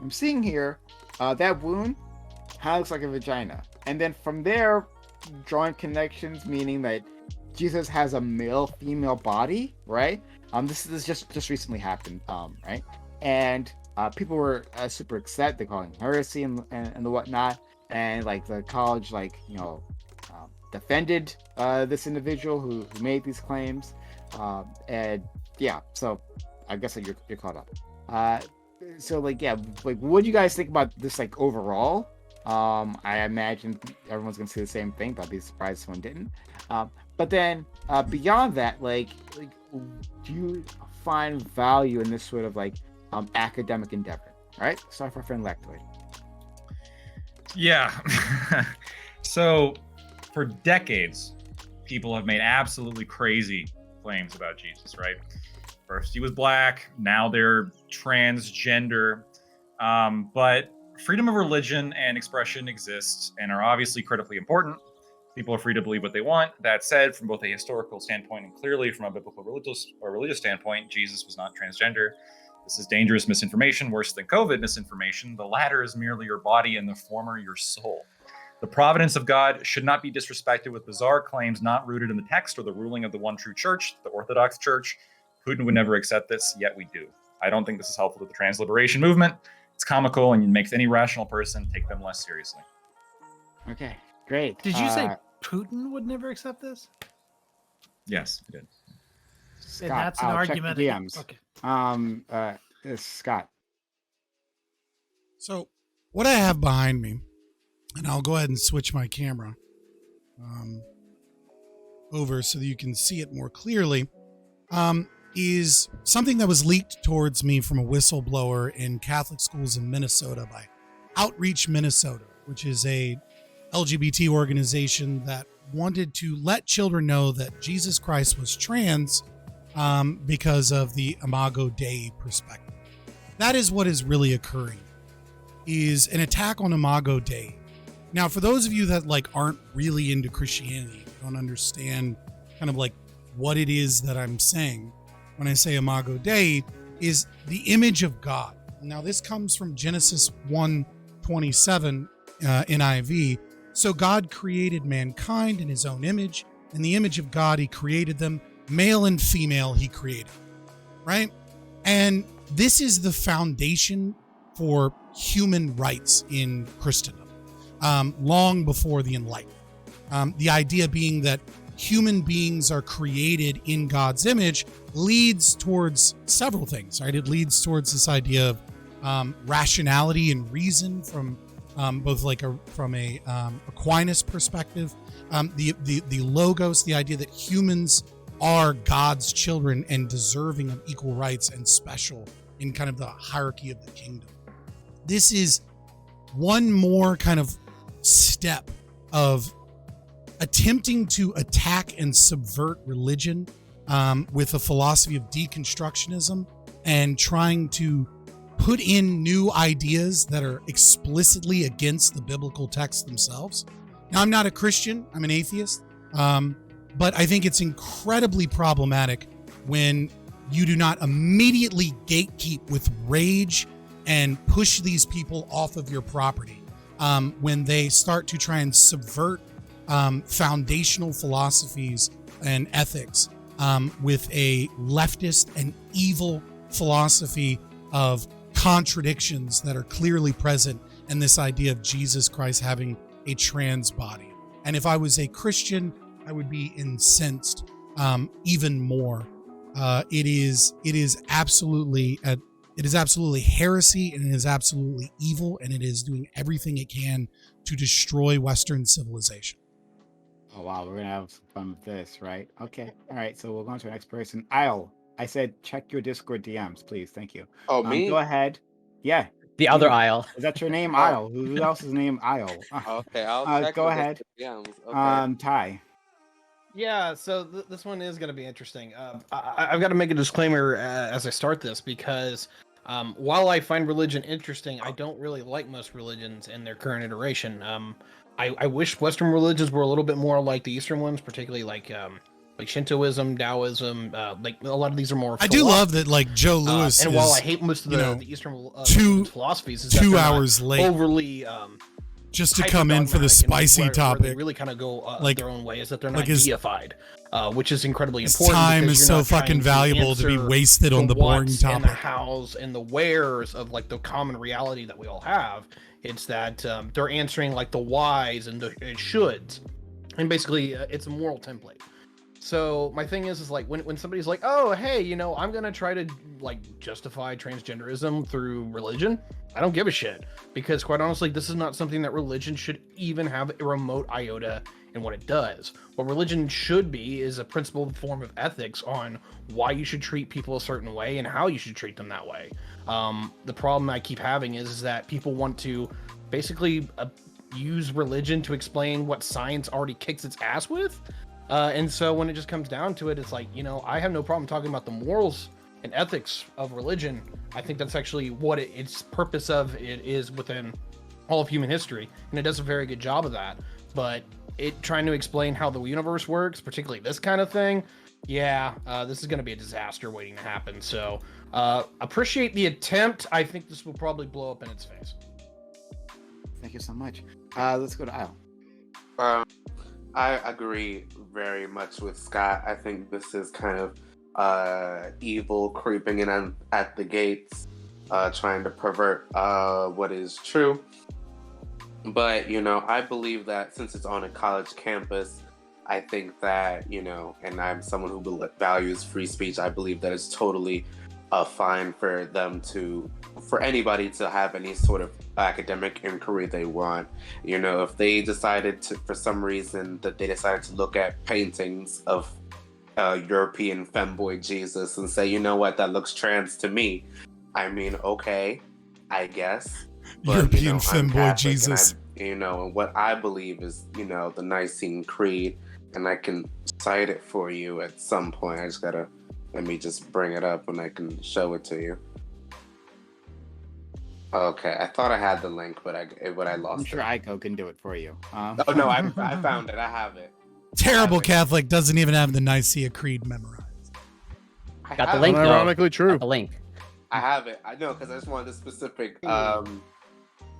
I'm seeing here, that wound kind of looks like a vagina, and then from there, drawing connections, meaning that Jesus has a male-female body, right? This just recently happened, right? And people were super upset. They call him heresy and the whatnot, and like the college, defended this individual who made these claims, and yeah. So I guess you're caught up. So what do you guys think about this overall? I imagine everyone's gonna say the same thing, but I'd be surprised if someone didn't. But then beyond that, do you find value in this sort of academic endeavor? All right, start for friend Lactoid. Yeah. So for decades, people have made absolutely crazy claims about Jesus, right? First he was black, now they're transgender. But freedom of religion and expression exists and are obviously critically important. People are free to believe what they want. That said, from both a historical standpoint and clearly from a biblical religious standpoint, Jesus was not transgender. This is dangerous misinformation, worse than COVID misinformation. The latter is merely your body and the former your soul. The providence of God should not be disrespected with bizarre claims not rooted in the text or the ruling of the one true church, the Orthodox Church. Putin would never accept this, yet we do. I don't think this is helpful to the trans liberation movement. It's comical and makes any rational person take them less seriously. Okay, great. Did you say Putin would never accept this? Yes, I did. Scott, And that's an I'll check argument. the DMs. Okay. Scott. So, what I have behind me, and I'll go ahead and switch my camera over so that you can see it more clearly, is something that was leaked towards me from a whistleblower in Catholic schools in Minnesota by Outreach Minnesota, which is a LGBT organization that wanted to let children know that Jesus Christ was trans because of the Imago Dei perspective. That is what is really occurring, is an attack on Imago Dei. Now, for those of you that aren't really into Christianity, don't understand kind of what it is that I'm saying when I say Imago Dei, is the image of God. Now, this comes from Genesis 1:27 NIV. So God created mankind in his own image. In the image of God, he created them. Male and female, he created. Right? And this is the foundation for human rights in Christendom, long before the Enlightenment. The idea being that human beings are created in God's image leads towards several things, right? It leads towards this idea of rationality and reason from both from a Aquinas perspective, the logos, the idea that humans are God's children and deserving of equal rights and special in kind of the hierarchy of the kingdom. This is one more kind of step of attempting to attack and subvert religion with a philosophy of deconstructionism and trying to put in new ideas that are explicitly against the biblical texts themselves. Now, I'm not a Christian, I'm an atheist, but I think it's incredibly problematic when you do not immediately gatekeep with rage and push these people off of your property when they start to try and subvert foundational philosophies and ethics with a leftist and evil philosophy of contradictions that are clearly present in this idea of Jesus Christ having a trans body. And if I was a Christian, I would be incensed even more. It is absolutely heresy, and it is absolutely evil, and it is doing everything it can to destroy Western civilization. Oh wow, we're gonna have some fun with this, right? Okay, all right. So we'll go on to the next person. Isle, I said check your Discord DMs, please. Thank you. Oh, me? Go ahead. Yeah. The other aisle. Is that your name, Isle? Who else is named Isle? Okay, I'll check. Go ahead. Okay. Ty. Yeah, so this one is going to be interesting. I've got to make a disclaimer as I start this because while I find religion interesting, I don't really like most religions in their current iteration. I wish Western religions were a little bit more like the Eastern ones, particularly like Shintoism, Taoism. Like a lot of these are more. I do love that, Joe Lewis. And while I hate most of the Eastern philosophies, is that 2 they're not hours late, overly just to come in for the spicy topic. Where they really kind of go their own way, is that they're not his, deified, which is incredibly his important. Time is so fucking valuable to be wasted on the boring topic. And the hows and the wheres of the common reality that we all have. It's that they're answering the whys and the shoulds, and basically it's a moral template. So my thing is when somebody's like, oh, hey, I'm going to try to justify transgenderism through religion. I don't give a shit, because quite honestly, this is not something that religion should even have a remote iota in what it does. What religion should be is a principled form of ethics on why you should treat people a certain way and how you should treat them that way. The problem I keep having is that people want to basically use religion to explain what science already kicks its ass with. And so when it just comes down to it, it's I have no problem talking about the morals and ethics of religion. I think that's actually what its purpose of it is within all of human history. And it does a very good job of that. But it trying to explain how the universe works, particularly this kind of thing, yeah, this is going to be a disaster waiting to happen. So appreciate the attempt. I think this will probably blow up in its face. Thank you so much. Let's go to Al. I agree very much with Scott. I think this is kind of evil creeping in at the gates, trying to pervert what is true. But, I believe that since it's on a college campus, I think that, and I'm someone who values free speech, I believe that it's totally fine for anybody to have any sort of academic inquiry they want. If they decided to, for some reason, that they decided to look at paintings of European femboy Jesus and say, you know what, that looks trans to me. I mean, okay, I guess. But, European I'm femboy Catholic, Jesus. And what I believe is, the Nicene Creed, and I can cite it for you at some point. I just gotta, let me just bring it up and I can show it to you. Okay, I thought I had the link, but I lost I'm sure it. Aiko can do it for you. Oh no, I found it. I have it. Terrible Catholic doesn't even have the Nicaea Creed memorized. Got the link, though. Ironically true. Got the link. I have it. I know, because I just wanted a specific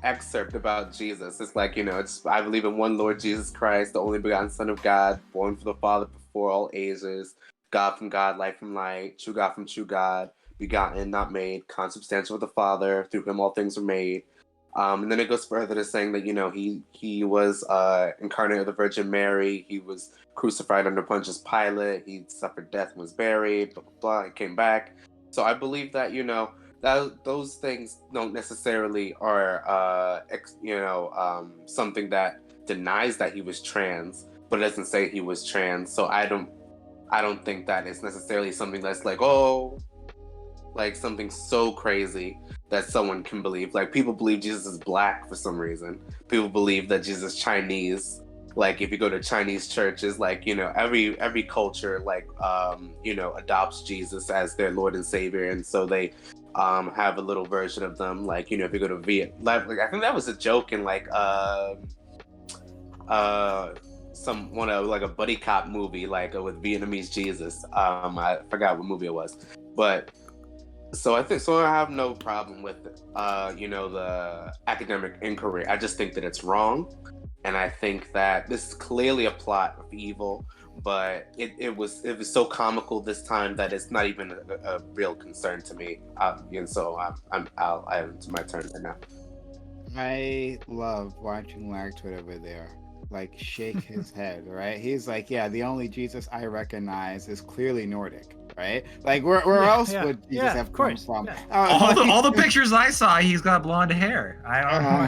excerpt about Jesus. It's like, I believe in one Lord Jesus Christ, the only begotten Son of God, born from the Father before all ages, God from God, light from light, true God from true God, begotten, not made, consubstantial with the Father, through him all things were made. And then it goes further to saying that, he was incarnate of the Virgin Mary, he was crucified under Pontius Pilate, he suffered death and was buried, blah, blah, blah, he came back. So I believe that, that those things don't necessarily are, something that denies that he was trans, but it doesn't say he was trans. So I don't think that it's necessarily something that's like, like something so crazy that someone can believe. Like, people believe Jesus is black for some reason. People believe that Jesus is Chinese. Like, if you go to Chinese churches, like, every culture, like, adopts Jesus as their Lord and Savior. And so they have a little version of them. Like, if you go to Vietnam, like, I think that was a joke in, like, like a buddy cop movie, like with Vietnamese Jesus. I forgot what movie it was. But so I have no problem with the academic inquiry. I just think that it's wrong. And I think that this is clearly a plot of evil, but it was so comical this time that it's not even a real concern to me. And so I'm to my turn right now. I love watching Lactwood over there, like, shake his head, right? He's like, yeah, the only Jesus I recognize is clearly Nordic, right? Like, where else would Jesus have come from? Yeah. All the pictures I saw, he's got blonde hair. I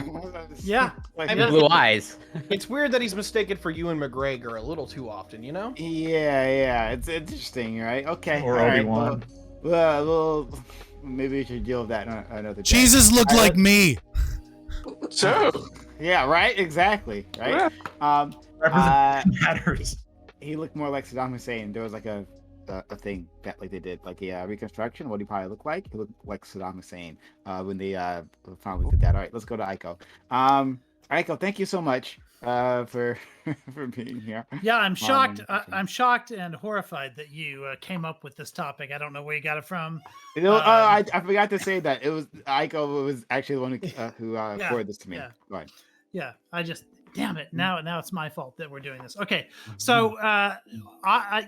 don't know. Yeah. Like, Blue eyes. It's weird that he's mistaken for Ewan McGregor a little too often, Yeah, it's interesting, right? Okay. Or all right, Obi-Wan. well, maybe we should deal with that another day. Jesus looked like me. Sure. Yeah, right? Exactly, right? Representation matters. He looked more like Saddam Hussein. There was like a thing that like they did like a reconstruction. What he probably looked like? He looked like Saddam Hussein when they finally did that. All right, let's go to Aiko. Aiko, thank you so much for being here. Yeah, I'm shocked. I'm shocked and horrified that you came up with this topic. I don't know where you got it from. I forgot to say that it was Aiko was actually the one who forwarded this to me. Yeah. Right. Yeah, I just damn it. Now it's my fault that we're doing this. Okay, so I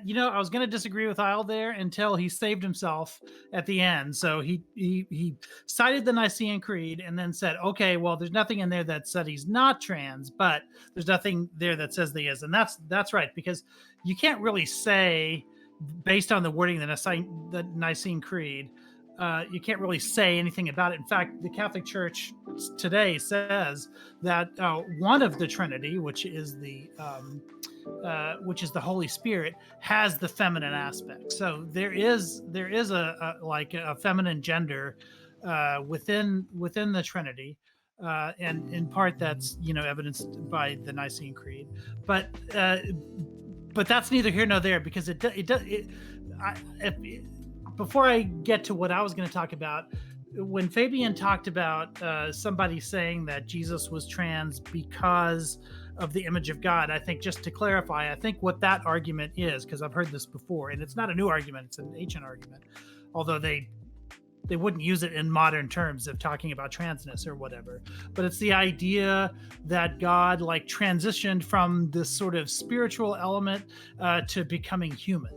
was going to disagree with Isle there until he saved himself at the end. So he cited the Nicene Creed and then said, okay, well, there's nothing in there that said he's not trans, but there's nothing there that says that he is, and that's right, because you can't really say, based on the wording of the Nicene Creed, you can't really say anything about it. In fact, the Catholic Church today says that one of the Trinity, which is the Holy Spirit, has the feminine aspect. So there is a feminine gender within the Trinity, and in part that's evidenced by the Nicene Creed. But that's neither here nor there, because before I get to what I was going to talk about, when Fabian talked about somebody saying that Jesus was trans because of the image of God. I think, just to clarify, I think what that argument is, because I've heard this before, and it's not a new argument, it's an ancient argument, although they wouldn't use it in modern terms of talking about transness or whatever. But it's the idea that God like transitioned from this sort of spiritual element to becoming human.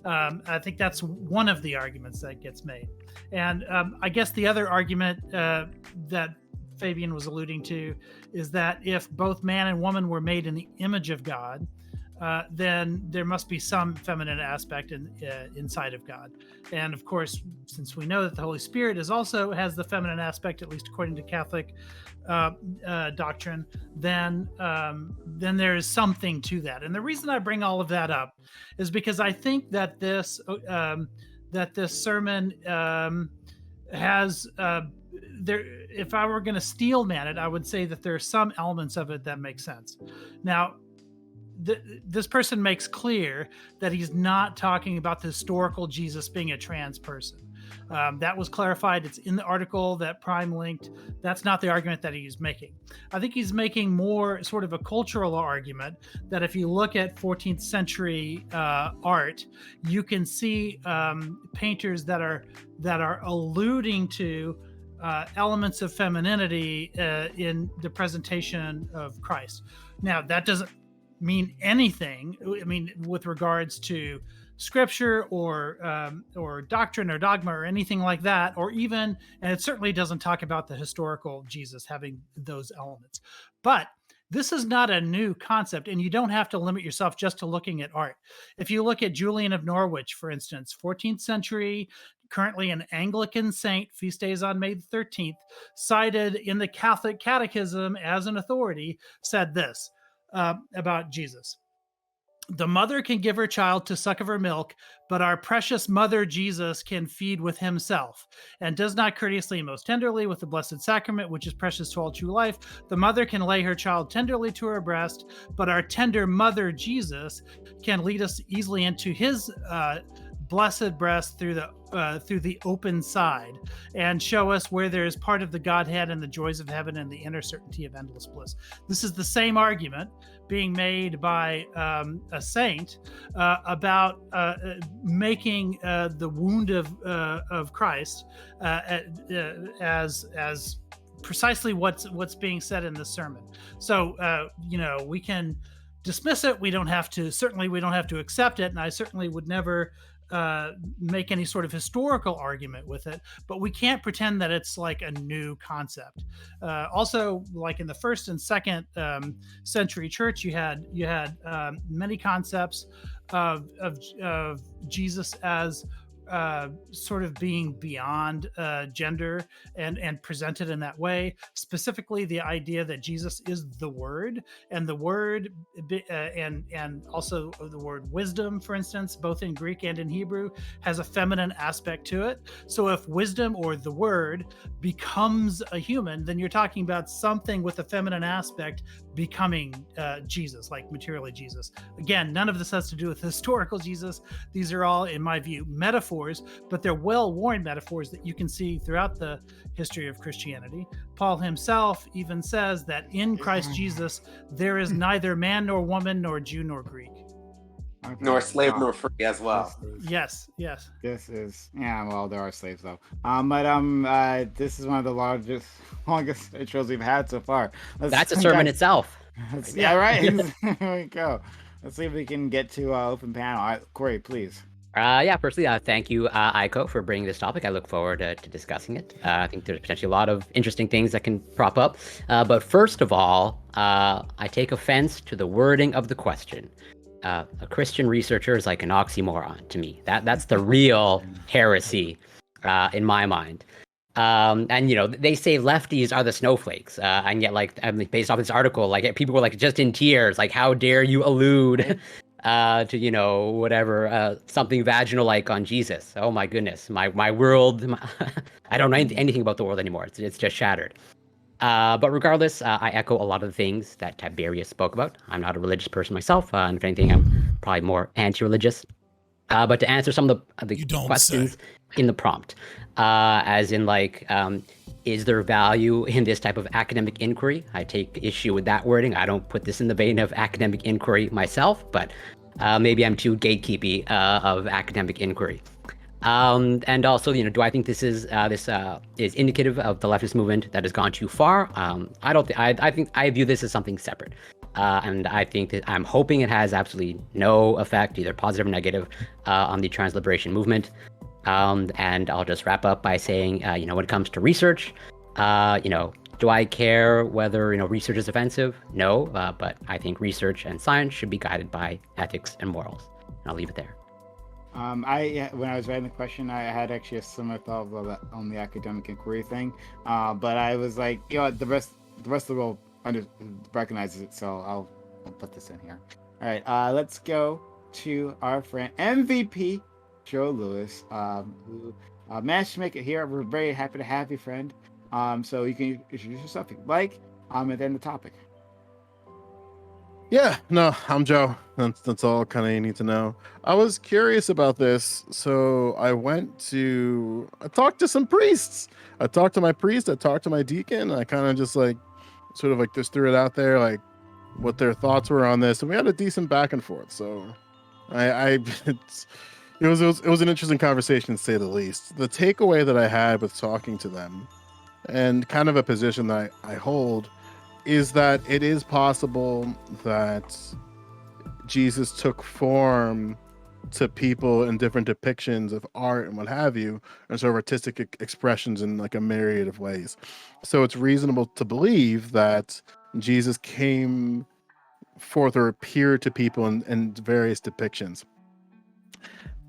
I think that's one of the arguments that gets made. And I guess the other argument that Fabian was alluding to is that if both man and woman were made in the image of God, then there must be some feminine aspect inside of God. And of course, since we know that the Holy Spirit also has the feminine aspect, at least according to Catholic doctrine, then there is something to that. And the reason I bring all of that up is because I think that this sermon has there. If I were going to steel man it, I would say that there are some elements of it that make sense. Now, this person makes clear that he's not talking about the historical Jesus being a trans person. That was clarified. It's in the article that Prime linked. That's not the argument that he's making. I think he's making more sort of a cultural argument that if you look at 14th century art, you can see painters that are alluding to elements of femininity in the presentation of Christ. Now, that doesn't mean anything, I mean, with regards to scripture or doctrine or dogma or anything like that, or even, and it certainly doesn't talk about the historical Jesus having those elements. But this is not a new concept, and you don't have to limit yourself just to looking at art. If you look at Julian of Norwich, for instance, 14th century, currently an Anglican saint, feast day is on May 13th, cited in the Catholic Catechism as an authority, said this about Jesus. The mother can give her child to suck of her milk, but our precious mother Jesus can feed with himself, and does not courteously and most tenderly with the blessed sacrament, which is precious to all true life. The mother can lay her child tenderly to her breast, but our tender mother Jesus can lead us easily into his blessed breast through the open side, and show us where there is part of the Godhead and the joys of heaven and the inner certainty of endless bliss. This is the same argument being made by a saint about making the wound of Christ as precisely what's being said in the sermon. So we can dismiss it. We don't have to. Certainly, we don't have to accept it, and I certainly would never make any sort of historical argument with it, but we can't pretend that it's like a new concept. Also, like in the first and second century church, you had many concepts of Jesus as sort of being beyond gender and presented in that way. Specifically, the idea that Jesus is the Word, and the Word, and also the word wisdom, for instance, both in Greek and in Hebrew, has a feminine aspect to it. So if wisdom or the Word becomes a human, then you're talking about something with a feminine aspect becoming Jesus, like materially Jesus. Again, none of this has to do with historical Jesus. These are all, in my view, metaphors, but they're well-worn metaphors that you can see throughout the history of Christianity. Paul himself even says that in Christ Jesus, there is neither man nor woman, nor Jew nor Greek. Okay. Nor slave nor free as well. Yes. This is well, there are slaves though. But this is one of the longest intros we've had so far. That's a sermon itself. Yeah, right. There we go. Let's see if we can get to open panel. Corey, please. Firstly, thank you, Aiko, for bringing this topic. I look forward to discussing it. I think there's potentially a lot of interesting things that can prop up. But first of all, I take offense to the wording of the question. A Christian researcher is like an oxymoron to me. That's the real heresy in my mind. And they say lefties are the snowflakes, and yet, based off this article, people were just in tears, how dare you allude to whatever something vaginal on Jesus. Oh my goodness, my world. I don't know anything about the world anymore. It's just shattered. But regardless, I echo a lot of the things that Tiberius spoke about. I'm not a religious person myself, and if anything, I'm probably more anti-religious. But to answer some of the questions in the prompt, as in is there value in this type of academic inquiry? I take issue with that wording. I don't put this in the vein of academic inquiry myself, but maybe I'm too gatekeepy of academic inquiry. And also, do I think this is indicative of the leftist movement that has gone too far? I don't. I think I view this as something separate, and I think that I'm hoping it has absolutely no effect, either positive or negative, on the trans liberation movement. And I'll just wrap up by saying, when it comes to research, do I care whether research is offensive? No, but I think research and science should be guided by ethics and morals. And I'll leave it there. When I was writing the question, I had actually a similar thought on the academic inquiry thing, but I was like, the rest of the world recognizes it, so I'll put this in here. All right, let's go to our friend MVP Joe Lewis, who managed to make it here. We're very happy to have you, friend. So you can introduce yourself if you'd like, and then the topic. Yeah, no, I'm Joe. That's all kind of you need to know. I was curious about this, so I talked to some priests. I talked to my priest, I talked to my deacon, and I kind of just just threw it out there, like what their thoughts were on this, and we had a decent back and forth. So it was an interesting conversation, to say the least. The takeaway that I had with talking to them, and kind of a position that I hold, is that it is possible that Jesus took form to people in different depictions of art and what have you, and sort of artistic expressions in like a myriad of ways. So it's reasonable to believe that Jesus came forth or appeared to people in various depictions.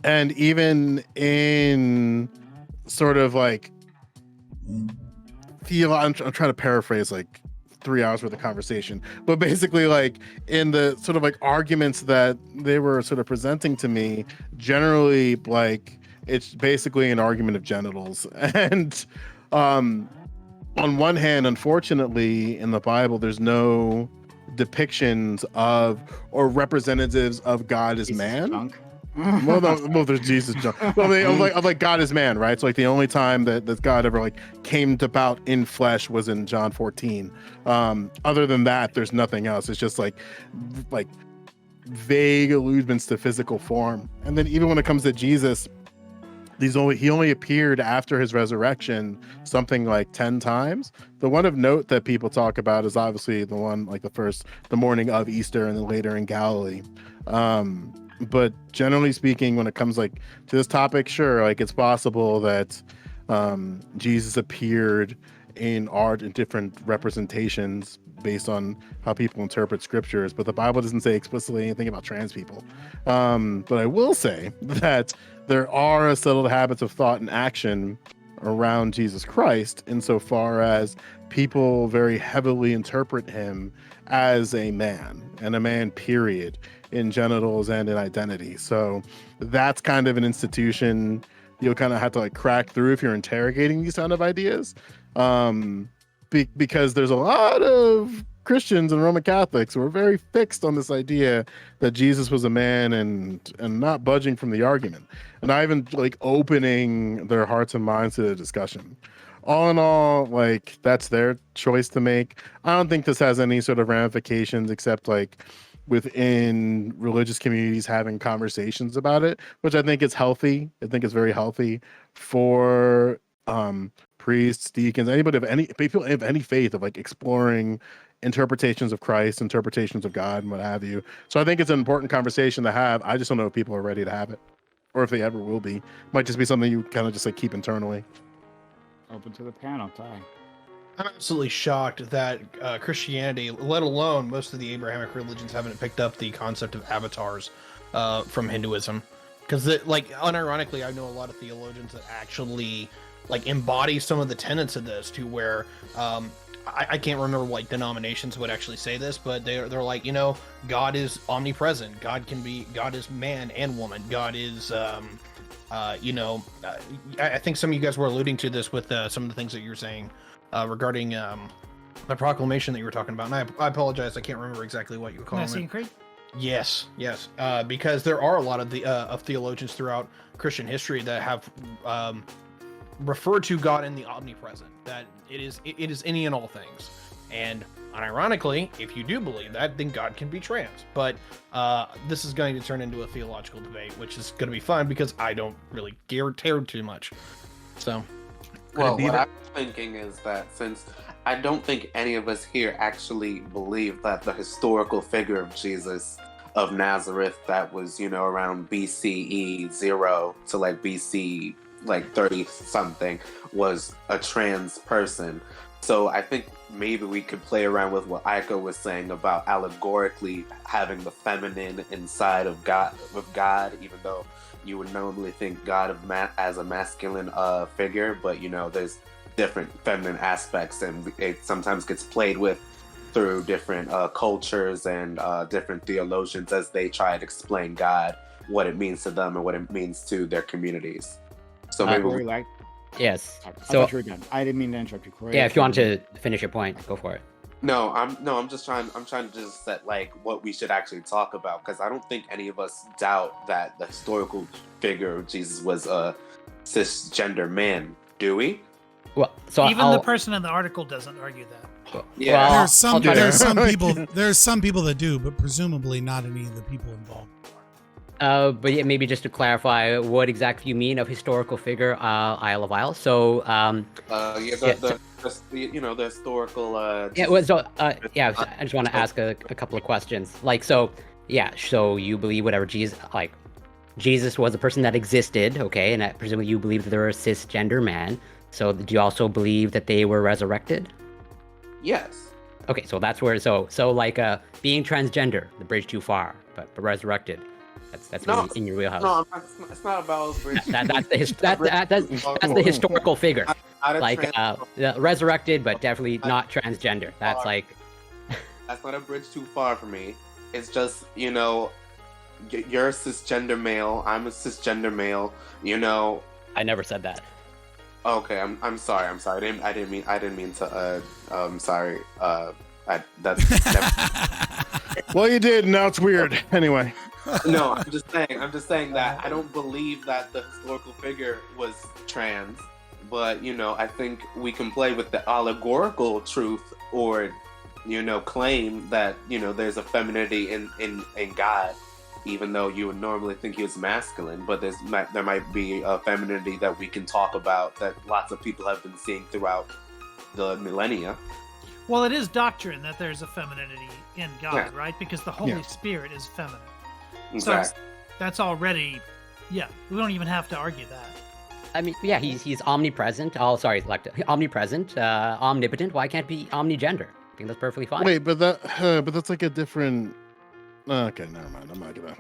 And even in sort of like I'm trying to paraphrase like 3 hours worth of conversation, but basically like in the sort of like arguments that they were sort of presenting to me, generally like it's basically an argument of genitals. And on one hand, unfortunately, in the Bible, there's no depictions of or representatives of God as man. Well, there's Jesus. Well, like God is man, right? So like the only time that God ever like came about in flesh was in John 14. Other than that, there's nothing else. It's just like vague allusions to physical form. And then even when it comes to Jesus, he only appeared after his resurrection something like 10 times. The one of note that people talk about is obviously the one like the morning of Easter, and then later in Galilee. But generally speaking, when it comes like to this topic, sure, like it's possible that Jesus appeared in art in different representations based on how people interpret scriptures, but the Bible doesn't say explicitly anything about trans people. But I will say that there are settled habits of thought and action around Jesus Christ, insofar as people very heavily interpret him as a man, and a man, period, in genitals and in identity. So that's kind of an institution you'll kind of have to like crack through if you're interrogating these kind of ideas, because there's a lot of Christians and Roman Catholics who are very fixed on this idea that Jesus was a man and not budging from the argument, and not even like opening their hearts and minds to the discussion. All in all, like that's their choice to make. I don't think this has any sort of ramifications except like within religious communities having conversations about it, which I think is healthy. I think it's very healthy for priests, deacons, anybody of any people of any faith, of like exploring interpretations of Christ, interpretations of God, and what have you. So I think it's an important conversation to have. I just don't know if people are ready to have it, or if they ever will be. Might just be something you kind of just like keep internally. Open to the panel, Ty. I'm absolutely shocked that Christianity, let alone most of the Abrahamic religions, haven't picked up the concept of avatars from Hinduism. Because, like, unironically, I know a lot of theologians that actually like embody some of the tenets of this, to where I can't remember what denominations would actually say this, but they're like, God is omnipresent. God is man and woman. God is I think some of you guys were alluding to this with some of the things that you were saying regarding the proclamation that you were talking about, and I apologize, I can't remember exactly what you were calling it. Creed? Yes, because there are a lot of the of theologians throughout Christian history that have refer to God in the omnipresent, that it is any and all things. And unironically, if you do believe that, then God can be trans. But this is going to turn into a theological debate, which is going to be fun because I don't really care too much. So, well, what I'm thinking is that since I don't think any of us here actually believe that the historical figure of Jesus of Nazareth that was, around BCE 0 to like BC like 30 something was a trans person. So I think maybe we could play around with what Aiko was saying about allegorically having the feminine inside of God, even though you would normally think God as a masculine figure, but there's different feminine aspects, and it sometimes gets played with through different cultures and different theologians as they try to explain God, what it means to them and what it means to their communities. So maybe yes. I So thought you were done. I didn't mean to interrupt you, Corey. yeah, if you want to finish your point, go for it. I'm trying to just set like what we should actually talk about, because I don't think any of us doubt that the historical figure of Jesus was a cisgender man, do we? Well, so Even the person in the article doesn't argue that. Yeah. Well, There's some people that do, but presumably not any of the people involved. But yeah, maybe just to clarify what exactly you mean of historical figure, Isle of Isle. So, the historical. yeah. Well, so, I just want to ask a couple of questions. Like, so you believe whatever Jesus was a person that existed, okay, and presumably you believe that they're a cisgender man. So, do you also believe that they were resurrected? Yes. Okay, so that's where like being transgender, the bridge too far, but resurrected. That's really in your wheelhouse. No, it's not about that's the historical figure. Like resurrected, but definitely not transgender. That's like that's not a bridge too far for me. It's just you're a cisgender male. I'm a cisgender male. I never said that. Okay, I'm sorry. I didn't mean to. Sorry. Well, you did. Now it's weird. Anyway. No, I'm just saying that I don't believe that the historical figure was trans, but I think we can play with the allegorical truth, or claim that there's a femininity in God, even though you would normally think he was masculine. But there might be a femininity that we can talk about that lots of people have been seeing throughout the millennia. Well, it is doctrine that there's a femininity in God, right? Because the Holy Spirit is feminine. Exactly. So that's already, we don't even have to argue that. I mean, yeah, he's omnipresent. Omnipresent, omnipotent. Why can't it be omnigender? I think that's perfectly fine. Wait, but that's like a different. Okay, never mind. I'm not gonna.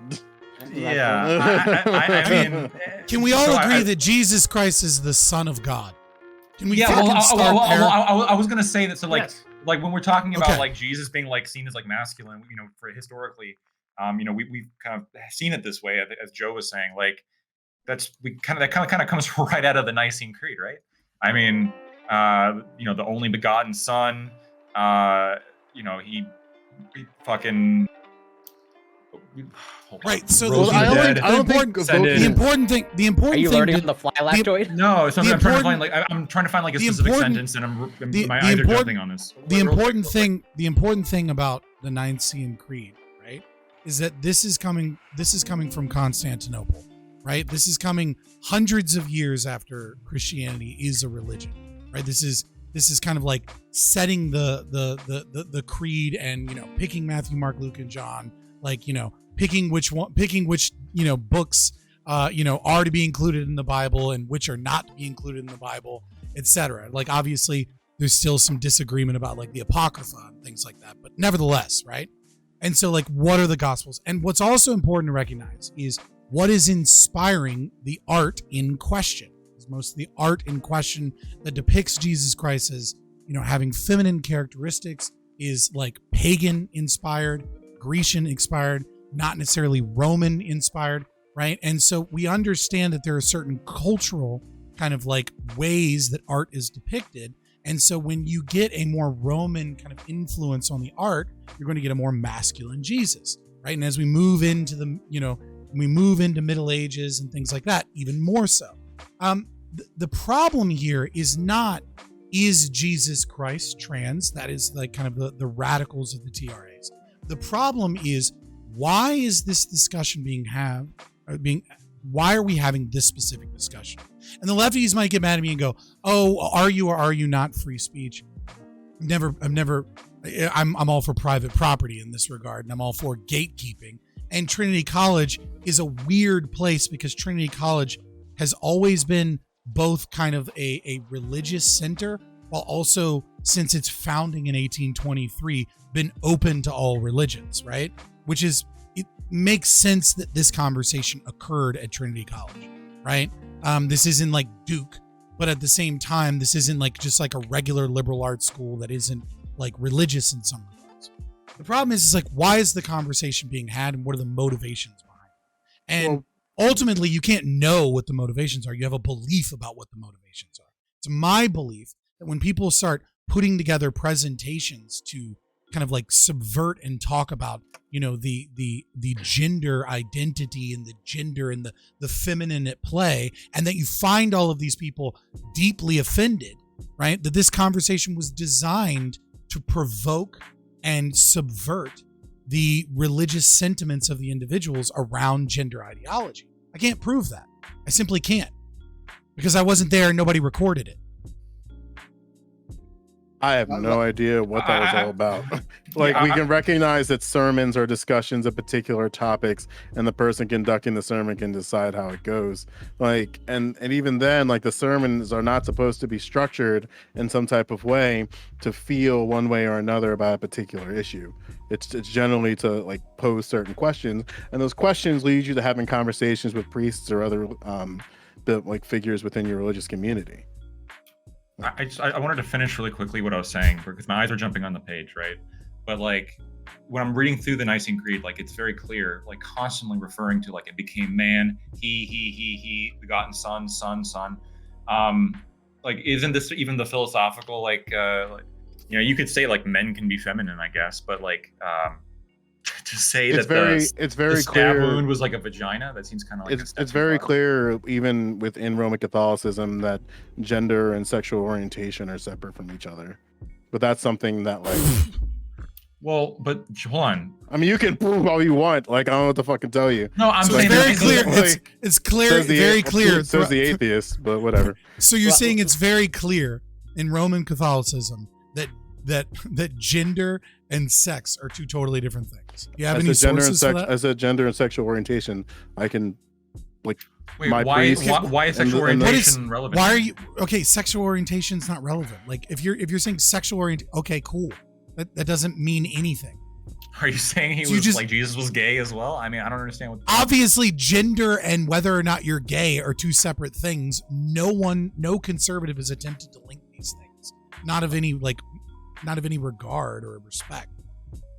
Yeah, I mean, can we all agree that Jesus Christ is the Son of God? Can we? Yeah, I was gonna say that. So like, Yes. like when we're talking about like Jesus being like seen as like masculine, for historically. We've kind of seen it this way, as Joe was saying. Like, that kind of comes right out of the Nicene Creed, right? I mean, the only begotten Son. He fucking. Right. So the important thing. Are you learning on the fly, Lactoid? No. So I'm trying to find I'm trying to find like a specific sentence, and I'm either jumping on this. The important thing about the Nicene Creed, right, is that this is coming from Constantinople, right? This is coming hundreds of years after Christianity is a religion, right? This is kind of like setting the creed and picking Matthew, Mark, Luke, and John, picking which books are to be included in the Bible and which are not to be included in the Bible, etc. Like, obviously there's still some disagreement about like the Apocrypha and things like that, but nevertheless, right? And so like, what are the Gospels? And what's also important to recognize is what is inspiring the art in question. Most of the art in question that depicts Jesus Christ as, having feminine characteristics is like pagan inspired, Grecian inspired, not necessarily Roman inspired, right? And so we understand that there are certain cultural kind of like ways that art is depicted. And so when you get a more Roman kind of influence on the art, you're going to get a more masculine Jesus, right? And as we move into the, Middle Ages and things like that, even more so. the problem here is not, is Jesus Christ trans? That is like kind of the radicals of the TRAs. The problem is, why is this discussion why are we having this specific discussion? And the lefties might get mad at me and go, oh, are you or are you not free speech? I'm all for private property in this regard, and I'm all for gatekeeping. And Trinity College is a weird place because Trinity College has always been both kind of a religious center, while also, since its founding in 1823, been open to all religions, right? Which is, it makes sense that this conversation occurred at Trinity College, right? This isn't like Duke, but at the same time, this isn't like just like a regular liberal arts school that isn't like religious in some regards. The problem is like, why is the conversation being had, and what are the motivations behind it? And ultimately, you can't know what the motivations are. You have a belief about what the motivations are. It's my belief that when people start putting together presentations to kind of like subvert and talk about, you know, the gender identity and the gender and the feminine at play, and that you find all of these people deeply offended, right? That this conversation was designed to provoke and subvert the religious sentiments of the individuals around gender ideology. I can't prove that. I simply can't, because I wasn't there and nobody recorded it. I have no idea what that was all about. We can recognize that sermons are discussions of particular topics, and the person conducting the sermon can decide how it goes. Like, and even then, like, the sermons are not supposed to be structured in some type of way to feel one way or another about a particular issue. It's generally to like pose certain questions, and those questions lead you to having conversations with priests or other like figures within your religious community. I wanted to finish really quickly what I was saying, because my eyes are jumping on the page, right? But like, when I'm reading through the Nicene Creed, like, it's very clear, like, constantly referring to, like, it became man, he, begotten son. Like, isn't this even the philosophical, like, you know, you could say like men can be feminine, I guess, but like, to say it's that very the stab wound was like a vagina, that seems kind of like it's very clear, even within Roman Catholicism, that gender and sexual orientation are separate from each other. But that's something that, like, well, but hold on. I mean, you can prove all you want. Like, I don't know what to fucking tell you. No, I'm so saying it's very clear. It's clear, very clear. Says the atheist, but whatever. So you're saying it's very clear in Roman Catholicism that gender and sex are two totally different things. You have any sources for that? As a gender and sexual orientation, I can, like, wait, why is sexual orientation relevant? Why are you okay? Sexual orientation is not relevant. Like, if you're saying sexual orientation, okay, cool. That doesn't mean anything. Are you saying like Jesus was gay as well? I mean, I don't understand what. Obviously, gender and whether or not you're gay are two separate things. No conservative has attempted to link these things. Not of any regard or respect.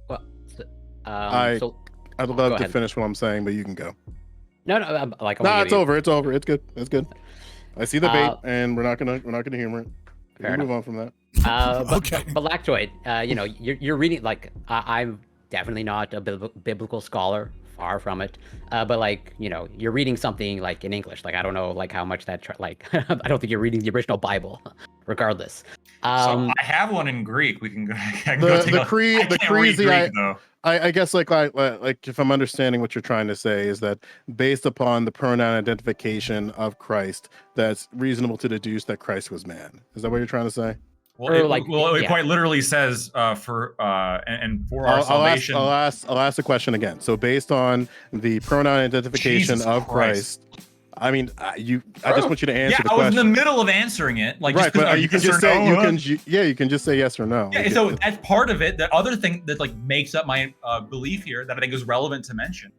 Well, I'd love to finish what I'm saying, but you can go. No, it's over. It's over. It's good. It's good. I see the bait, and we're not gonna humor it. We can move on from that. Okay. But Lactoid, you know, you're reading, like, I'm definitely not a biblical scholar, far from it. But like, you know, you're reading something like in English. Like, I don't know, like, how much that I don't think you're reading the original Bible, regardless. So I have one in Greek. We can go. The creed. I guess like if I'm understanding what you're trying to say is that based upon the pronoun identification of Christ, that's reasonable to deduce that Christ was man. Is that what you're trying to say? Well, it quite literally says for our salvation. I'll ask the question again. So based on the pronoun identification of Christ. I mean, I just want you to answer the question. I was in the middle of answering it. Like, right, but you can just say you can just say yes or no. Yeah, so that's part of it. The other thing that like makes up my belief here that I think is relevant to mention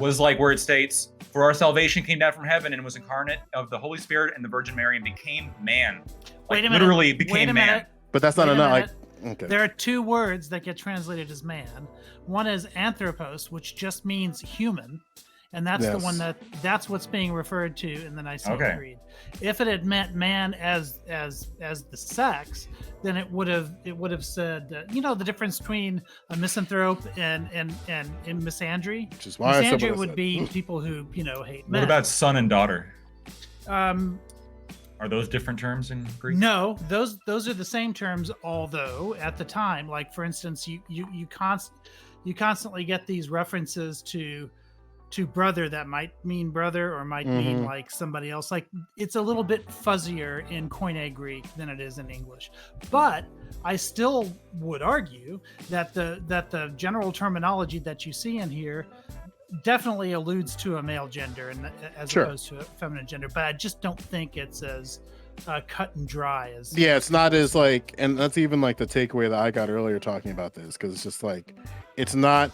was like where it states, "For our salvation came down from heaven and was incarnate of the Holy Spirit and the Virgin Mary and became man." Like, literally became man. But that's not enough. Okay. There are two words that get translated as man. One is anthropos, which just means human. And that's the one that's what's being referred to in the Nicene Creed. If it had meant man as the sex, then it would have said, you know, the difference between a misanthrope and misandry. Which is why misandry would be people who, you know, hate men. What about son and daughter? Are Are those different terms in Greek? No, those are the same terms. Although at the time, like for instance, you constantly get these references to brother that might mean brother or might mean like somebody else. Like it's a little bit fuzzier in Koine Greek than it is in English. But I still would argue that the general terminology that you see in here definitely alludes to a male gender and as opposed to a feminine gender. But I just don't think it's as cut and dry as. Yeah, it's not as like, and that's even like the takeaway that I got earlier talking about this, because it's just like it's not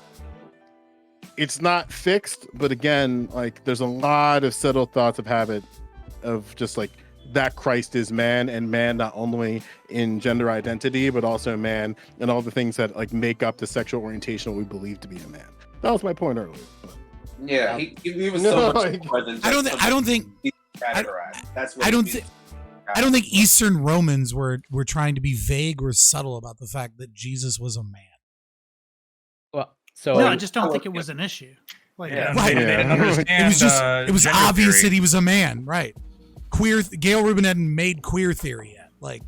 fixed, but again, like there's a lot of subtle thoughts of habit of just like that Christ is man, and man not only in gender identity but also man and all the things that like make up the sexual orientation we believe to be a man. That was my point earlier. But. Yeah, he was so much more than just I don't think categorized. That's what I don't think Eastern Romans were trying to be vague or subtle about the fact that Jesus was a man. Well, so No, I just don't think it was an issue. Like, Yeah, Right. they didn't understand, It was just it was gender obvious theory. that he was a man, right? Gail Rubin hadn't made queer theory yet. Like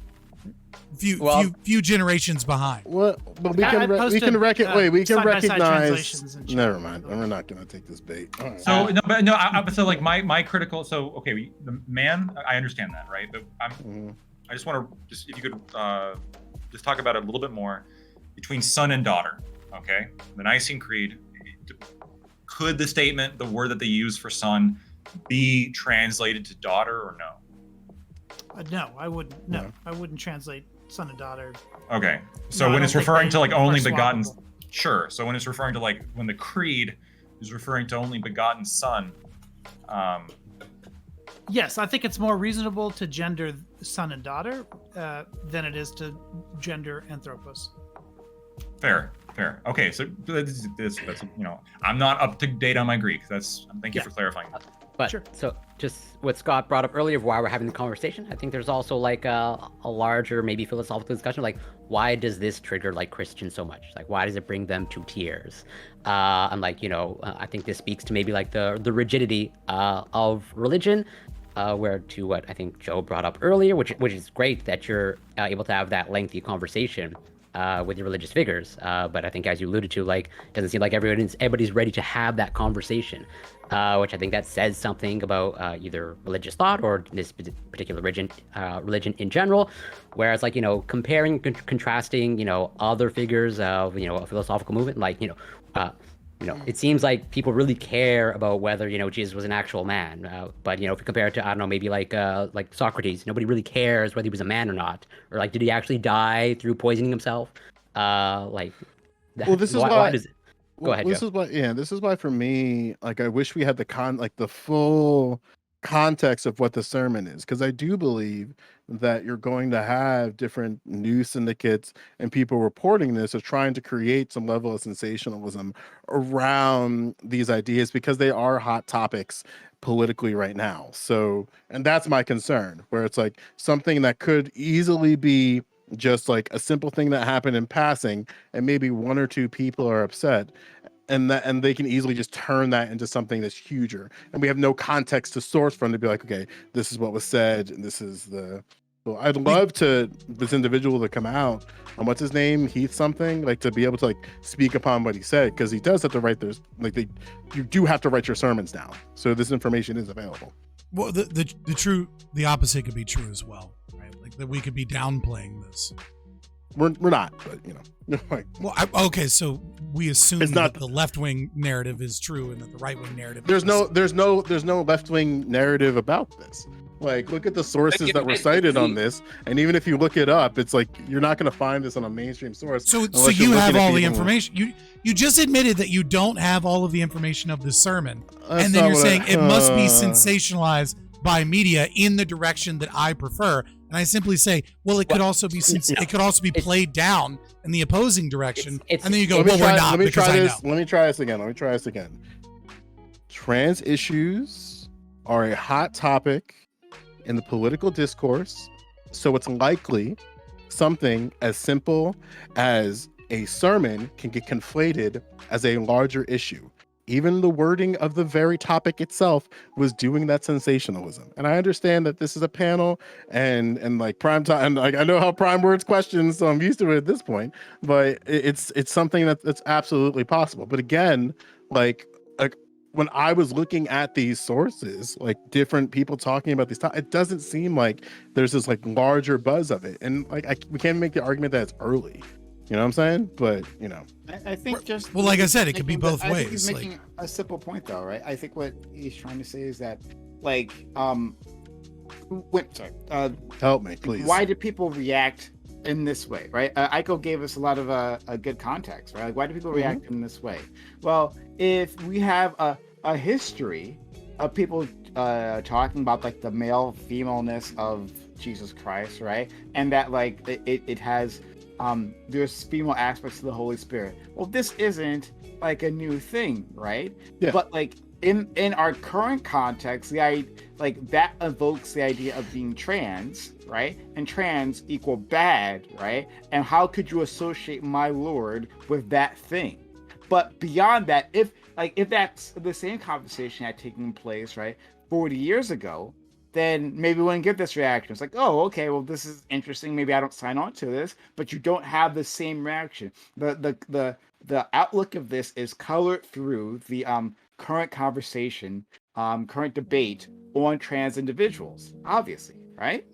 few generations behind. What? But we I can posted, we can side-by-side recognize. translations in chat. Never mind. We're not going to take this bait. All right. So so like my critical. So okay, the man, I understand that, right? But I just want to if you could just talk about it a little bit more between son and daughter. Okay, the Nicene Creed. Could the statement, the word that they use for son, be translated to daughter or no? No, I wouldn't. No, I wouldn't translate son and daughter. Okay, so No, I when don't it's think referring they to like only are begotten, swappable. sure. So when it's referring to like when the creed is referring to only begotten son, Yes, I think it's more reasonable to gender son and daughter than it is to gender anthropos. fair. Okay, so that's I'm not up to date on my Greek. Thank you for clarifying. But Sure. so just what Scott brought up earlier of why we're having the conversation, I think there's also like a larger maybe philosophical discussion, like why does this trigger like Christians so much? Like why does it bring them to tears? And like I think this speaks to maybe like the rigidity of religion, where to what I think Joe brought up earlier, which is great that you're able to have that lengthy conversation with your religious figures, but I think as you alluded to, like it doesn't seem like everybody's ready to have that conversation, which I think that says something about either religious thought or this particular religion in general. Whereas like comparing, contrasting, other figures of a philosophical movement, like it seems like people really care about whether Jesus was an actual man. But if you compare it to I don't know, maybe like Socrates, nobody really cares whether he was a man or not, or like did he actually die through poisoning himself? Well, this is why does it? Go ahead, This Joe. is why for me, like I wish we had the full context of what the sermon is, because I do believe that you're going to have different news syndicates and people reporting this or trying to create some level of sensationalism around these ideas because they are hot topics politically right now. So, and that's my concern, where it's like something that could easily be just like a simple thing that happened in passing and maybe one or two people are upset, and they can easily just turn that into something that's huger, and we have no context to source from to be like, okay, this is what was said and this is the. Well, I'd love this individual to come out and what's his name, Heath something, like to be able to like speak upon what he said, because he does have to write you do have to write your sermons down, so this information is available. Well, the opposite could be true as well, right? Like that we could be downplaying this. We're not, but like, well, okay, so we assume It's not- that the left-wing narrative is true and that the right-wing narrative there's is no left-wing narrative about this. Like, look at the sources that were cited on this, and even if you look it up, it's like you're not going to find this on a mainstream source. So unless you you're have looking at all the people- information. You just admitted that you don't have all of the information of the sermon, That's and then not you're what saying it must be uh, sensationalized by media in the direction that I prefer. And I simply say, well, it could also be it could also be played down in the opposing direction, and then you go, well, we're not because I know. Let me try this again. Trans issues are a hot topic in the political discourse, so it's likely something as simple as a sermon can get conflated as a larger issue. even the wording of the very topic itself was doing that sensationalism. And I understand that this is a panel and like prime time, and like I know how prime words questions, so I'm used to it at this point. But it's something that's absolutely possible. But again, like when I was looking at these sources, like different people talking about these topics, it doesn't seem like there's this like larger buzz of it. And like we can't make the argument that it's early. You know what I'm saying? But you know, I think just well, like I said, it could be both I think ways. he's making a simple point, though, right? I think what he's trying to say is that, like, help me, please. Why do people react in this way, right? Aiko gave us a lot of a good context, right? Like, why do people react in this way? Well, if we have a history of people talking about like the male femaleness of Jesus Christ, right? And that like it has there's female aspects to the Holy Spirit. Well, this isn't like a new thing, right? Yeah. But like in our current context, like that evokes the idea of being trans, right? And trans equal bad, right? And how could you associate my Lord with that thing? But beyond that, if that's the same conversation had taken place, right, 40 years ago, then maybe we wouldn't get this reaction. It's like, oh, okay, well, this is interesting. Maybe I don't sign on to this, but you don't have the same reaction. The outlook of this is colored through the current conversation, current debate on trans individuals, obviously, right?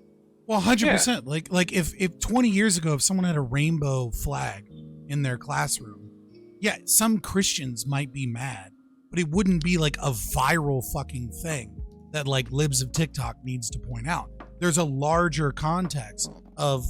Well, 100%. Like if 20 years ago, if someone had a rainbow flag in their classroom, yeah, some Christians might be mad, but it wouldn't be like a viral fucking thing that like libs of TikTok needs to point out. There's a larger context of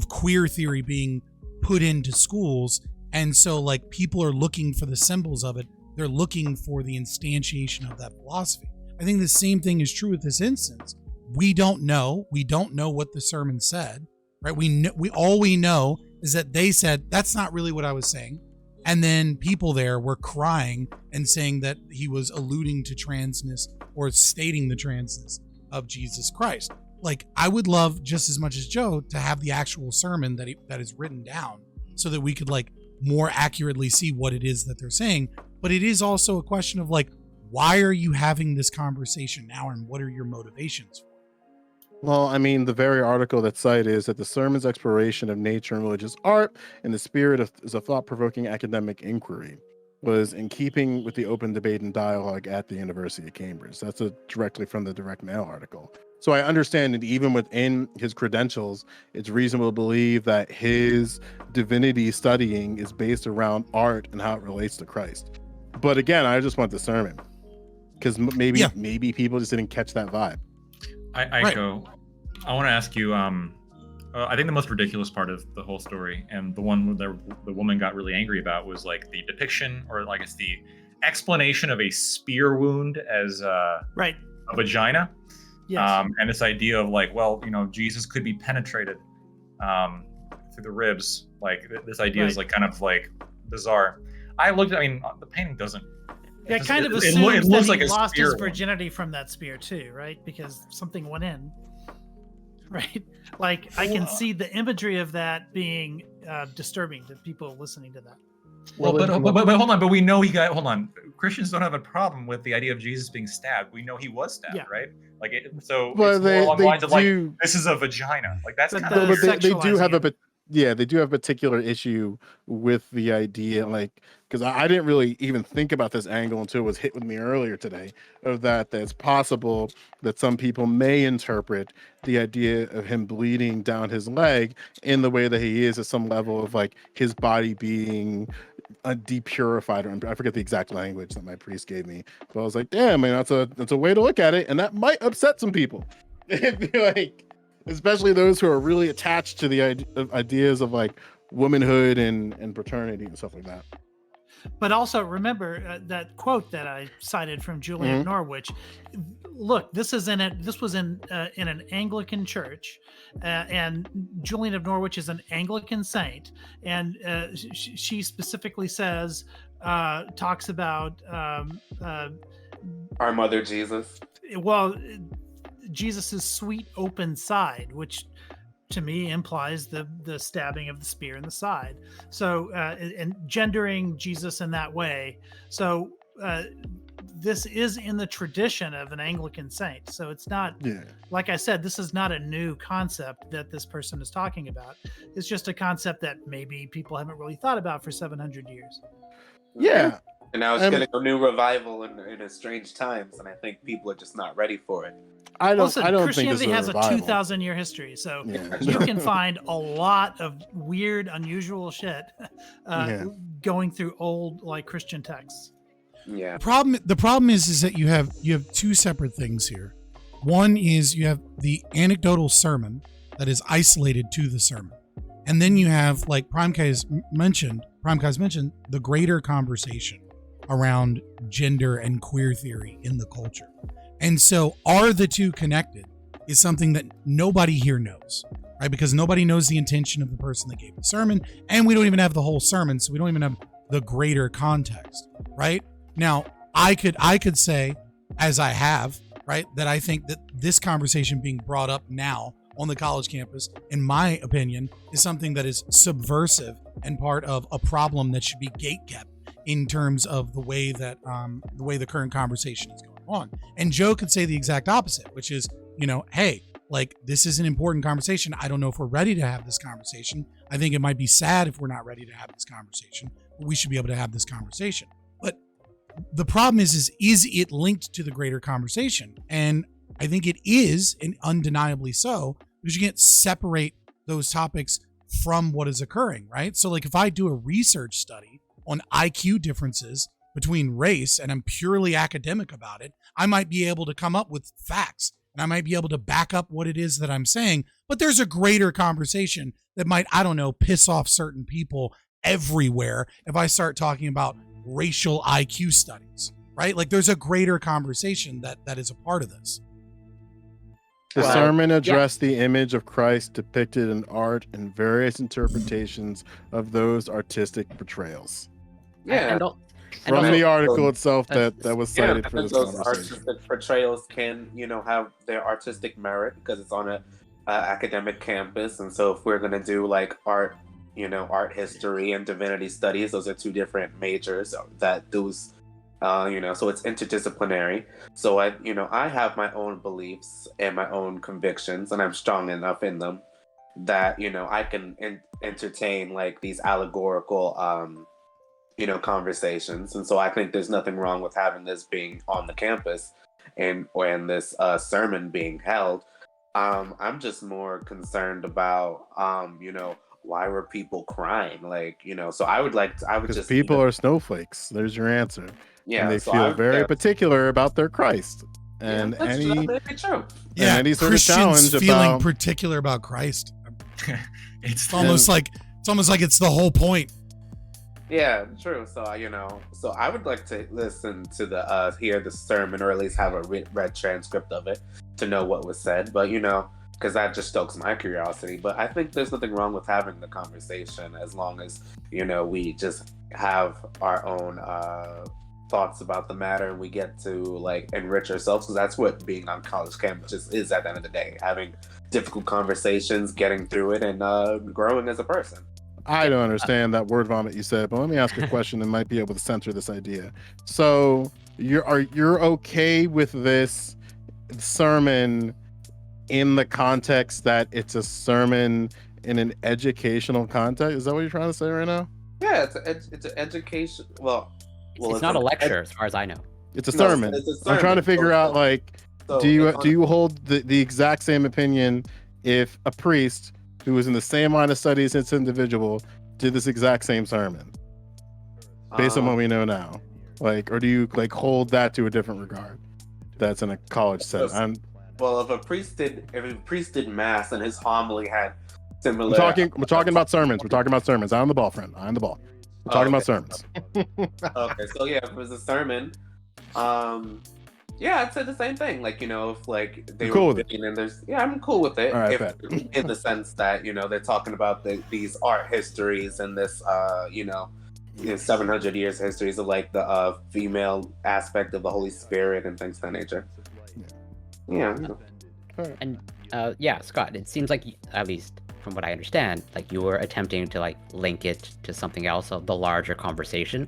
queer theory being put into schools, and so like people are looking for the symbols of it. They're looking for the instantiation of that philosophy. I think the same thing is true with this instance. We don't know what the sermon said, right? We all we know is that they said that's not really what I was saying. And then people there were crying and saying that he was alluding to transness or stating the transness of Jesus Christ. Like, I would love just as much as Joe to have the actual sermon that is written down so that we could like more accurately see what it is that they're saying. But it is also a question of like, why are you having this conversation now and what are your motivations? Well, I mean, the very article that's cited is that the sermon's exploration of nature and religious art in the spirit of is a thought-provoking academic inquiry was in keeping with the open debate and dialogue at the University of Cambridge. That's directly from the Direct Mail article. So I understand that even within his credentials, it's reasonable to believe that his divinity studying is based around art and how it relates to Christ. But again, I just want the sermon because maybe people just didn't catch that vibe. I want to ask you. I think the most ridiculous part of the whole story, and the one where the woman got really angry about, was like the depiction, or like it's the explanation of a spear wound as a vagina. Yes. And this idea of like, well, you know, Jesus could be penetrated through the ribs. Like this idea is like kind of like bizarre. I mean, the painting doesn't. Yeah, it kind of assumes it looks that like he a lost spear his wound. virginity from that spear too, right? Because something went in, right? Like I can see the imagery of that being disturbing to people listening to that. Well, but hold on. But we know he got. Hold on. Christians don't have a problem with the idea of Jesus being stabbed. We know he was stabbed, right? Like it. So But it's more along the lines of like, do- this is a vagina. Like that's kind But of. they do have they do have a particular issue with the idea, like, because I didn't really even think about this angle until it was hit with me earlier today, of that it's possible that some people may interpret the idea of him bleeding down his leg in the way that he is at some level of like his body being depurified, or I forget the exact language that my priest gave me, but I was like, damn, man, that's a way to look at it, and that might upset some people. Like, especially those who are really attached to the ideas of like womanhood and paternity and stuff like that. But also remember that quote that I cited from Julian of Norwich. Look, this was in an Anglican church, and Julian of Norwich is an Anglican saint, and she specifically says, talks about our mother Jesus. Well, Jesus's sweet open side, which to me implies the stabbing of the spear in the side. So and gendering Jesus in that way. So this is in the tradition of an Anglican saint. So it's not, like I said, this is not a new concept that this person is talking about. It's just a concept that maybe people haven't really thought about for 700 years. Yeah. And now it's getting a new revival in strange times, and I think people are just not ready for it. I don't Christianity think this is has a 2,000-year history, so you can find a lot of weird, unusual shit going through old like Christian texts. Yeah. The problem is that you have two separate things here. One is you have the anecdotal sermon that is isolated to the sermon, and then you have, like Primekai's mentioned, the greater conversation around gender and queer theory in the culture. And so, are the two connected is something that nobody here knows, right? Because nobody knows the intention of the person that gave the sermon, and we don't even have the whole sermon, so we don't even have the greater context, right? Now, I could say, as I have, right, that I think that this conversation being brought up now on the college campus, in my opinion, is something that is subversive and part of a problem that should be gatekept in terms of the way that the current conversation is going on. And Joe could say the exact opposite, which is, hey, like, this is an important conversation. I don't know if we're ready to have this conversation. I think it might be sad if we're not ready to have this conversation, but we should be able to have this conversation. But the problem is it linked to the greater conversation? And I think it is, and undeniably so, because you can't separate those topics from what is occurring, right? So, like, if I do a research study on IQ differences between race and I'm purely academic about it, I might be able to come up with facts and I might be able to back up what it is that I'm saying. But there's a greater conversation that might, I don't know, piss off certain people everywhere if I start talking about racial IQ studies, right? Like, there's a greater conversation that is a part of this. The sermon addressed the image of Christ depicted in art and various interpretations of those artistic portrayals. Yeah. From the article itself that was cited for this those conversation. artistic portrayals can, have their artistic merit because it's on a academic campus. And so if we're going to do like art, art history and divinity studies, those are two different majors that those so it's interdisciplinary. So I have my own beliefs and my own convictions, and I'm strong enough in them that, I can entertain like these allegorical, conversations. And so I think there's nothing wrong with having this being on the campus and this sermon being held. I'm just more concerned about, why were people crying? Like, so I would because people are snowflakes. There's your answer. Yeah, and they feel very particular about their Christ, and any sort of challenge feeling particular about Christ. It's almost like it's the whole point. Yeah, true. So so I would like to listen to hear the sermon, or at least have a read transcript of it to know what was said. But because that just stokes my curiosity. But I think there's nothing wrong with having the conversation as long as we just have our own thoughts about the matter, and we get to like enrich ourselves, because that's what being on college campus is at the end of the day, having difficult conversations, getting through it, and growing as a person. I don't understand that word vomit you said, but let me ask a question that might be able to center this idea. So you're okay with this sermon in the context that it's a sermon in an educational context? Is that what you're trying to say right now? Yeah, it's an education. Well, it's not a lecture, as far as I know. It's a sermon. It's a sermon. I'm trying to figure out, like, do you hold the exact same opinion if a priest who was in the same line of study as this individual did this exact same sermon, based on what we know now? Like, or do you like hold that to a different regard? That's in a college setting. Well, if a priest did mass and his homily had similar. We're talking about sermons. We're talking about sermons. I'm the ball, friend. I'm the ball. We're talking about sermons. Okay, so yeah, if it was a sermon, I'd say the same thing. Like, if like they were reading, and I'm cool with it. All right, in the sense that they're talking about these art histories and this 700 years histories of like the female aspect of the Holy Spirit and things of that nature. Yeah. And Yeah, Scott, it seems like, at least from what I understand, like you were attempting to like link it to something else of the larger conversation.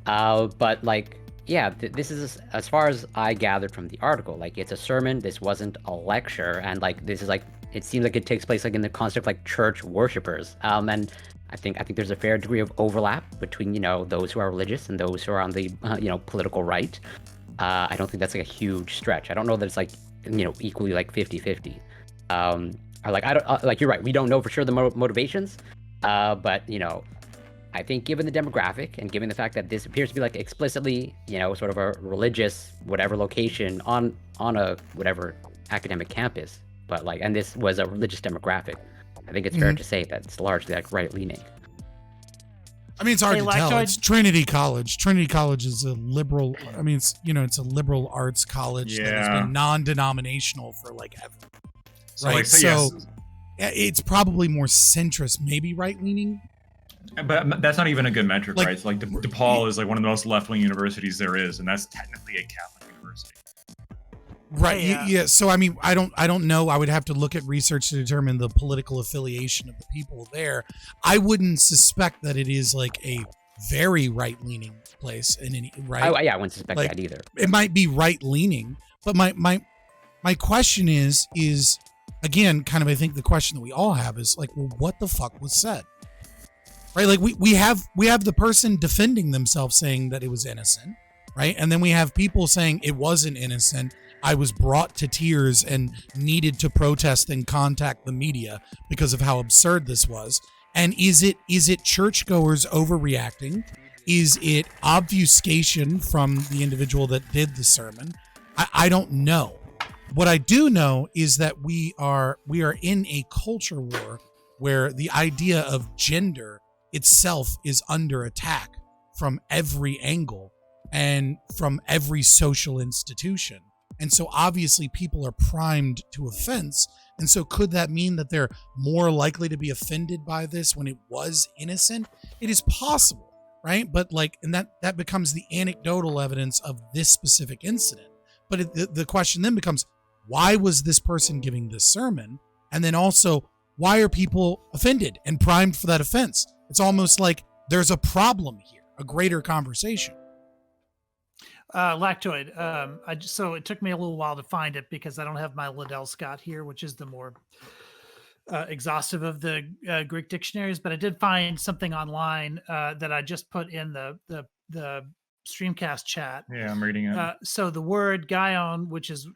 But like, yeah, this is, as far as I gathered from the article, like it's a sermon. This wasn't a lecture, and like this is like, it seems like it takes place like in the context of like church worshipers. And I think there's a fair degree of overlap between, you know, those who are religious and those who are on the you know, political right. I don't think that's like a huge stretch. I don't know that it's like, you know, equally like 50-50. Or like, I don't, like, you're right, we don't know for sure the motivations, but you know, I think given the demographic and given the fact that this appears to be like explicitly, you know, sort of a religious whatever location on a whatever academic campus, but like, and this was a religious demographic, I think it's fair to say that it's largely like right leaning. I mean, it's hard Hey, to tell. Lactoid? It's Trinity College. Trinity College is a liberal. I mean, it's, you know, it's a liberal arts college that has Yeah. been non-denominational for like ever. So, Right. like, so, So yes. it's probably more centrist, maybe right-leaning. But that's not even a good metric, Like- right? It's like DePaul is like one of the most left-wing universities there is, and that's technically a Catholic university. Right. Yeah. Yeah. So I mean, I don't know. I would have to look at research to determine the political affiliation of the people there. I wouldn't suspect that it is like a very right-leaning place in any right. Yeah, I wouldn't suspect Like, that either. It might be right-leaning, but my question is again, kind of, I think the question that we all have is like, well, what the fuck was said? Right? Like we have the person defending themselves saying that it was innocent, right? And then we have people saying it wasn't innocent. I was brought to tears and needed to protest and contact the media because of how absurd this was. And is it churchgoers overreacting? Is it obfuscation from the individual that did the sermon? I don't know. What I do know is that we are in a culture war where the idea of gender itself is under attack from every angle and from every social institution. And so obviously people are primed to offense. And so could that mean that they're more likely to be offended by this when it was innocent? It is possible, right? But like, and that becomes the anecdotal evidence of this specific incident. But the question then becomes, why was this person giving this sermon? And then also, why are people offended and primed for that offense? It's almost like there's a problem here, a greater conversation. Lactoid. So it took me a little while to find it because I don't have my Liddell Scott here, which is the more exhaustive of the Greek dictionaries. But I did find something online that I just put in the Streamcast chat. Yeah, I'm reading it. So the word "gaion," which is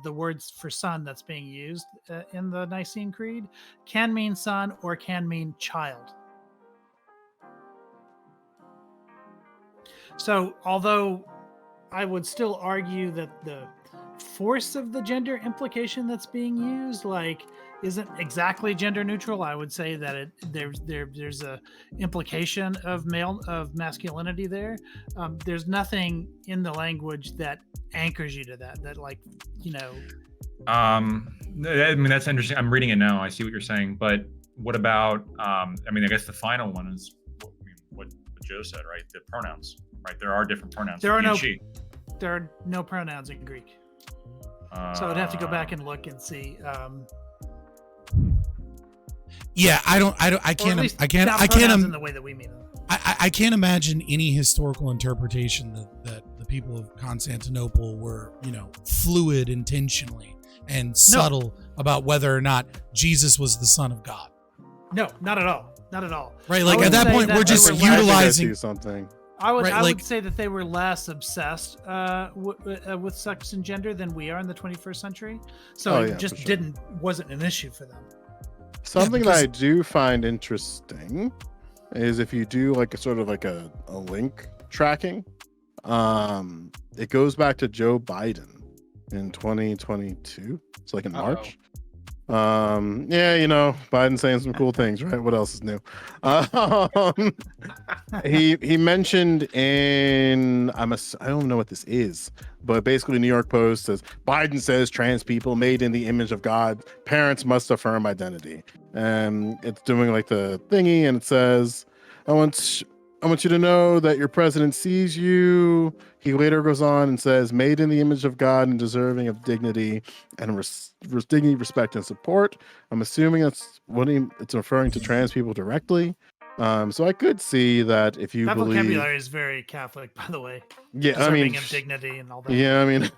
the words for son that's being used in the Nicene Creed, can mean son or can mean child. So although I would still argue that the force of the gender implication that's being used, like, isn't exactly gender neutral. I would say that there's a implication of masculinity there. There's nothing in the language that anchors you to that, like, you know. I mean, that's interesting. I'm reading it now. I see what you're saying, but what about? I mean, I guess the final one is what Joe said, right? The pronouns, right? There are different pronouns. There are he no pronouns in Greek. So I'd have to go back and look and see. Yeah, I can't in the way that we mean them. I can't imagine any historical interpretation that the people of Constantinople were, you know, fluid intentionally and subtle about whether or not Jesus was the Son of God. No, not at all. Not at all. Right, like at that point, we're just utilizing something. I would right, would say that they were less obsessed with sex and gender than we are in the 21st century. So it just wasn't an issue for them. Something that I do find interesting is if you do like a sort of like a link tracking, it goes back to Joe Biden in 2022. It's like in March. Yeah, you know, Biden saying some cool things, right? What else is new? He mentioned in I don't know what this is, but basically New York Post says Biden says trans people made in the image of God, parents must affirm identity. And it's doing like the thingy, and it says I want you to know that your president sees you. He later goes on and says, made in the image of God and deserving of dignity and dignity, respect, and support. I'm assuming it's referring to trans people directly. So I could see that if you That believe... vocabulary is very Catholic, by the way. Yeah, Deserving of dignity and all that. Yeah, I mean,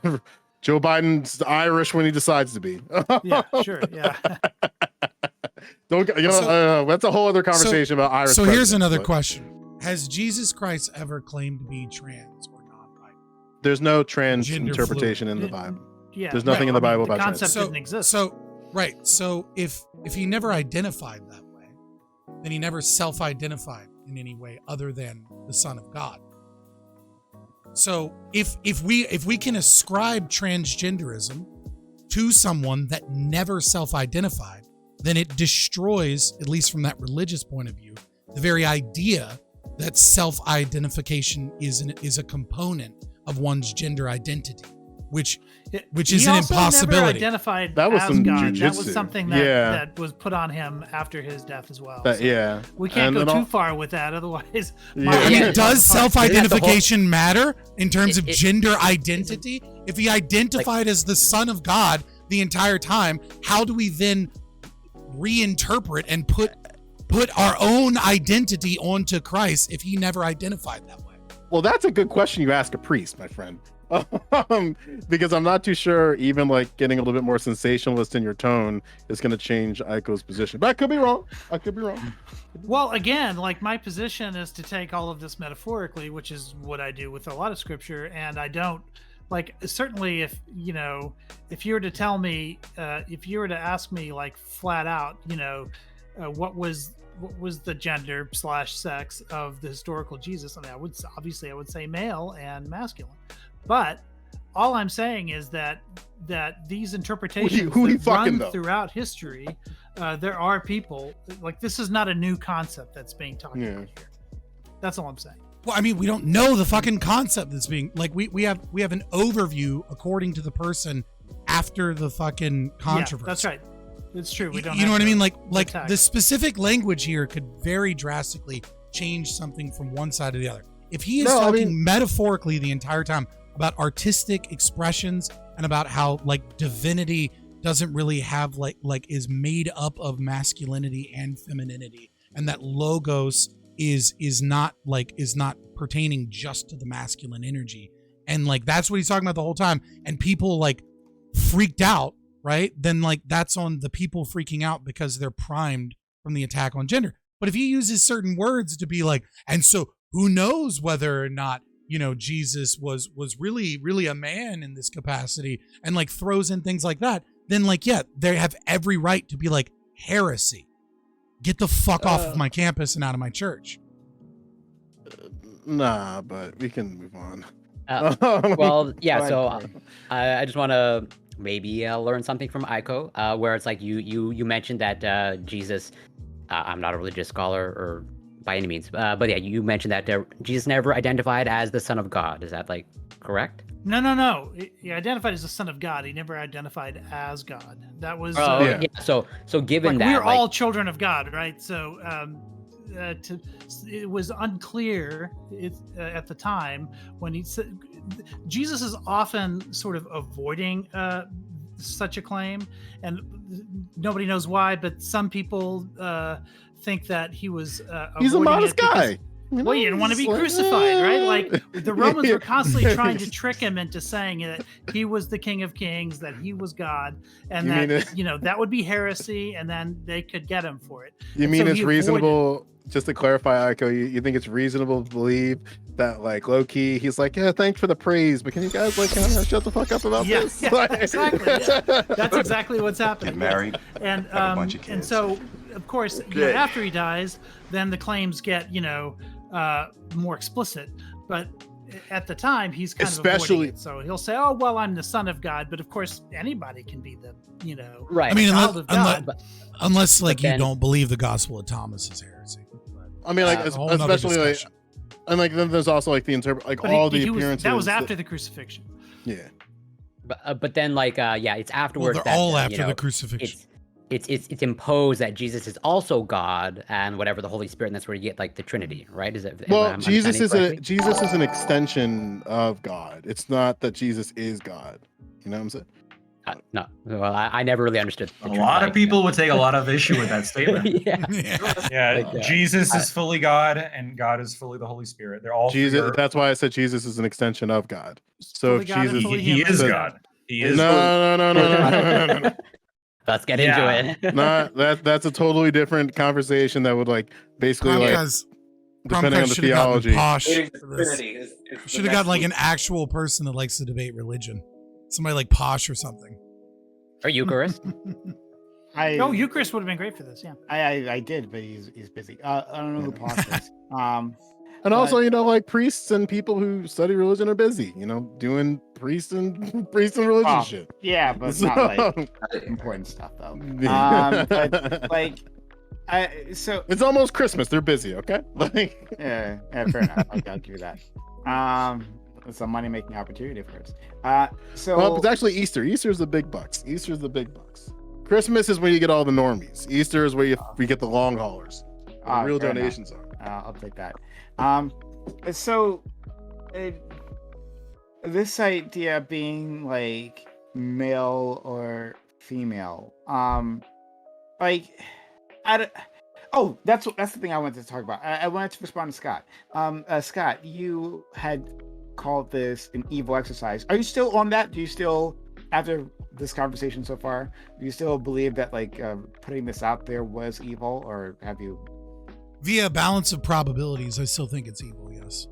Joe Biden's Irish when he decides to be. Yeah, sure, yeah. That's a whole other conversation about Irish. So here's another question. Has Jesus Christ ever claimed to be trans or non-binary? There's no trans Gender interpretation fluid. in the Bible. Yeah, there's nothing in the Bible about concept trans. didn't exist. So if he never identified that way, then he never self-identified in any way other than the Son of God. So if we can ascribe transgenderism to someone that never self-identified, then it destroys, at least from that religious point of view, the very idea that self-identification is a component of one's gender identity, which is an impossibility. Never identified that was as some God. jujitsu. That was something that was put on him after his death as well. We can't go too far with that, otherwise. Does self-identification matter in terms of gender identity? If he identified as the Son of God the entire time, how do we then reinterpret and put our own identity onto Christ if he never identified that way? Well, that's a good question you ask a priest, my friend. Because I'm not too sure even like getting a little bit more sensationalist in your tone is going to change Aiko's position. But I could be wrong. Well, again, like my position is to take all of this metaphorically, which is what I do with a lot of scripture. And I don't like, certainly if you were to tell me, if you were to ask me like flat out, what was the gender / sex of the historical Jesus? I mean, I would say male and masculine. But all I'm saying is that these interpretations run throughout history. There are people like this is not a new concept that's being talked about here. That's all I'm saying. Well, I mean, we don't know the fucking concept that's being like we have an overview according to the person after the fucking controversy. Yeah, that's right. It's true. We don't. You know what I mean? Like the specific language here could very drastically change something from one side to the other. If he is talking metaphorically the entire time about artistic expressions and about how like divinity doesn't really have like is made up of masculinity and femininity, and that logos is not pertaining just to the masculine energy, and like that's what he's talking about the whole time, and people like freaked out, right? Then like that's on the people freaking out because they're primed from the attack on gender. But if he uses certain words to be like, and so who knows whether or not Jesus was really, really a man in this capacity, and like throws in things like that, then like, yeah, they have every right to be like heresy. Get the fuck off of my campus and out of my church. Nah, but we can move on. Well, yeah. So I just want to maybe learn something from Aiko, where it's like you mentioned that Jesus. I'm not a religious scholar or by any means, but yeah, you mentioned that Jesus never identified as the Son of God. Is that like correct? No. He identified as the Son of God. He never identified as God. That was yeah. So given that we're all children of God, right? So it was unclear at the time when he said Jesus is often sort of avoiding such a claim, and nobody knows why, but some people think that he was he's a modest guy. Well, he didn't want to be crucified, right? Like the Romans were constantly trying to trick him into saying that he was the King of Kings, that he was God, and that would be heresy, and then they could get him for it. You mean it's reasonable? Just to clarify, Aiko, you think it's reasonable to believe that, like, low key, he's like, yeah, thanks for the praise, but can you guys like kind of shut the fuck up about this? Yeah, exactly. Yeah. That's exactly what's happening. Get married, and have a bunch of kids. And so, of course, after he dies, then the claims get more explicit. But at the time, he's kind of avoiding it. So he'll say, "Oh, well, I'm the Son of God," but of course, anybody can be the right. I mean, child of God. Unless like you don't believe the Gospel of Thomas is heresy. I mean, like especially like, and like then there's also like the appearances. That was after the crucifixion. Yeah. But then like it's afterwards. Well, they're all after the crucifixion. it's imposed that Jesus is also God and whatever the Holy Spirit, and that's where you get like the Trinity, right? Is it? Well, Jesus is an extension of God. It's not that Jesus is God. You know what I'm saying? No, well, I never really understood. A lot of people would take a lot of issue with that statement. Yeah. Like, Jesus is fully God, and God is fully the Holy Spirit. They're all Jesus. That's why I said Jesus is an extension of God. So if Jesus, he is God. He is. No. Let's get into it. That's a totally different conversation that would like basically like depending on the theology. Should have gotten like an actual person that likes to debate religion. Somebody like Posh or something. Or Eucharist. Eucharist would have been great for this. Yeah, I did, but he's busy. I don't know who Posh is. And also, like priests and people who study religion are busy, doing priest and religion shit. Yeah, but it's not like important stuff though. But like, so it's almost Christmas. They're busy, okay? Yeah, fair enough. I'll give you that. It's a money making opportunity for us. Well, it's actually Easter. Easter's the big bucks. Christmas is where you get all the normies. Easter is where we get the long haulers. The real donations are. I'll take that. So this idea being like male or female, that's the thing I wanted to talk about. I wanted to respond to Scott. Scott, you had called this an evil exercise. Are you still on that? Do you still, after this conversation so far, do you still believe that like putting this out there was evil, or have you? Via balance of probabilities, I still think it's evil, yes.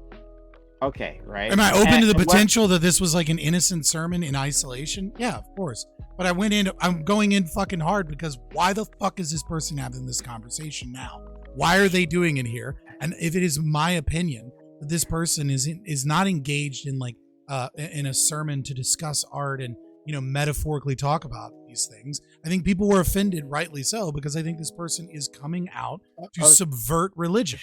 Okay, right. Am I open to the potential that this was like an innocent sermon in isolation? Yeah, of course. But I'm going in fucking hard because why the fuck is this person having this conversation now? Why are they doing it here? And if it is my opinion that this person is not engaged in like in a sermon to discuss art and metaphorically talk about these things, I think people were offended, rightly so, because I think this person is coming out to subvert religion.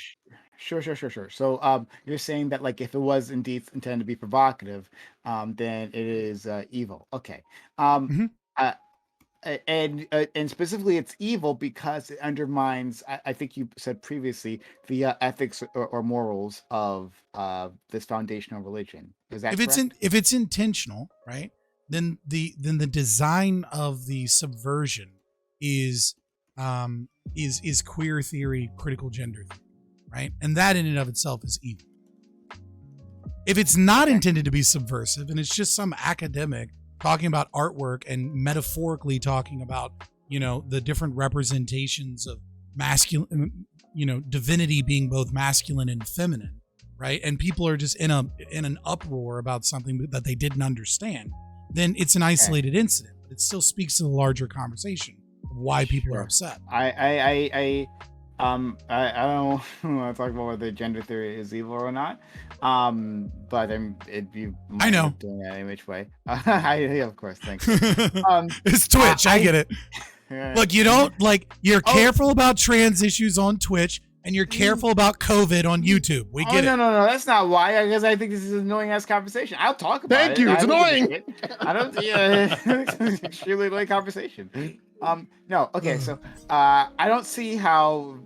Sure. So you're saying that like if it was indeed intended to be provocative, then it is evil. Okay. And specifically it's evil because it undermines, I think you said previously, the ethics or morals of this foundational religion. Is that correct? If it's intentional, right? Then the design of the subversion is queer theory, critical gender theory, right? And that in and of itself is evil. If it's not intended to be subversive and it's just some academic talking about artwork and metaphorically talking about, the different representations of masculine, divinity being both masculine and feminine, right? And people are just in an uproar about something that they didn't understand, then it's an isolated incident. But it still speaks to the larger conversation of why people are upset. I don't want to talk about whether gender theory is evil or not. But I know doing that in which way. Of course, thanks. It's Twitch. I get it. Look, you don't you're careful about trans issues on Twitch, and you're careful about COVID on YouTube. We get it. No, that's not why. Because I think this is an annoying ass conversation. I'll talk about it. Thank you. It's annoying. I don't. It's an extremely annoying conversation. No. Okay. So, I don't see how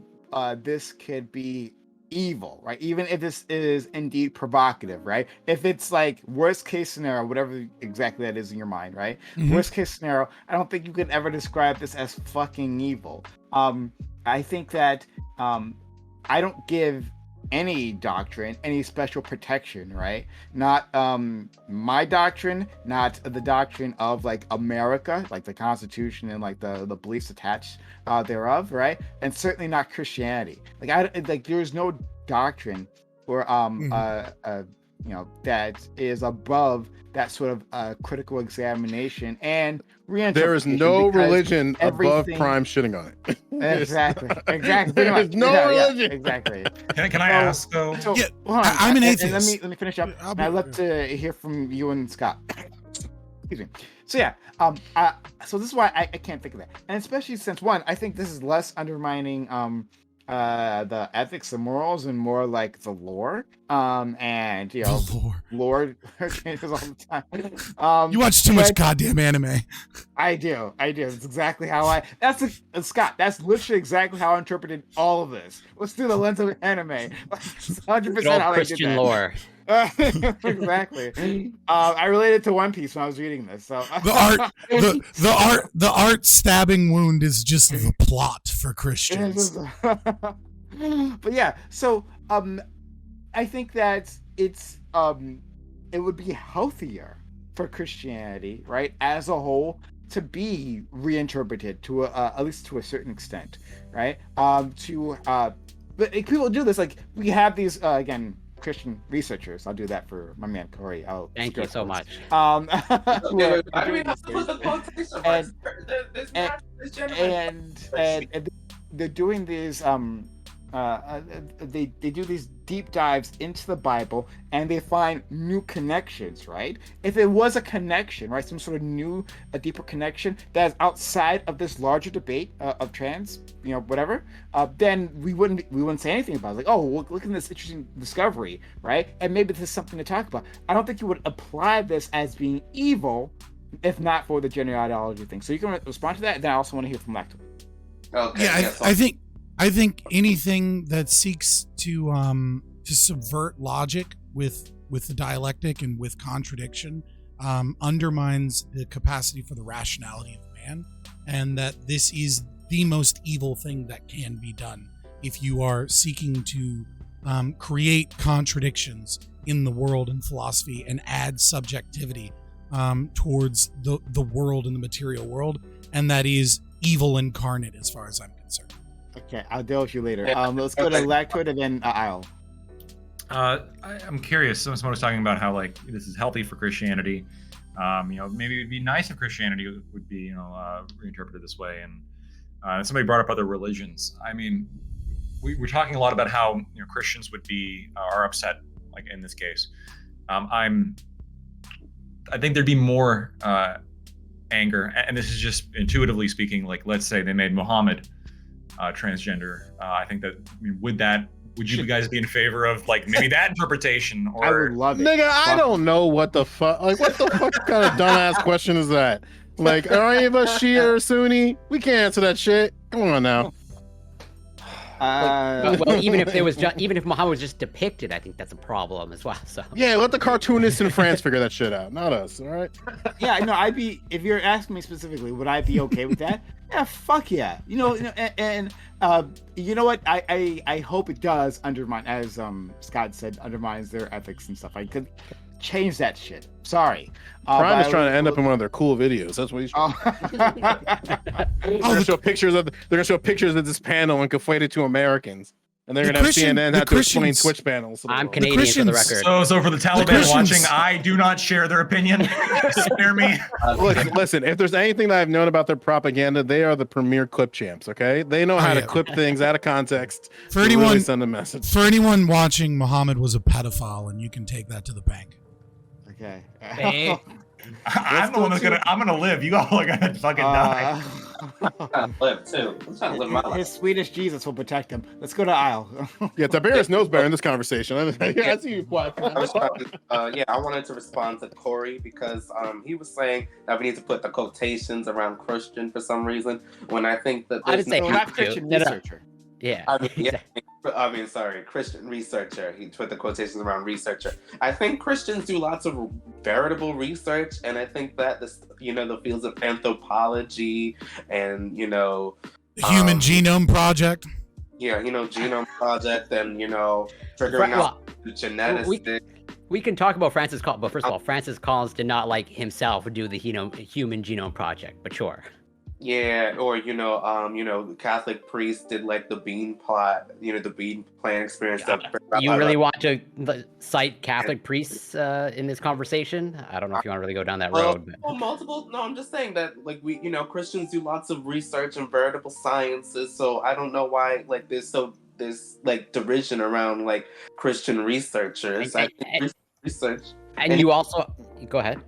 this could be evil, right? Even if this is indeed provocative, right? If it's like worst case scenario, whatever exactly that is in your mind, right? Mm-hmm. Worst case scenario, I don't think you could ever describe this as fucking evil. I think that I don't give any doctrine any special protection, right? Not my doctrine, not the doctrine of like America, like the Constitution and like the beliefs attached thereof, right? And certainly not Christianity. Like there's no doctrine or that is above that sort of critical examination and reinterpretation. There is no religion above Prime shitting on it. Exactly. There's no religion. Exactly. Can I ask though? I'm an atheist. And let me finish up. I'd love to hear from you and Scott. Excuse me. So yeah, so this is why I can't think of that, and especially since one, I think this is less undermining the ethics and morals and more like the lore. And you know, The lore. changes all the time. You watch too much goddamn anime. I do. It's exactly how Scott. That's literally exactly how I interpreted all of this. Let's do the lens of anime. 100% how I did Christian that. lore. Exactly. I related to One Piece when I was reading this. So The art stabbing wound is just the plot for Christians. But yeah, so I think that it would be healthier for Christianity, right, as a whole, to be reinterpreted to at least to a certain extent, right? But people do this, like we have these again. Christian researchers. I'll do that for my man Corey. Thank you so much. Why do we have to put the quotation marks? And they're doing these they do these deep dives into the Bible, and they find new connections, right? If it was a connection, right, some sort of a deeper connection that is outside of this larger debate of trans, you know, whatever, then we wouldn't say anything about it. Like, oh, look at this interesting discovery, right? And maybe this is something to talk about. I don't think you would apply this as being evil if not for the gender ideology thing. So you can respond to that, and then I also want to hear from Lacto. Okay. Yeah, I think anything that seeks to subvert logic with the dialectic and with contradiction undermines the capacity for the rationality of man, and that this is the most evil thing that can be done if you are seeking to create contradictions in the world and philosophy and add subjectivity towards the world and the material world, and that is evil incarnate as far as I'm concerned. Okay, I'll deal with you later. Let's go to Lactoid and then Isle. I'm curious. Someone was talking about how like this is healthy for Christianity. You know, maybe it'd be nice if Christianity would be, you know, reinterpreted this way. And somebody brought up other religions. I mean, we're talking a lot about how, you know, Christians are upset, like in this case. I think there'd be more anger, and this is just intuitively speaking. Like, let's say they made Muhammad transgender. I think that, I mean, would you guys be in favor of like maybe that interpretation? Or I would love it. Nigga, I don't know what the fuck. Like, what the fuck kind of dumbass question is that? Like, are any of us Shia or Sunni? We can't answer that shit. Come on now. Well, even if Muhammad was just depicted, I think that's a problem as well. So yeah, let the cartoonists in France figure that shit out, not us. All right. Yeah, no, if you're asking me specifically, would I be okay with that? Yeah, fuck yeah. You know, and you know what? I hope it does undermine, as Scott said, undermines their ethics and stuff. I could change that shit. Sorry. Prime is trying to end up in one of their cool videos. That's what he's. They're gonna show pictures of this panel and conflate it to Americans. And they're going to have CNN have to explain Twitch panels. I'm Canadian for the record. So for the Taliban watching, I do not share their opinion. Spare me. Listen, if there's anything that I've known about their propaganda, they are the premier clip champs, okay? They know how to clip things out of context for anyone, really send a message. For anyone watching, Muhammad was a pedophile, and you can take that to the bank. Okay. I'm the one that's I'm gonna live. You all are gonna fucking die. I'm live too. I'm trying to live my life. His Swedish Jesus will protect him. Let's go to Isle. Yeah, Tiberius knows better in this conversation. I see you quiet. I wanted to respond to Corey because he was saying that we need to put the quotations around Christian for some reason. When I think that I didn't say not Christian researcher. Yeah. Sorry, Christian researcher. He put the quotations around researcher. I think Christians do lots of veritable research, and I think that the fields of anthropology and the Human Genome Project. Yeah, Genome Project, and figuring out the genetics. We can talk about Francis Collins, but first of all, Francis Collins did not himself do the Human Genome Project, but sure. Yeah, or Catholic priests did the bean plot, the bean plan experience. You really want to cite Catholic priests in this conversation? I don't know if you want to really go down that road. But... Well, multiple. No, I'm just saying that Christians do lots of research in veritable sciences. So I don't know why there's derision around Christian researchers. I think research. And you also go ahead.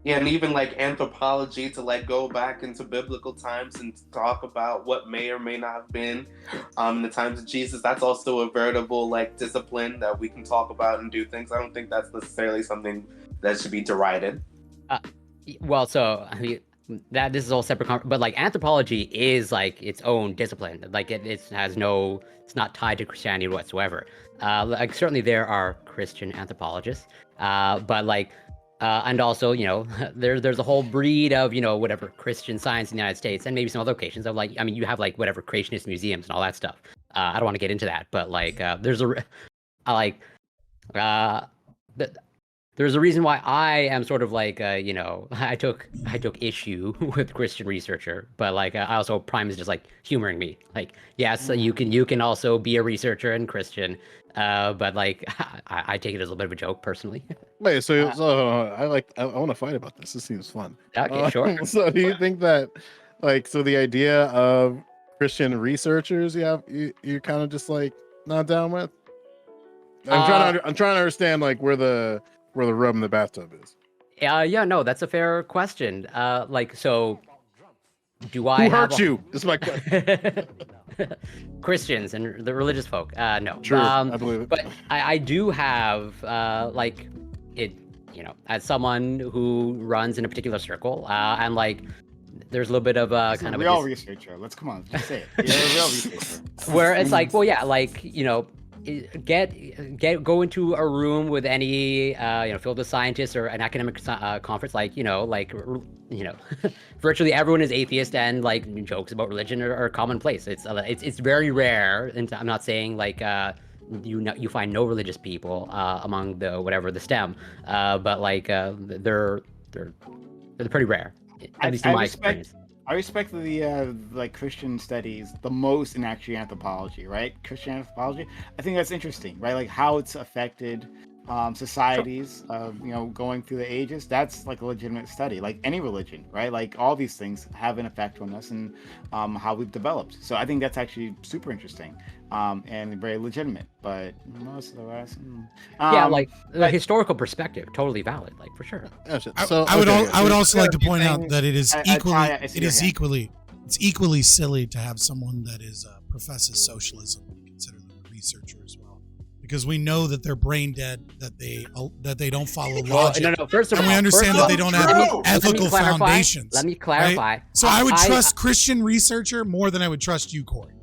Yeah, and even like anthropology to like go back into biblical times and talk about what may or may not have been in the times of Jesus. That's also a veritable like discipline that we can talk about and do things. I don't think that's necessarily something that should be derided. Well, so I mean, that this is all separate, but like anthropology is like its own discipline. Like it has no, it's not tied to Christianity whatsoever. Like certainly there are Christian anthropologists, but like. And also, you know, there's a whole breed of, you know, whatever Christian science in the United States, and maybe some other locations of like, I mean, you have like whatever creationist museums and all that stuff. I don't want to get into that, but like, there's there's a reason why I am sort of like, you know, I took issue with Christian researcher, but like, I also Prime is just like humoring me. Like, yes, you can also be a researcher and Christian, but like, I take it as a little bit of a joke personally. Wait, so I want to fight about this. This seems fun. Okay, sure. So do you think that, like, so the idea of Christian researchers, you're kind of just like not down with? I'm trying to understand like where the rub in the bathtub is. Yeah, no, that's a fair question. Like, so do I Who have hurt you? This is my question. Christians and the religious folk? No. True, I believe it. But I do have like it, you know, as someone who runs in a particular circle, and like there's a little bit of kind of a real researcher. Let's come on, just say it. You're a real researcher. Where it's like, well, yeah, like, you know, go into a room with any you know, filled with scientists or an academic conference, like, you know, virtually everyone is atheist, and like jokes about religion are commonplace. It's very rare, and I'm not saying like you find no religious people among the STEM, but like they're pretty rare, at least in my experience. I respect the like Christian studies the most in actually anthropology, right? Christian anthropology. I think that's interesting, right? Like how it's affected societies, you know, going through the ages. That's like a legitimate study, like any religion, right? Like all these things have an effect on us and how we've developed. So I think that's actually super interesting and very legitimate. But most of the rest, yeah, like the historical perspective, totally valid, like for sure. So I would also like to point out that it is equally silly to have someone that is professes socialism and consider them a researcher as well, because we know that they're brain dead, that they don't follow logic. No. First of all, we understand that they don't have ethical foundations. Let me clarify. Right? So I would trust Christian researcher more than I would trust you, Corey.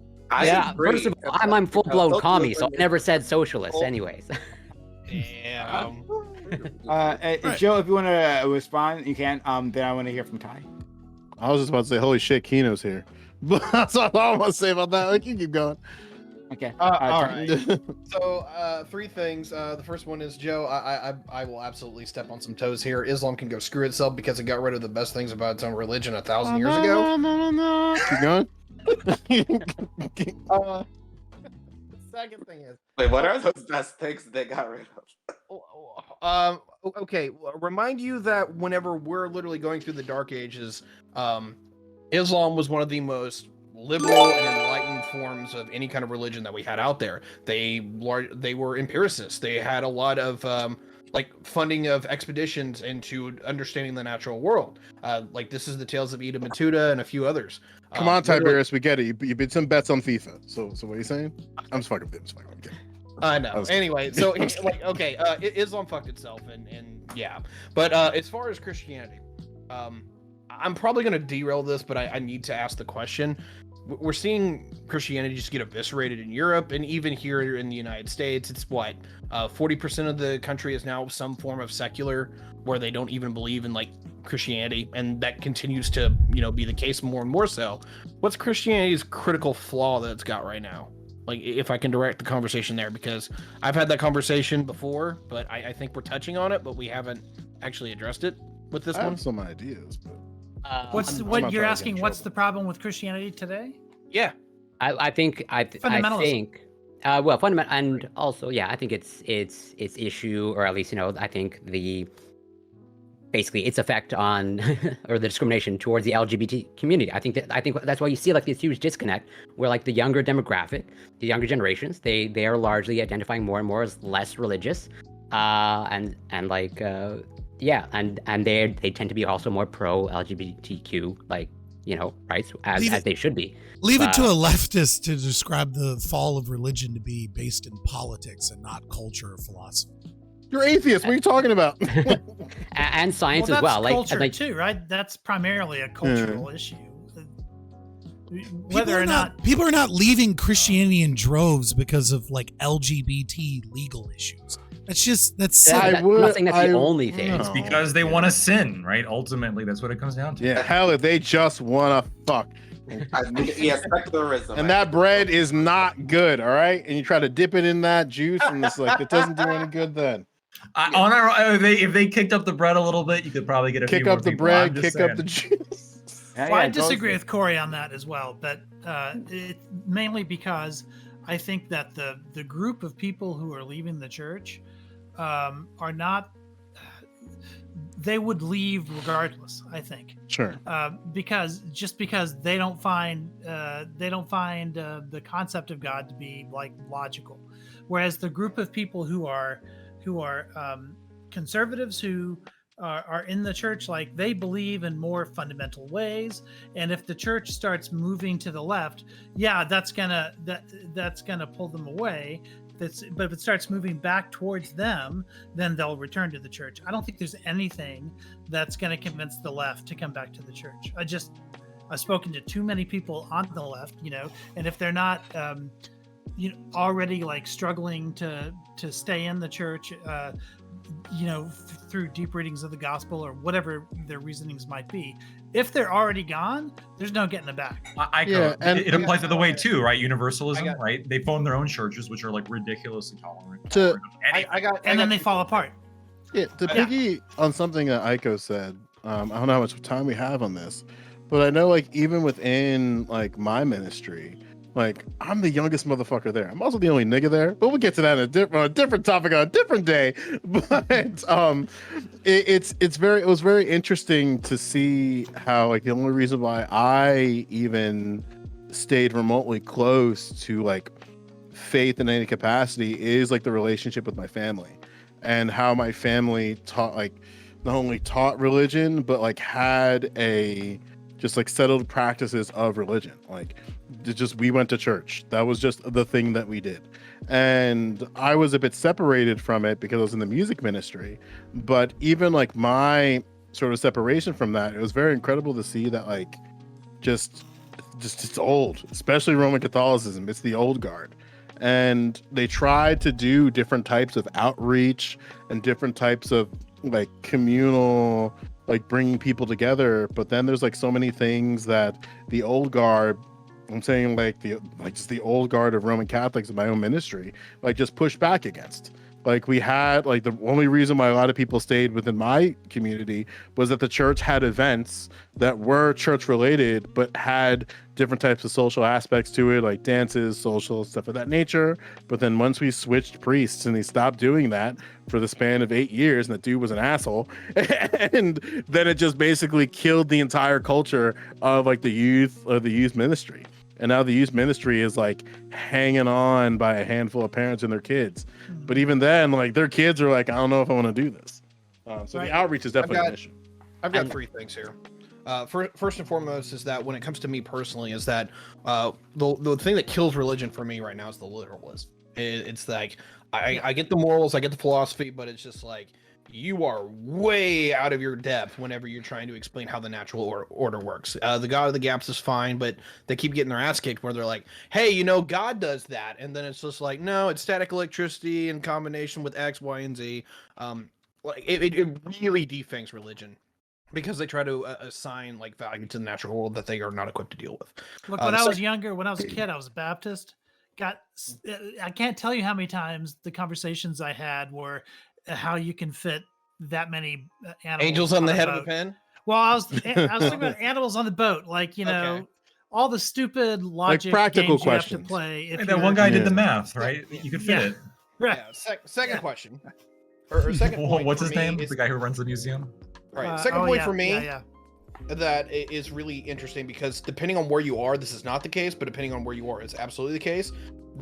First of all, I'm full-blown commie, so I never said socialist anyways. Damn. Right. Joe, if you want to respond, you can. Then I want to hear from Ty. I was just about to say, holy shit, Kino's here. That's all I want to say about that. Like, you keep going. Okay. All right. So, three things. The first one is, Joe, I will absolutely step on some toes here. Islam can go screw itself because it got rid of the best things about its own religion 1,000 years ago. No. Keep going. The second thing is, wait, what are those best things they got rid of? Okay, remind you that whenever we're literally going through the Dark Ages, Islam was one of the most liberal and enlightened forms of any kind of religion that we had out there. They were empiricists. They had a lot of like funding of expeditions into understanding the natural world. Like this is the Tales of Edom and Tuda and a few others. Come on, Tiberius, we get it. You did some bets on FIFA. So what are you saying? I'm just fucking with him. Okay. I know. Anyway, so like, okay, Islam fucked itself, and yeah. But as far as Christianity, I'm probably gonna derail this, but I need to ask the question. We're seeing Christianity just get eviscerated in Europe, and even here in the United States, it's what 40% of the country is now some form of secular, where they don't even believe in like Christianity, and that continues to be the case more and more so. What's Christianity's critical flaw that it's got right now? Like, if I can direct the conversation there, because I've had that conversation before, but I think we're touching on it, but we haven't actually addressed it with this one. I have some ideas, but what you're asking? What's the problem with Christianity today? Yeah, I think well, fundamental, and also I think it's issue, or at least I think basically its effect on or the discrimination towards the LGBT community. I think that's why you see like this huge disconnect where like the younger demographic, the younger generations, they are largely identifying more and more as less religious, and like Yeah, and they tend to be also more pro LGBTQ, like, rights as they should be. Leave it to a leftist to describe the fall of religion to be based in politics and not culture or philosophy. You're atheist. What are you talking about? And science as that's well. culture too, right? That's primarily a cultural issue. Whether or not people are not leaving Christianity in droves because of like LGBT legal issues. That's I'm not saying that's the only thing. It's because they want to sin, right? Ultimately, that's what it comes down to. Yeah, hell, if they just want to fuck. Yeah, secularism. And that bread is not good, all right? And you try to dip it in that juice, and it's like, it doesn't do any good then. If they kicked up the bread a little bit, you could probably get a kick few up more the people. bread, kick up the juice. Well, I disagree with Corey on that as well, but mainly because I think that the group of people who are leaving the church are not. They would leave regardless, I think. Sure. Because they don't find the concept of God to be like logical, whereas the group of people who are conservatives who are in the church, like they believe in more fundamental ways, and if the church starts moving to the left, that's gonna pull them away. But if it starts moving back towards them, then they'll return to the church. I don't think there's anything that's going to convince the left to come back to the church. I've spoken to too many people on the left, and if they're not, already like struggling to stay in the church, through deep readings of the gospel or whatever their reasonings might be. If they're already gone, there's no getting them back. It applies the other way too, right? Universalism, right? They form their own churches, which are like ridiculously tolerant. And then they fall apart. Yeah, to piggy on something that Aiko said, I don't know how much time we have on this, but I know like even within like my ministry, like I'm the youngest motherfucker there. I'm also the only nigga there, but we'll get to that on a different topic on a different day. But it was very interesting to see how like the only reason why I even stayed remotely close to like faith in any capacity is like the relationship with my family and how my family taught like not only taught religion but like had a just like settled practices of religion. Like we went to church. That was just the thing that we did. And I was a bit separated from it because I was in the music ministry. But even like my sort of separation from that, it was very incredible to see that like just it's old, especially Roman Catholicism. It's the old guard. And they tried to do different types of outreach and different types of like communal, like bringing people together. But then there's like so many things that the old guard, I'm saying like just the old guard of Roman Catholics in my own ministry, like just pushed back against. Like we had like the only reason why a lot of people stayed within my community was that the church had events that were church related, but had different types of social aspects to it, like dances, social stuff of that nature. But then once we switched priests and they stopped doing that for the span of 8 years, and the dude was an asshole, and then it just basically killed the entire culture of like the youth ministry. And now the youth ministry is like hanging on by a handful of parents and their kids. But even then, like their kids are like, I don't know if I want to do this. So the outreach is definitely an issue. I've got three things here. First and foremost is that when it comes to me personally, is that the thing that kills religion for me right now is the literalism. It's like I get the morals, I get the philosophy, but it's just like you are way out of your depth whenever you're trying to explain how the natural order works. The God of the Gaps is fine, but they keep getting their ass kicked where they're like, hey, God does that. And then it's just like, no, it's static electricity in combination with X, Y, and Z. Like it really defangs religion because they try to assign like value to the natural world that they are not equipped to deal with. Look, when I was younger, when I was a kid, I was a Baptist. I can't tell you how many times the conversations I had were how you can fit that many animals angels on the head of a pen. Well, I was thinking about animals on the boat, like okay. All the stupid logic like practical games questions you have to play. If that one guy did the math, right? You could fit it. Right. Yeah. Second question, or second point. What's his name? The guy who runs the museum. Right. Second point for me. That is really interesting because depending on where you are, this is not the case, but depending on where you are, it's absolutely the case.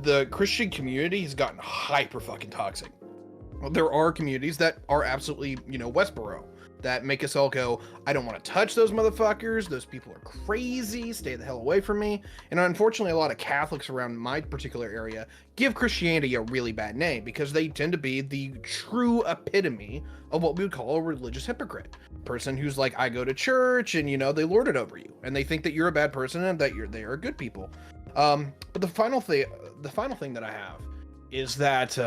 The Christian community has gotten hyper fucking toxic. There are communities that are absolutely, Westboro. that make us all go, I don't want to touch those motherfuckers. Those people are crazy. Stay the hell away from me. And unfortunately, a lot of Catholics around my particular area give Christianity a really bad name because they tend to be the true epitome of what we would call a religious hypocrite. Person who's like, I go to church, and they lord it over you, and they think that you're a bad person and that they are good people. But the final thing that I have is that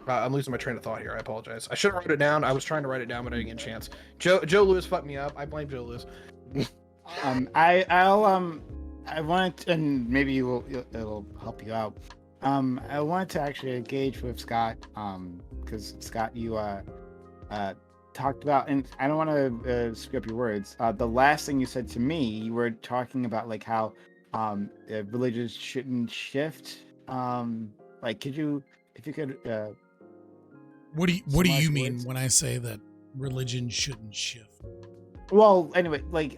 I'm losing my train of thought here. I apologize. I should have wrote it down. I was trying to write it down, but I didn't get a chance. Joe Lewis fucked me up. I blame Joe Lewis. I want, and maybe it'll help you out. I want to actually engage with Scott, because Scott, you talked about, and I don't want to screw up your words. The last thing you said to me, you were talking about like how religions shouldn't shift. Like, if you could. What do you mean when I say that religion shouldn't shift? Well, anyway, like,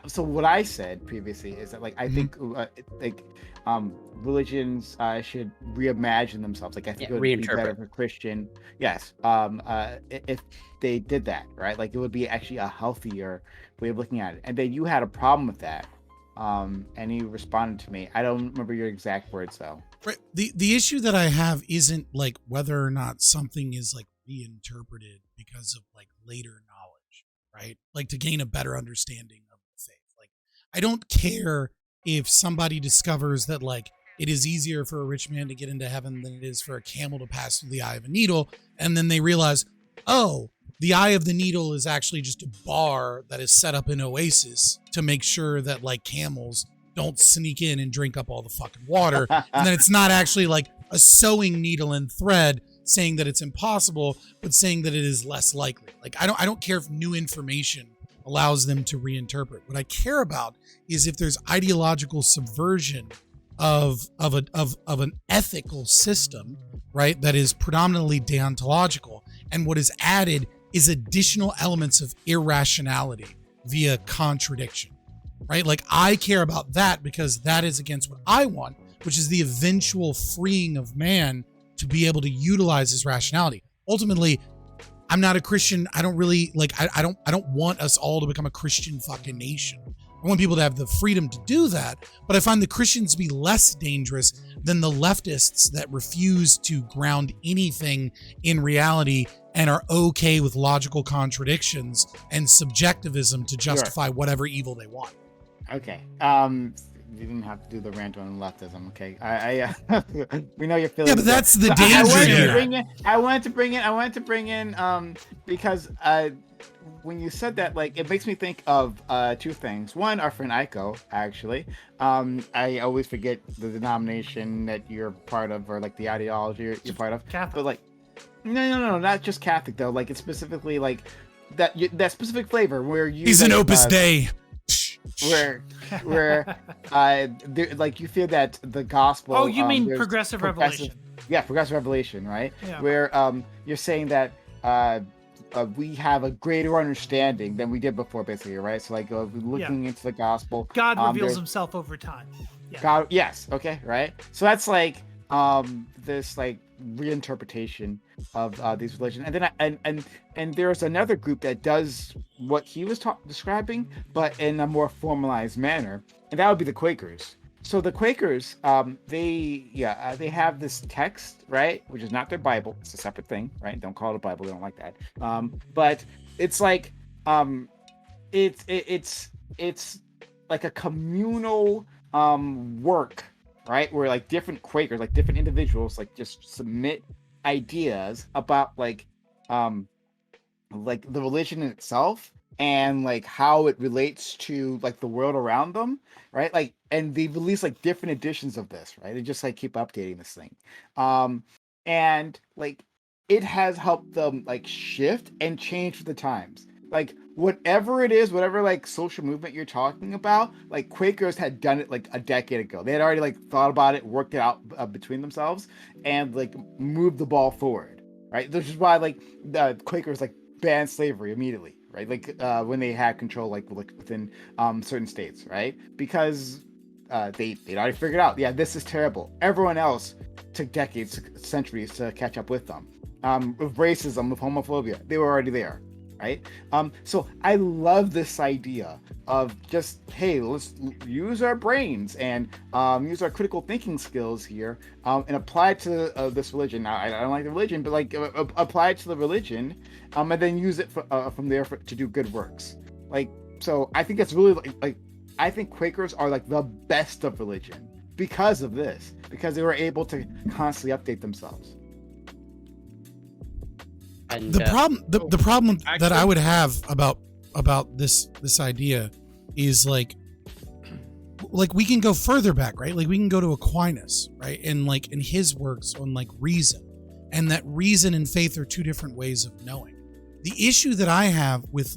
so what I said previously is that, like, I think religions should reimagine themselves. Like, I think it would be better for Christian. Yes. If they did that, right? Like, it would be actually a healthier way of looking at it. And then you had a problem with that. And you responded to me. I don't remember your exact words though. Right. The issue that I have isn't like whether or not something is like reinterpreted because of like later knowledge, right? Like to gain a better understanding of the faith. Like, I don't care if somebody discovers that like it is easier for a rich man to get into heaven than it is for a camel to pass through the eye of a needle, and then they realize, oh, the eye of the needle is actually just a bar that is set up in Oasis to make sure that like camels don't sneak in and drink up all the fucking water. And then it's not actually like a sewing needle and thread saying that it's impossible, but saying that it is less likely. Like, I don't care if new information allows them to reinterpret. What I care about is if there's ideological subversion of an ethical system, right, that is predominantly deontological, and what is added is additional elements of irrationality via contradiction, right? Like, I care about that because that is against what I want, which is the eventual freeing of man to be able to utilize his rationality. Ultimately, I'm not a Christian. I don't really like, I don't want us all to become a Christian fucking nation. I want people to have the freedom to do that, but I find the Christians to be less dangerous than the leftists that refuse to ground anything in reality and are okay with logical contradictions and subjectivism to justify whatever evil they want. Okay. You didn't have to do the rant on leftism. Okay. We know your feelings. Yeah, but that's the danger here. I wanted to bring in because when you said that, like, it makes me think of two things. One, our friend Aiko, actually. I always forget the denomination that you're part of, or like the ideology you're part of. Catholic. But like, no, not just Catholic though. Like, it's specifically like that specific flavor where you. He's like, an Opus Dei. Where like you feel that the gospel. Oh, you mean progressive revelation? Yeah, progressive revelation, right? Yeah. Where you're saying that we have a greater understanding than we did before, basically, right? So like looking into the gospel, God reveals himself over time. Yeah. God, yes, okay, right. So that's like this like reinterpretation of these religions, and then and there's another group that does what he was describing, but in a more formalized manner, and that would be the Quakers. So the Quakers, they have this text, right, which is not their Bible. It's a separate thing, right? Don't call it a Bible. They don't like that. But it's like it's like a communal work, right? Where like different Quakers, like different individuals, like just submit ideas about like the religion itself and like how it relates to like the world around them, right? Like, and they release like different editions of this, right? They just like keep updating this thing, and like it has helped them like shift and change with the times. Like whatever it is, whatever like social movement you're talking about, like Quakers had done it like a decade ago. They had already like thought about it, worked it out between themselves, and like moved the ball forward, right? This is why like the Quakers like banned slavery immediately, right? Like when they had control, like within certain states, right? Because they'd already figured out, yeah, this is terrible. Everyone else took decades, centuries to catch up with them. With racism, with homophobia, they were already there. right? So I love this idea of just, hey, let's use our brains and use our critical thinking skills here and apply it to this religion. Now, I don't like the religion, but like apply it to the religion, and then use it from there to do good works. Like, so I think that's really like I think Quakers are like the best of religion because of this, because they were able to constantly update themselves. And, The problem that I actually- would have about this idea is like we can go further back, right? Like we can go to Aquinas, right? And like in his works on like reason, and that reason and faith are two different ways of knowing. The issue that I have with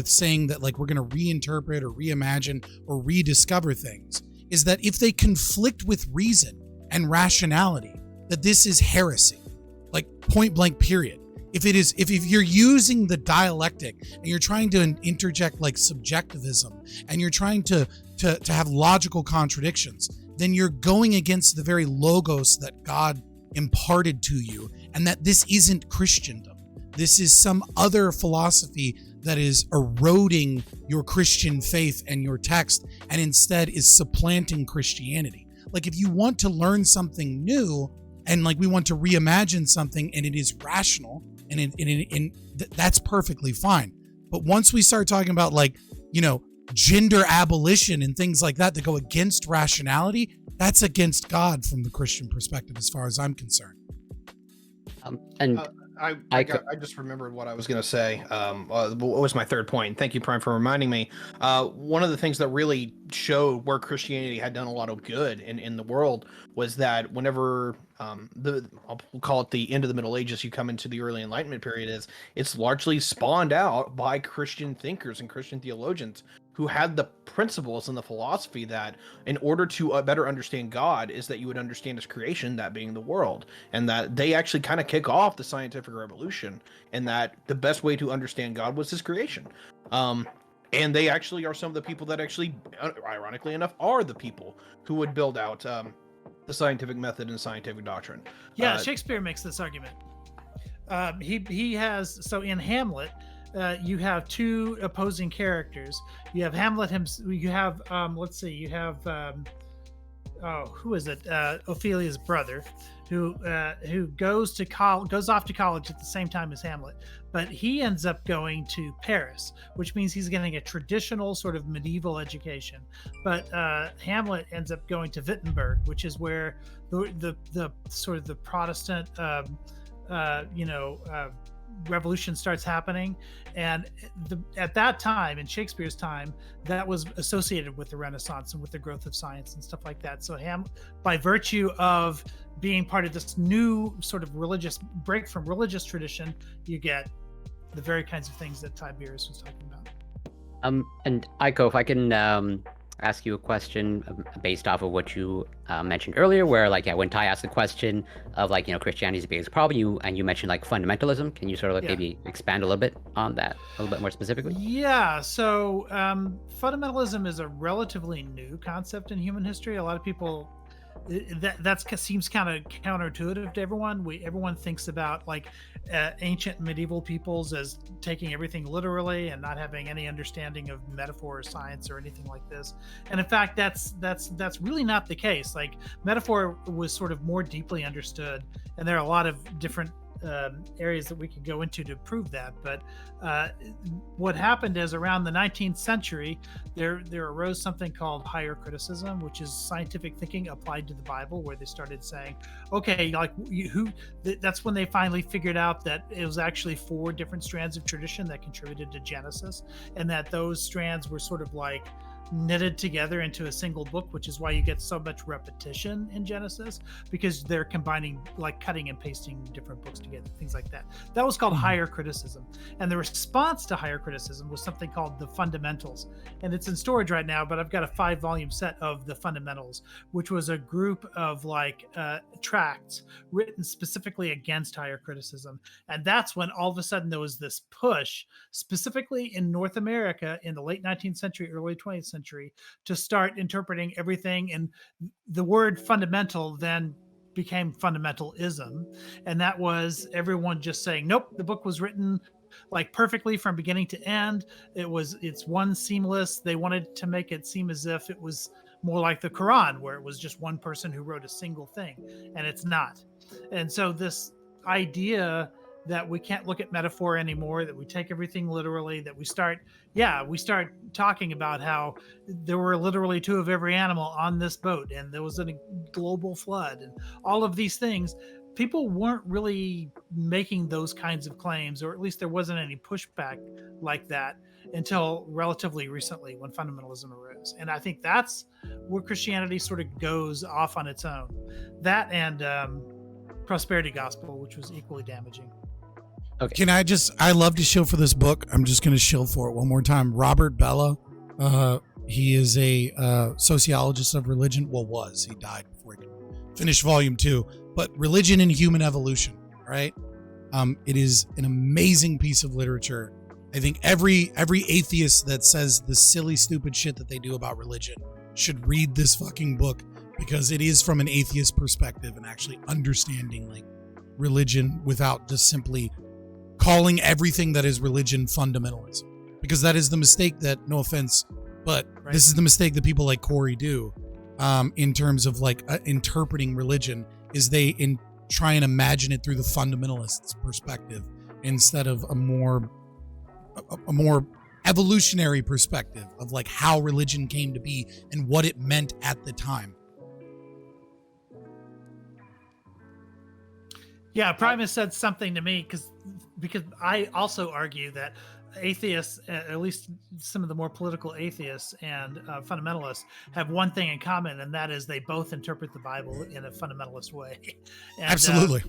saying that like we're going to reinterpret or reimagine or rediscover things is that if they conflict with reason and rationality, that this is heresy, like point blank period. If you're using the dialectic and you're trying to interject like subjectivism and you're trying to have logical contradictions, then you're going against the very logos that God imparted to you, and that this isn't Christendom. This is some other philosophy that is eroding your Christian faith and your text, and instead is supplanting Christianity. Like if you want to learn something new and like we want to reimagine something and it is rational, and that's perfectly fine. But once we start talking about like, you know, gender abolition and things like that go against rationality, that's against God from the Christian perspective, as far as I'm concerned. And I just remembered what I was going to say. What was my third point? Thank you, Prime, for reminding me. One of the things that really showed where Christianity had done a lot of good in the world was that whenever we'll call it the end of the Middle Ages, you come into the early Enlightenment period, it's largely spawned out by Christian thinkers and Christian theologians who had the principles and the philosophy that in order to better understand God is that you would understand his creation, that being the world, and that they actually kind of kick off the scientific revolution, and that the best way to understand God was his creation. And they actually are some of the people that actually, ironically enough, are the people who would build out the scientific method and scientific doctrine. Yeah, Shakespeare makes this argument. He has, so in Hamlet, you have two opposing characters. You have Hamlet himself. You have let's see. You have who is it? Ophelia's brother, who goes off to college at the same time as Hamlet, but he ends up going to Paris, which means he's getting a traditional sort of medieval education. But Hamlet ends up going to Wittenberg, which is where the sort of the Protestant revolution starts happening, and at that time, in Shakespeare's time, that was associated with the Renaissance and with the growth of science and stuff like that. So by virtue of being part of this new sort of religious break from religious tradition, you get the very kinds of things that Tiberius was talking about. And Aiko, if I can ask you a question based off of what you mentioned earlier, where like when Ty asked the question of like, you know, Christianity's biggest problem, you mentioned like fundamentalism. Can you sort of like maybe expand a little bit on that a little bit more specifically? Yeah, so fundamentalism is a relatively new concept in human history. A lot of people that seems kind of counterintuitive to everyone. Everyone thinks about like ancient medieval peoples as taking everything literally and not having any understanding of metaphor or science or anything like this. And in fact, that's really not the case. Like metaphor was sort of more deeply understood, and there are a lot of different areas that we could go into to prove that. But what happened is around the 19th century, there arose something called higher criticism, which is scientific thinking applied to the Bible, where they started saying, okay, like that's when they finally figured out that it was actually 4 different strands of tradition that contributed to Genesis, and that those strands were sort of like knitted together into a single book, which is why you get so much repetition in Genesis, because they're combining, like cutting and pasting different books together, things like that. That was called higher criticism. And the response to higher criticism was something called the fundamentals. And it's in storage right now, but I've got a 5-volume set of the fundamentals, which was a group of like tracts written specifically against higher criticism. And that's when all of a sudden there was this push, specifically in North America in the late 19th century, early 20th century, to start interpreting everything. And the word fundamental then became fundamentalism. And that was everyone just saying, nope, the book was written like perfectly from beginning to end. It's one seamless. They wanted to make it seem as if it was more like the Quran, where it was just one person who wrote a single thing, and it's not. And so this idea that we can't look at metaphor anymore, that we take everything literally, that we start talking about how there were literally 2 of every animal on this boat, and there was a global flood, and all of these things. People weren't really making those kinds of claims, or at least there wasn't any pushback like that until relatively recently when fundamentalism arose. And I think that's where Christianity sort of goes off on its own. That and prosperity gospel, which was equally damaging. Okay. I love to shill for this book. I'm just going to shill for it one more time. Robert Bellah, he is a sociologist of religion. Well, he died before he finished volume 2, but Religion and Human Evolution, right? It is an amazing piece of literature. I think every atheist that says the silly, stupid shit that they do about religion should read this fucking book, because it is from an atheist perspective and actually understanding like religion without just simply calling everything that is religion fundamentalism, because that is the mistake that, no offense, but this is the mistake that people like Corey do in terms of like interpreting religion, is they try and imagine it through the fundamentalists' perspective instead of a more evolutionary perspective of like how religion came to be and what it meant at the time. Yeah, Primus said something to me because I also argue that atheists, at least some of the more political atheists and fundamentalists, have one thing in common, and that is they both interpret the Bible in a fundamentalist way. And, Absolutely.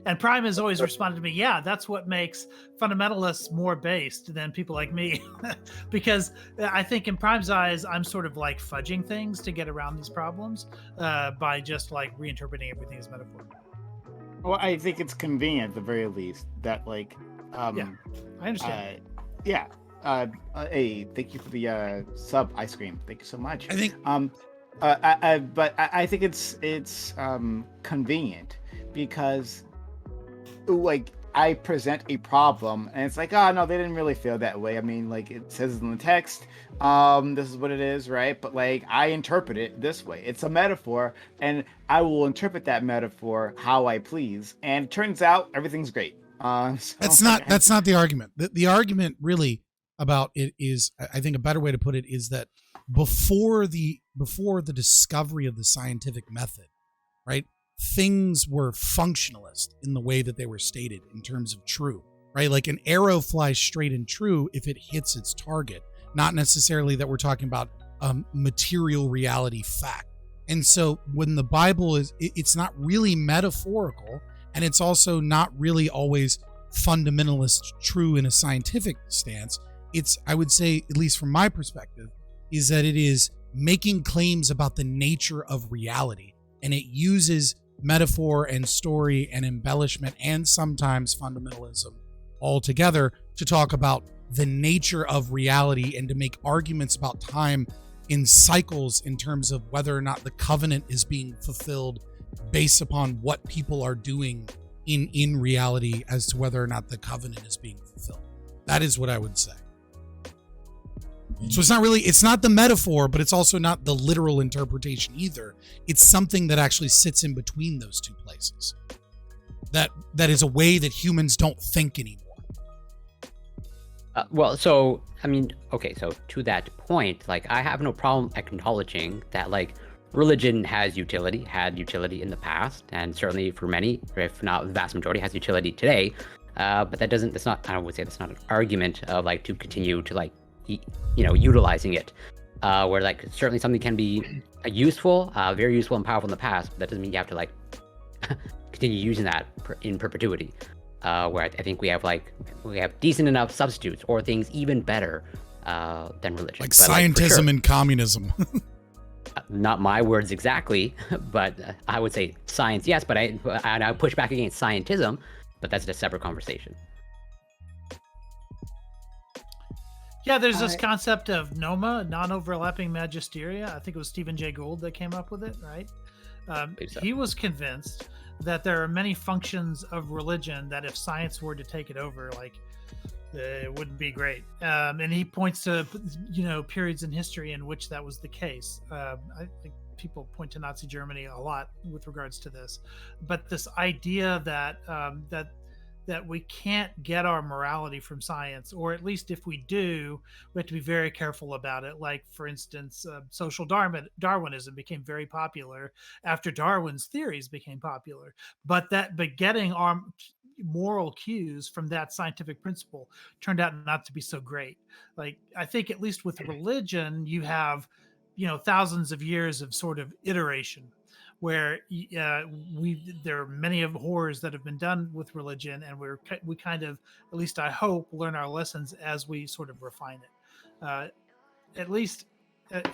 And Prime has always responded to me, yeah, that's what makes fundamentalists more based than people like me. Because I think in Prime's eyes, I'm sort of like fudging things to get around these problems by just like reinterpreting everything as metaphor. Well, I think it's convenient at the very least that like yeah, I understand. Hey, thank you for the sub ice cream. Thank you so much. I think but I think it's convenient because like I present a problem and it's like, oh no, they didn't really feel that way. I mean, like it says in the text, this is what it is, right? But like I interpret it this way. It's a metaphor, and I will interpret that metaphor how I please. And it turns out everything's great. That's not the argument. The argument really about it is, I think a better way to put it is that before the discovery of the scientific method, right? Things were functionalist in the way that they were stated in terms of true, right? Like an arrow flies straight and true if it hits its target, not necessarily that we're talking about material reality fact. And so when the Bible it's not really metaphorical, and it's also not really always fundamentalist true in a scientific stance. It's, I would say, at least from my perspective, is that it is making claims about the nature of reality, and it uses metaphor and story and embellishment and sometimes fundamentalism all together to talk about the nature of reality and to make arguments about time in cycles in terms of whether or not the covenant is being fulfilled based upon what people are doing in reality as to whether or not the covenant is being fulfilled. That is what I would say. So it's not the metaphor, but it's also not the literal interpretation either. It's something that actually sits in between those two places. That is a way that humans don't think anymore. So to that point, like I have no problem acknowledging that like religion had utility in the past, and certainly for many, if not the vast majority, has utility today. But I would say that's not an argument of like to continue to like, utilizing it. Where like certainly something can be useful, very useful and powerful in the past, but that doesn't mean you have to like continue using that in perpetuity. Where I think we have decent enough substitutes or things even better than religion. Like scientism and communism. Not my words exactly, but I would say science, yes, but I push back against scientism, but that's a separate conversation. Yeah, there's this concept of NOMA, non-overlapping magisteria. I think it was Stephen Jay Gould that came up with it, right? So. He was convinced that there are many functions of religion that if science were to take it over, like it wouldn't be great. And he points to, periods in history in which that was the case. I think people point to Nazi Germany a lot with regards to this, but this idea that that we can't get our morality from science, or at least if we do, we have to be very careful about it. Like, for instance, social Darwinism became very popular after Darwin's theories became popular, but getting our moral cues from that scientific principle turned out not to be so great. Like, I think at least with religion, you have, thousands of years of sort of iteration where there are many of horrors that have been done with religion, and we kind of, at least I hope, learn our lessons as we sort of refine it. At least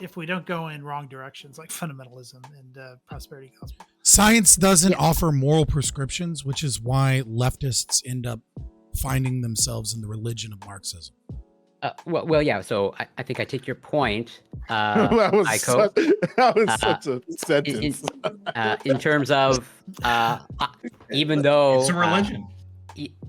if we don't go in wrong directions like fundamentalism and prosperity gospel. Science doesn't offer moral prescriptions, which is why leftists end up finding themselves in the religion of Marxism. Yeah. So I think I take your point. That was such a sentence. In terms of even though It's a religion.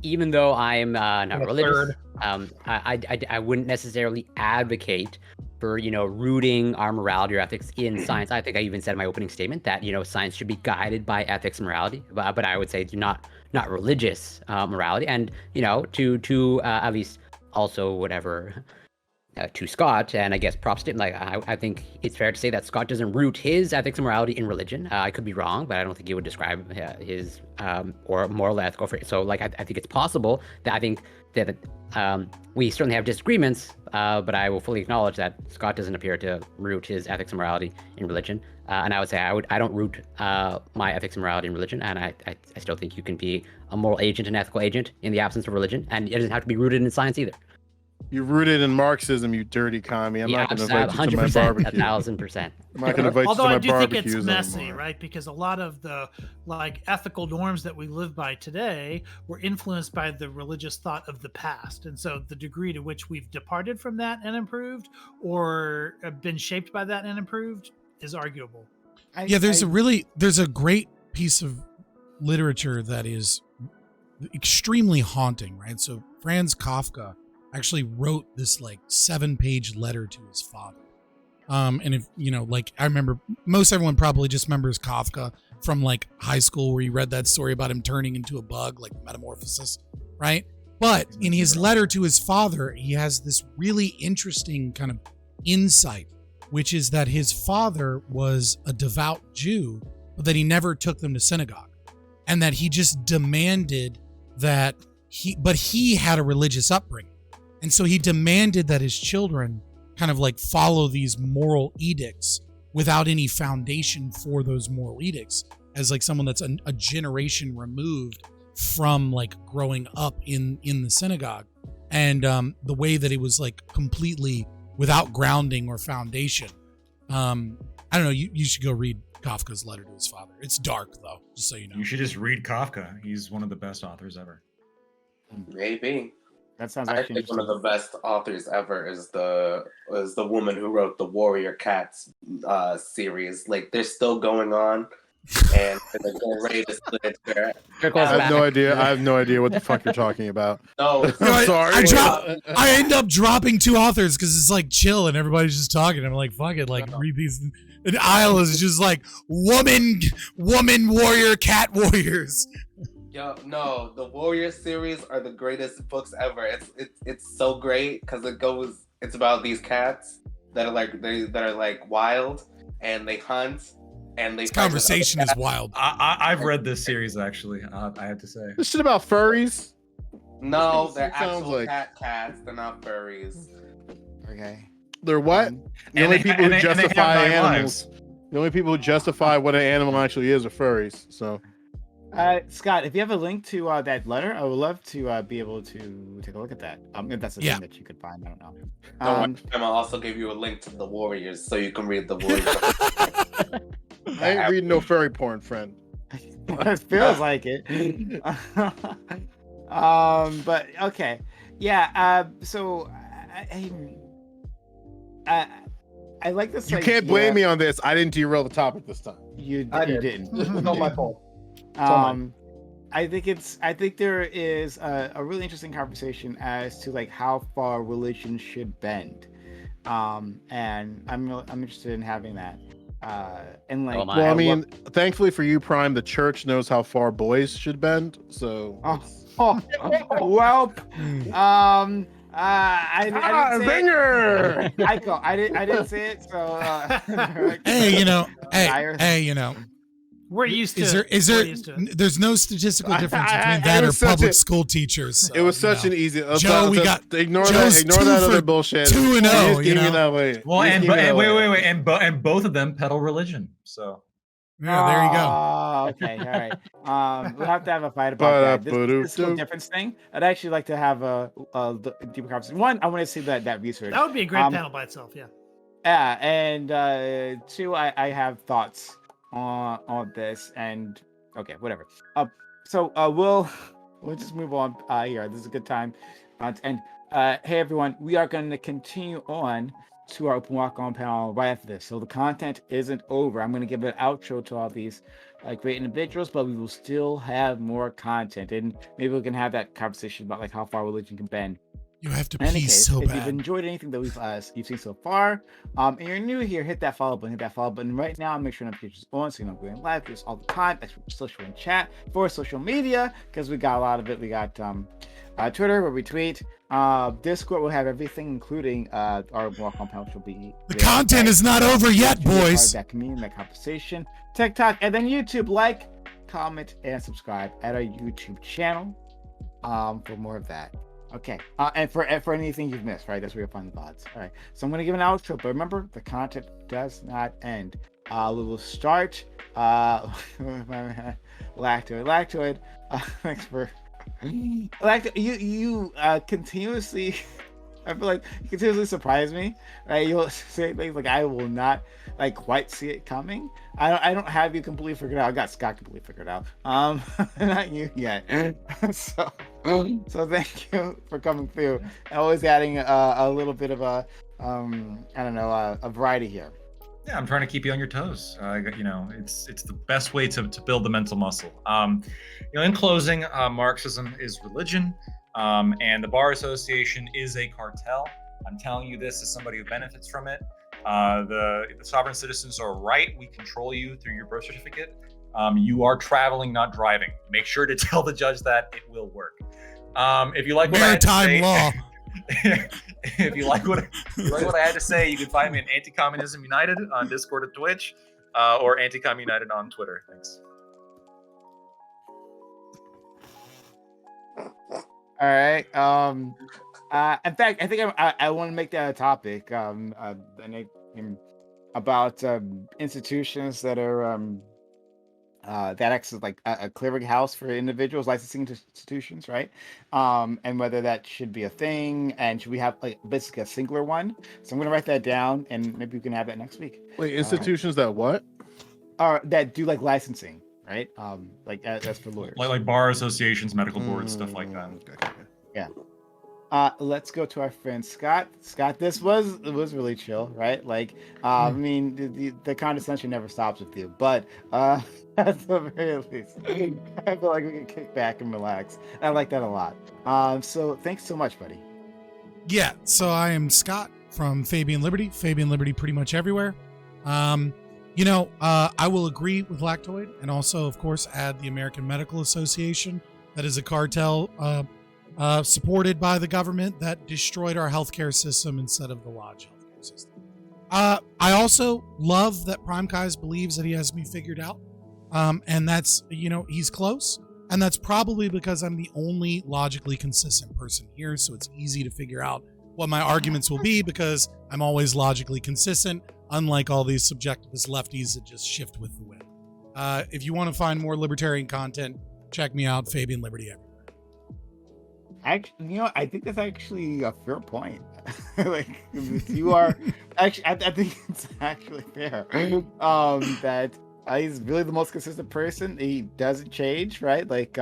Even though I'm not religious, I wouldn't necessarily advocate for rooting our morality or ethics in science. I think I even said in my opening statement that science should be guided by ethics and morality, but I would say not religious morality, and to at least also whatever. To Scott, and I guess props to him. Like, I think it's fair to say that Scott doesn't root his ethics and morality in religion. I could be wrong, but I don't think he would describe his or moral ethical. So, like, I think it's possible that I think that we certainly have disagreements, but I will fully acknowledge that Scott doesn't appear to root his ethics and morality in religion. And I would say I don't root my ethics and morality in religion, and I still think you can be a moral agent and ethical agent in the absence of religion, and it doesn't have to be rooted in science either. You're rooted in Marxism, you dirty commie. I'm not going to invite you to my 100%, barbecue. 1,000%. I'm not going to invite Although you I to my do think it's barbecues messy, anymore. right? Because a lot of the ethical norms that we live by today were influenced by the religious thought of the past, and so the degree to which we've departed from that and improved, or been shaped by that and improved, is arguable. There's a great piece of literature that is extremely haunting, right? So Franz Kafka actually wrote this 7-page letter to his father. And if, I remember most everyone probably just remembers Kafka from high school, where you read that story about him turning into a bug, like Metamorphosis, right? But in his letter to his father, he has this really interesting kind of insight, which is that his father was a devout Jew, but that he never took them to synagogue, and that he just demanded that he had a religious upbringing. And so he demanded that his children kind of follow these moral edicts without any foundation for those moral edicts, as someone that's a generation removed from growing up in the synagogue. And the way that it was completely without grounding or foundation. I don't know. You should go read Kafka's letter to his father. It's dark, though, just so you know. You should just read Kafka. He's one of the best authors ever. Maybe. That sounds I actually think one of the best authors ever is the woman who wrote the Warrior Cats series. They're still going on, and they're getting ready to split it. I have no idea. I have no idea what the fuck you're talking about. No, I'm sorry. I end up dropping 2 authors because it's chill and everybody's just talking. I'm like, fuck it, read these. And Isle is just woman, warrior, cat warriors. Yo, no, the Warrior series are the greatest books ever. It's so great because it's about these cats that are wild, and they hunt, and they. This conversation is wild. I've read this series actually. I have to say. This shit about furries? No, they're Sounds actual like- cats. They're not furries. Okay. They're what? The only people who justify animals. The only people who justify what an animal actually is are furries. So. Scott, if you have a link to that letter, I would love to be able to take a look at that. If that's a thing that you could find, I don't know. I'll also give you a link to the Warriors so you can read the Warriors. I ain't reading no furry porn, friend. It feels like it. But okay, yeah. So I like this. You can't blame me on this. I didn't derail the topic this time. You didn't. It's not my fault. I think there is a really interesting conversation as to like how far religion should bend, and I'm interested in having that. And like, Oh my. Well, I I mean, thankfully for you, Prime, the church knows how far boys should bend. So, well, I didn't say zinger! it. I didn't say it. So, hey, We're used to. Is We're there? used to it. There's no statistical difference between it that or was such public a- school teachers. So, It was such an easy. Joe, we got ignore Joe's that. Ignore 2 that for other bullshit. 2-0, You just you gave me know? that way. Well, You just and, gave me that way. wait, and both of them peddle religion. So Yeah, there you go. Okay, all right. We'll have to have a fight about that. This is a Ba-da-ba-doo-doo. different thing. I'd actually like to have a deeper conversation. One, I want to see that research. That would be a great panel by itself. Yeah. Yeah, and two, I have thoughts on this, and okay, whatever. So we'll just move on here. This is a good time. And hey everyone, we are going to continue on to our open walk on panel right after this. So the content isn't over. I'm going to give an outro to all these great individuals, but we will still have more content, and maybe we can have that conversation about like how far religion can bend. You have to In any pee case, so if you've bad. enjoyed anything that you've seen so far, and you're new here, hit that follow button. Hit that follow button right now. Make sure notifications on so you know we're going live just all the time. That's for social and chat for social media because we got a lot of it. We got Twitter where we tweet. Discord will have everything, including our walk on panel. Will be The content is not over yet, Be a part of boys. that community, that conversation. TikTok, and then YouTube. Like, comment, and subscribe at our YouTube channel for more of that. Okay, and for anything you've missed, right? That's where you'll find the VODs. All right, so I'm gonna give an outro, but remember, the content does not end. We will start. Lactoid. Thanks for you continuously. I feel like you continuously surprise me, right? You'll say things like I will not like quite see it coming. I don't have you completely figured out. I got Scott completely figured out. Not you yet. So thank you for coming through. Always adding a little bit of a a variety here. yeah, I'm trying to keep you on your toes. It's the best way to build the mental muscle. In closing, Marxism is religion. And the Bar Association is a cartel. I'm telling you this as somebody who benefits from it. The sovereign citizens are right. We control you through your birth certificate. You are traveling, not driving. Make sure to tell the judge that it will work. If you like what Maritime law. if you like what I had to say, you can find me at Anti-Communism United on Discord and Twitch, or Anti-Com United on Twitter. Thanks. All right. In fact, I think I want to make that a topic. About institutions that are that acts as like a clearinghouse for individuals, licensing institutions, right? And whether that should be a thing, and should we have like basically a singular one? So I'm gonna write that down, and maybe we can have that next week. Wait, institutions that what? That do like licensing. Right, that's for lawyers, like bar associations, medical boards, stuff like that. Okay. Yeah. Let's go to our friend Scott. Scott, it was really chill, right? Like, I mean, the condescension never stops with you, but at the very least, I feel like we can kick back and relax. I like that a lot. So thanks so much, buddy. Yeah, so I am Scott from Fabian Liberty. Fabian Liberty pretty much everywhere. I will agree with Lactoid and also, of course, add the American Medical Association. That is a cartel supported by the government that destroyed our healthcare system instead of the Lodge healthcare system. I also love that Prime Kais believes that he has me figured out. And that's, he's close. And that's probably because I'm the only logically consistent person here. So it's easy to figure out what my arguments will be because I'm always logically consistent, unlike all these subjectivist lefties that just shift with the wind. If you want to find more libertarian content, check me out, Fabian Liberty everywhere. Actually, I think that's actually a fair point. Like, you are actually, I think it's actually fair. That he's really the most consistent person. He doesn't change, right? Like,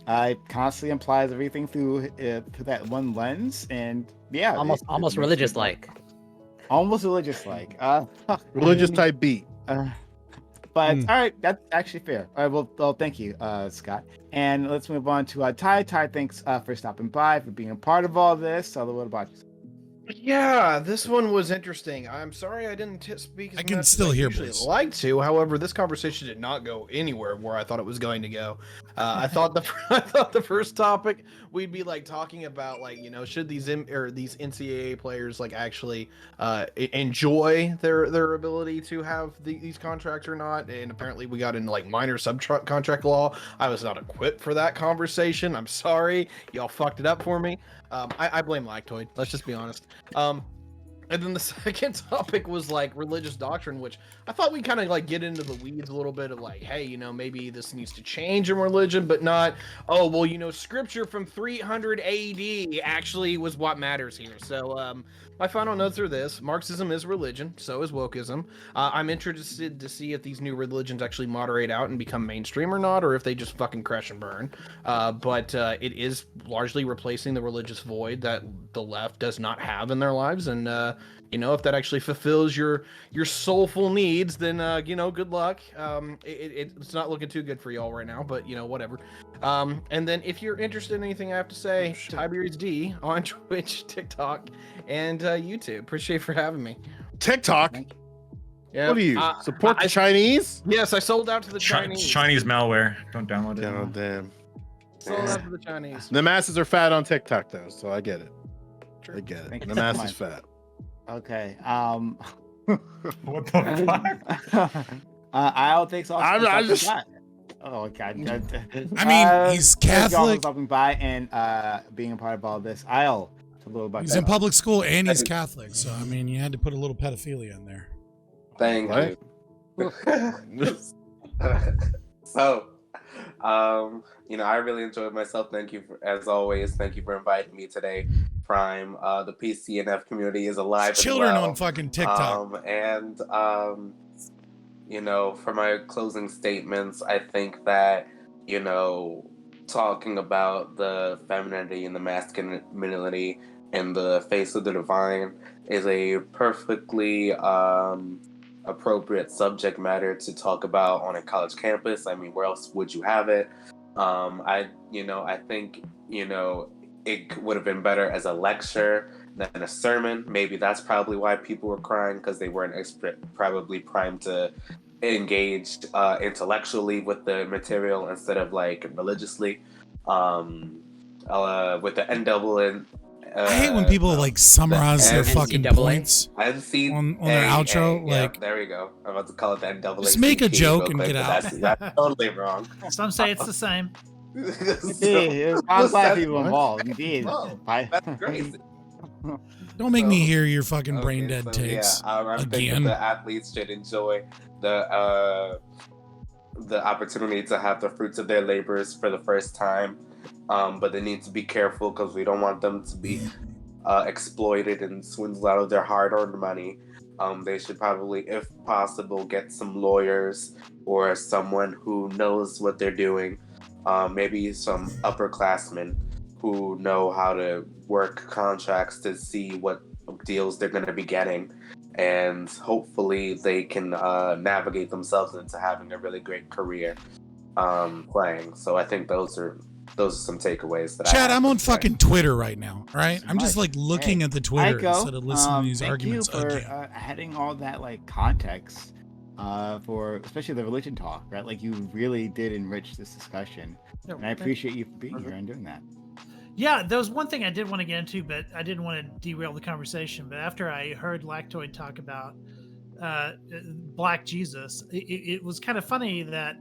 I constantly implies everything through that one lens, and yeah, almost religious like. Almost religious like. Religious type beat. But all right, that's actually fair. All right, well, thank you, Scott. And let's move on to Ty. Ty, thanks for stopping by, for being a part of all this. Tell what about you? Yeah, this one was interesting. I'm sorry I didn't speak as I can much still as I hear, usually boys. like to. However, this conversation did not go anywhere where I thought it was going to go. I thought the first topic we'd be like talking about like, you know, should these these NCAA players like actually enjoy their ability to have these contracts or not? And apparently we got into like minor subcontract law. I was not equipped for that conversation. I'm sorry, y'all fucked it up for me. I blame Lactoid. Let's just be honest. And then the second topic was like religious doctrine, which I thought we kind of like get into the weeds a little bit of like, hey, you know, maybe this needs to change in religion, but not, oh, well, you know, scripture from 300 AD actually was what matters here. So my final notes are this: Marxism is religion, so is wokeism. I'm interested to see if these new religions actually moderate out and become mainstream or not, or if they just fucking crash and burn. But it is largely replacing the religious void that the left does not have in their lives, and you know, if that actually fulfills your soulful needs, then you know, good luck. It's not looking too good for y'all right now, but you know, whatever. And then if you're interested in anything I have to say, Tiberius D on Twitch, TikTok, and YouTube. Appreciate for having me. TikTok. Yeah. What do you support the Chinese? Yes, I sold out to the Chinese. Chinese malware. Don't download it. Oh, damn. Sold out to the Chinese. The masses are fat on TikTok though, so I get it. I get it. Thank you The so mass much. is fat. Okay. What the fuck? I don't think so. I just- Oh God. I mean, he's thank y'all for Catholic. stopping by and being a part of all this. I'll a little about He's that. in public school and he's Catholic, so I mean, you had to put a little pedophilia in there. Thank Right? you. So, you know, I really enjoyed myself. Thank you, as always. Thank you for inviting me today, Prime. The PCNF community is alive. It's children and well. on fucking TikTok. You know, for my closing statements, I think that, you know, talking about the femininity and the masculinity and the face of the divine is a perfectly appropriate subject matter to talk about on a college campus. I mean, where else would you have it? I think, you know, it would have been better as a lecture than a sermon. Maybe that's probably why people were crying, because they weren't probably primed to engage intellectually with the material instead of like religiously. With the NAA. I hate when people like summarize their fucking NCAA. points I've seen on their outro. yeah, Like, there we go. I'm about to call it the NAA. just make a joke and get but out. That's totally wrong. Some say it's the same. I'm glad people involved. Indeed. Oh, that's crazy. don't make me hear your fucking Okay, brain dead so, takes. Yeah, I think again. that the athletes should enjoy the opportunity to have the fruits of their labors for the first time, but they need to be careful because we don't want them to be exploited and swindled out of their hard-earned money. They should probably, if possible, get some lawyers or someone who knows what they're doing. Maybe some upperclassmen who know how to work contracts to see what deals they're going to be getting, and hopefully they can navigate themselves into having a really great career playing. So I think those are some takeaways that Chad, I have I'm on to say. fucking Twitter right now, right? I'm just like looking at the Twitter Aiko, instead of listening to these thank arguments you for again. adding all that like context for especially the religion talk, right? Like you really did enrich this discussion, No, and I appreciate you for being here and doing that. Yeah, there was one thing I did want to get into, but I didn't want to derail the conversation. But after I heard Lactoid talk about Black Jesus, it was kind of funny that,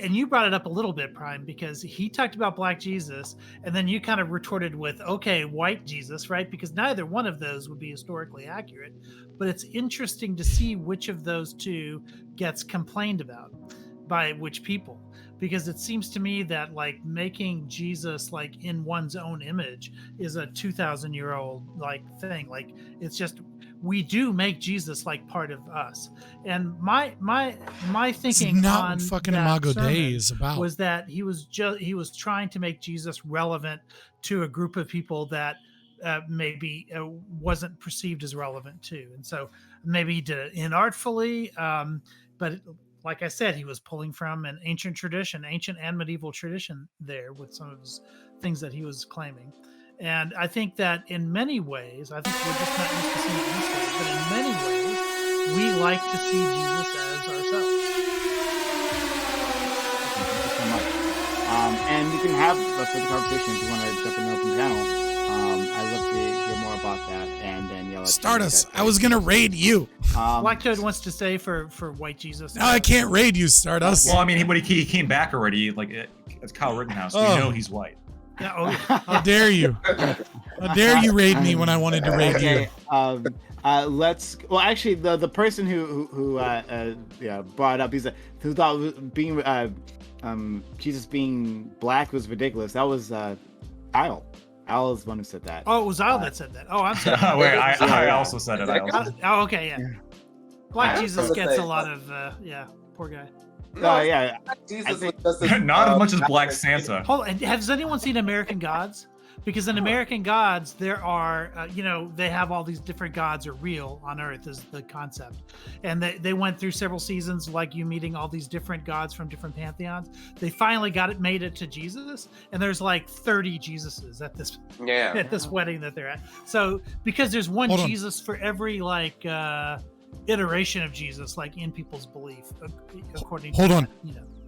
and you brought it up a little bit, Prime, because he talked about Black Jesus, and then you kind of retorted with, okay, white Jesus, right? Because neither one of those would be historically accurate. But it's interesting to see which of those two gets complained about by which people. Because it seems to me that like making Jesus like in one's own image is a 2,000-year-old like thing. Like it's just, we do make Jesus like part of us. And my It's thinking not on what fucking that Imago sermon Dei is about. was that he was trying to make Jesus relevant to a group of people that maybe wasn't perceived as relevant to. And so maybe he did it inartfully, but like I said, he was pulling from an ancient tradition, ancient and medieval tradition there with some of his things that he was claiming. And I think that in many ways, I think we're just not used to seeing it this way, but in many ways, we like to see Jesus as ourselves. Thank you so much. And we can have a further conversation if you want to jump in the open panel. I'd love to hear more about that. And then start us. I was gonna raid you. Black Toad wants to say for White Jesus. No, I can't raid you, Stardust. Well, I mean, he came back already. Like it's Kyle Rittenhouse. We know he's white. Yeah, oh, How dare you? How dare you raid me when I wanted to raid you? Let's. Well, actually, the person who brought up, who thought being Jesus being black was ridiculous. That was Kyle. Al is the one who said that. Oh, it was Al that said that. Oh, I'm sorry. Wait, I also said it. Oh, okay, yeah. Black Jesus gets a lot of, poor guy. Oh, yeah. Jesus was just not as much as Black Santa. Hold on, has anyone seen American Gods? Because in American Gods, there are, they have all these different gods are real on Earth is the concept. And they went through several seasons, like you meeting all these different gods from different pantheons. They finally made it to Jesus, and there's like 30 Jesuses at this wedding that they're at. So because there's one Jesus for every iteration of Jesus, like in people's belief, according to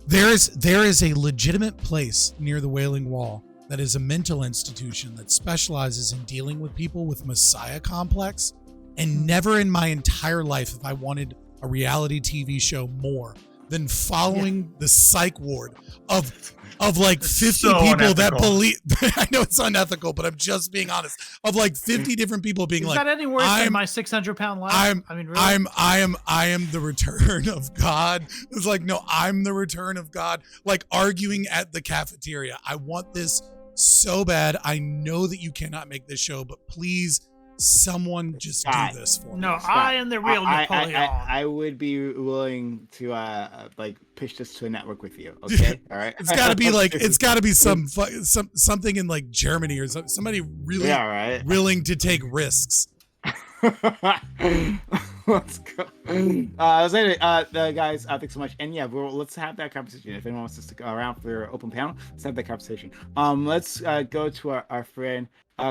there is a legitimate place near the Wailing Wall that is a mental institution that specializes in dealing with people with Messiah complex. And never in my entire life have I wanted a reality TV show more than following the psych ward of like 50 people that believe. I know it's unethical, but I'm just being honest. Of like 50 different people being is that any worse than my 600-pound life? I mean, really? I am the return of God. It's like, no, I'm the return of God. Like arguing at the cafeteria. I want this so bad. I know that you cannot make this show, but please, someone just do this for me. No, I am the real Napoleon. I would be willing to pitch this to a network with you. Okay, all right. It's got to be something in like Germany or somebody really willing to take risks. Let's go. Guys, thanks so much. And let's have that conversation. If anyone wants to stick around for open panel, let's have that conversation. Let's go to our friend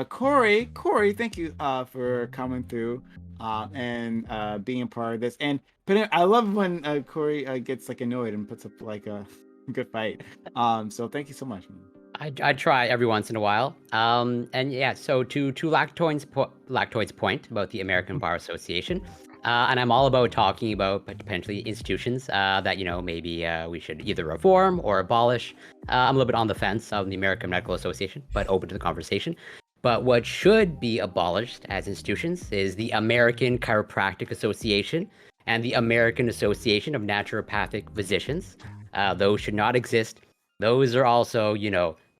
Corey. Corey, thank you for coming through and being a part of this. But I love when Corey gets annoyed and puts up a good fight. So thank you so much, man. I try every once in a while. So to Lactoid's point about the American Bar Association, and I'm all about talking about potentially institutions that, maybe we should either reform or abolish. I'm a little bit on the fence of the American Medical Association, but open to the conversation. But what should be abolished as institutions is the American Chiropractic Association and the American Association of Naturopathic Physicians. Those should not exist. Those are also,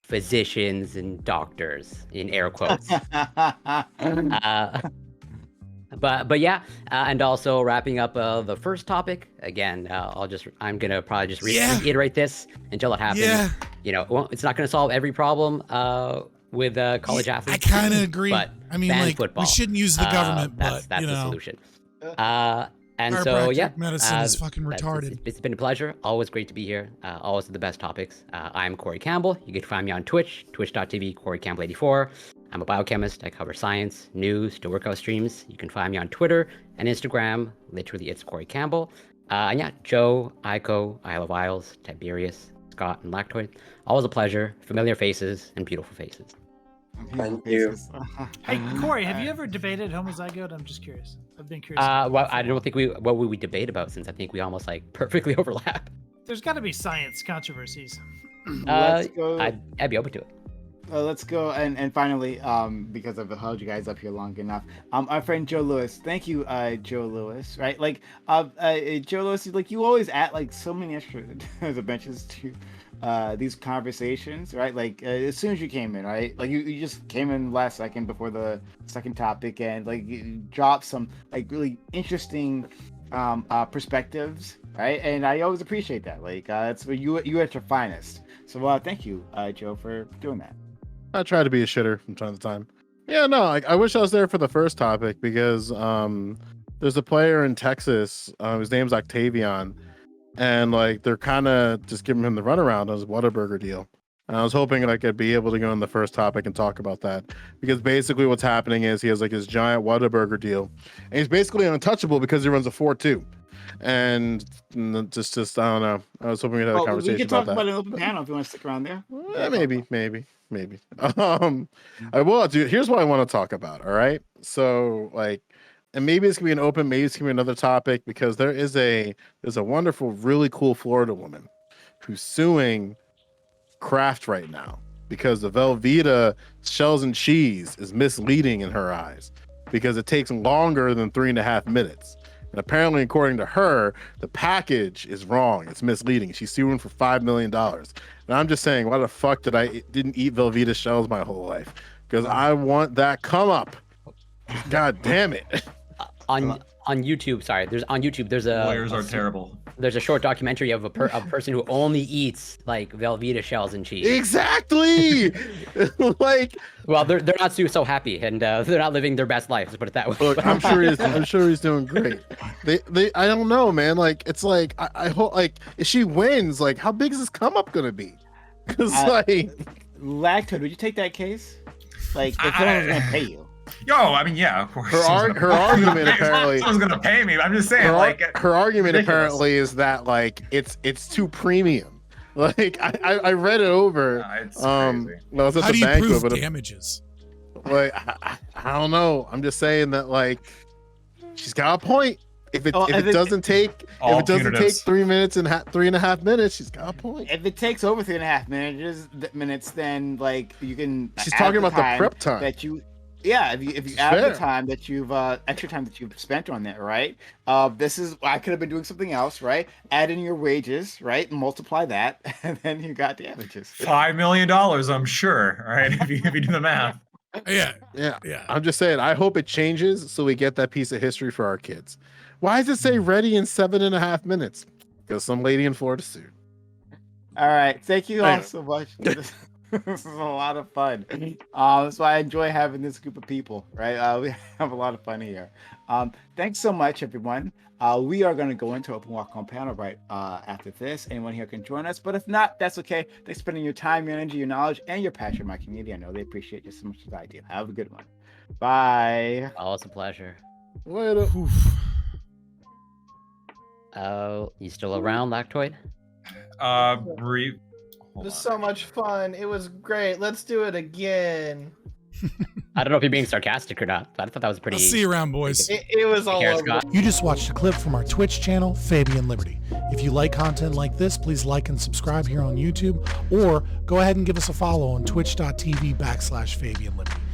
physicians and doctors in air quotes. And also wrapping up the first topic again. I'm gonna probably just reiterate this until it happens. Yeah. It's not gonna solve every problem with college athletes. I kind of agree. But I mean, football, we shouldn't use the government, that's the solution. And chiropractic medicine is fucking retarded. It's been a pleasure. Always great to be here. Always the best topics. I'm Corey Campbell. You can find me on Twitch, twitch.tv, CoreyCampbell84. I'm a biochemist. I cover science, news, to workout streams. You can find me on Twitter and Instagram. Literally, it's Corey Campbell. Joe, Aiko, Isle of Isles, Tiberius, Scott, and Lactoid. Always a pleasure. Familiar faces and beautiful faces. Thank you. Hey, Corey, have you ever debated homozygote? I'm just curious. I've been curious. Well, I don't think what would we debate about, since I think we almost perfectly overlap. There's got to be science controversies. Let's go. I'd be open to it. Let's go and finally, because I've held you guys up here long enough, our friend Joe Lewis. Thank you, Joe Lewis. Right, Joe Lewis, you always add so many extra dimensions to these conversations, right? As soon as you came in, right? You just came in last second before the second topic, and you dropped some really interesting perspectives, right? And I always appreciate that. That's where you at your finest. So thank you, Joe, for doing that. I try to be a shitter from time to time. Yeah, no, I wish I was there for the first topic because there's a player in Texas. His name's Octavian, and like they're kind of just giving him the runaround on his Whataburger deal. And I was hoping like I'd be able to go on the first topic and talk about that, because basically what's happening is he has like his giant Whataburger deal, and he's basically untouchable because he runs a 4-2. And just I don't know. I was hoping we'd have a conversation we can talk about about that. an open panel if you want to stick around there. Maybe. I will do. Here's what I want to talk about. All right. So like, and maybe it's gonna be an open, maybe it's gonna be another topic, because there's a wonderful, really cool Florida woman who's suing Kraft right now because the Velveeta shells and cheese is misleading in her eyes because it takes longer than 3.5 minutes. And apparently, according to her, the package is wrong. It's misleading. She's suing for $5 million. And I'm just saying, why the fuck didn't eat Velveeta shells my whole life? Because I want that come up. God damn it. On YouTube, sorry. There's a Lawyers are terrible. There's a short documentary of a person who only eats like Velveeta shells and cheese. Exactly. Like, well, they're not so happy, and they're not living their best life. Let's put it that way. Look, I'm sure he's doing great. I don't know, man. Like, it's like I hope, like, if she wins, like, how big is this come up gonna be? Because Lacto, would you take that case? Like, if someone's gonna pay you. Yo, I mean, yeah, of course. Her argument apparently, someone's gonna pay me. I'm just saying, her argument ridiculous. apparently is that like it's too premium. Like I read it over. It's crazy. Well, I was at How the do you banquet, prove but damages? like I don't know. I'm just saying that like she's got a point. If it doesn't take 3 minutes and 3.5 minutes, she's got a point. If it takes over 3.5 minutes, then like you can. She's talking about the prep time that you. Yeah, if you add the time that you've extra time that you've spent on that, right? This is I could have been doing something else, right? Add in your wages, right? And multiply that, and then you got damages. $5 million, I'm sure. Right? If you do the math. Yeah. I'm just saying. I hope it changes so we get that piece of history for our kids. Why does it say ready in 7.5 minutes? Because some lady in Florida sued. All right, thank you all so much. This is a lot of fun. That's why I enjoy having this group of people, right? We have a lot of fun here. Thanks so much, everyone. We are going to go into Open Walk on panel right after this. Anyone here can join us, but if not, that's okay. Thanks for spending your time, your energy, your knowledge, and your passion in my community. I know they appreciate just as much as I do. Have a good one. Bye. Always a pleasure. Later. Oh, you still around, Lactoid? It was so much fun. It was great. Let's do it again. I don't know if you're being sarcastic or not, but I thought that was pretty. I'll see you around, boys. It was all over. You just watched a clip from our Twitch channel, Fabian Liberty. If you like content like this, please like and subscribe here on YouTube, or go ahead and give us a follow on twitch.tv/Fabian Liberty.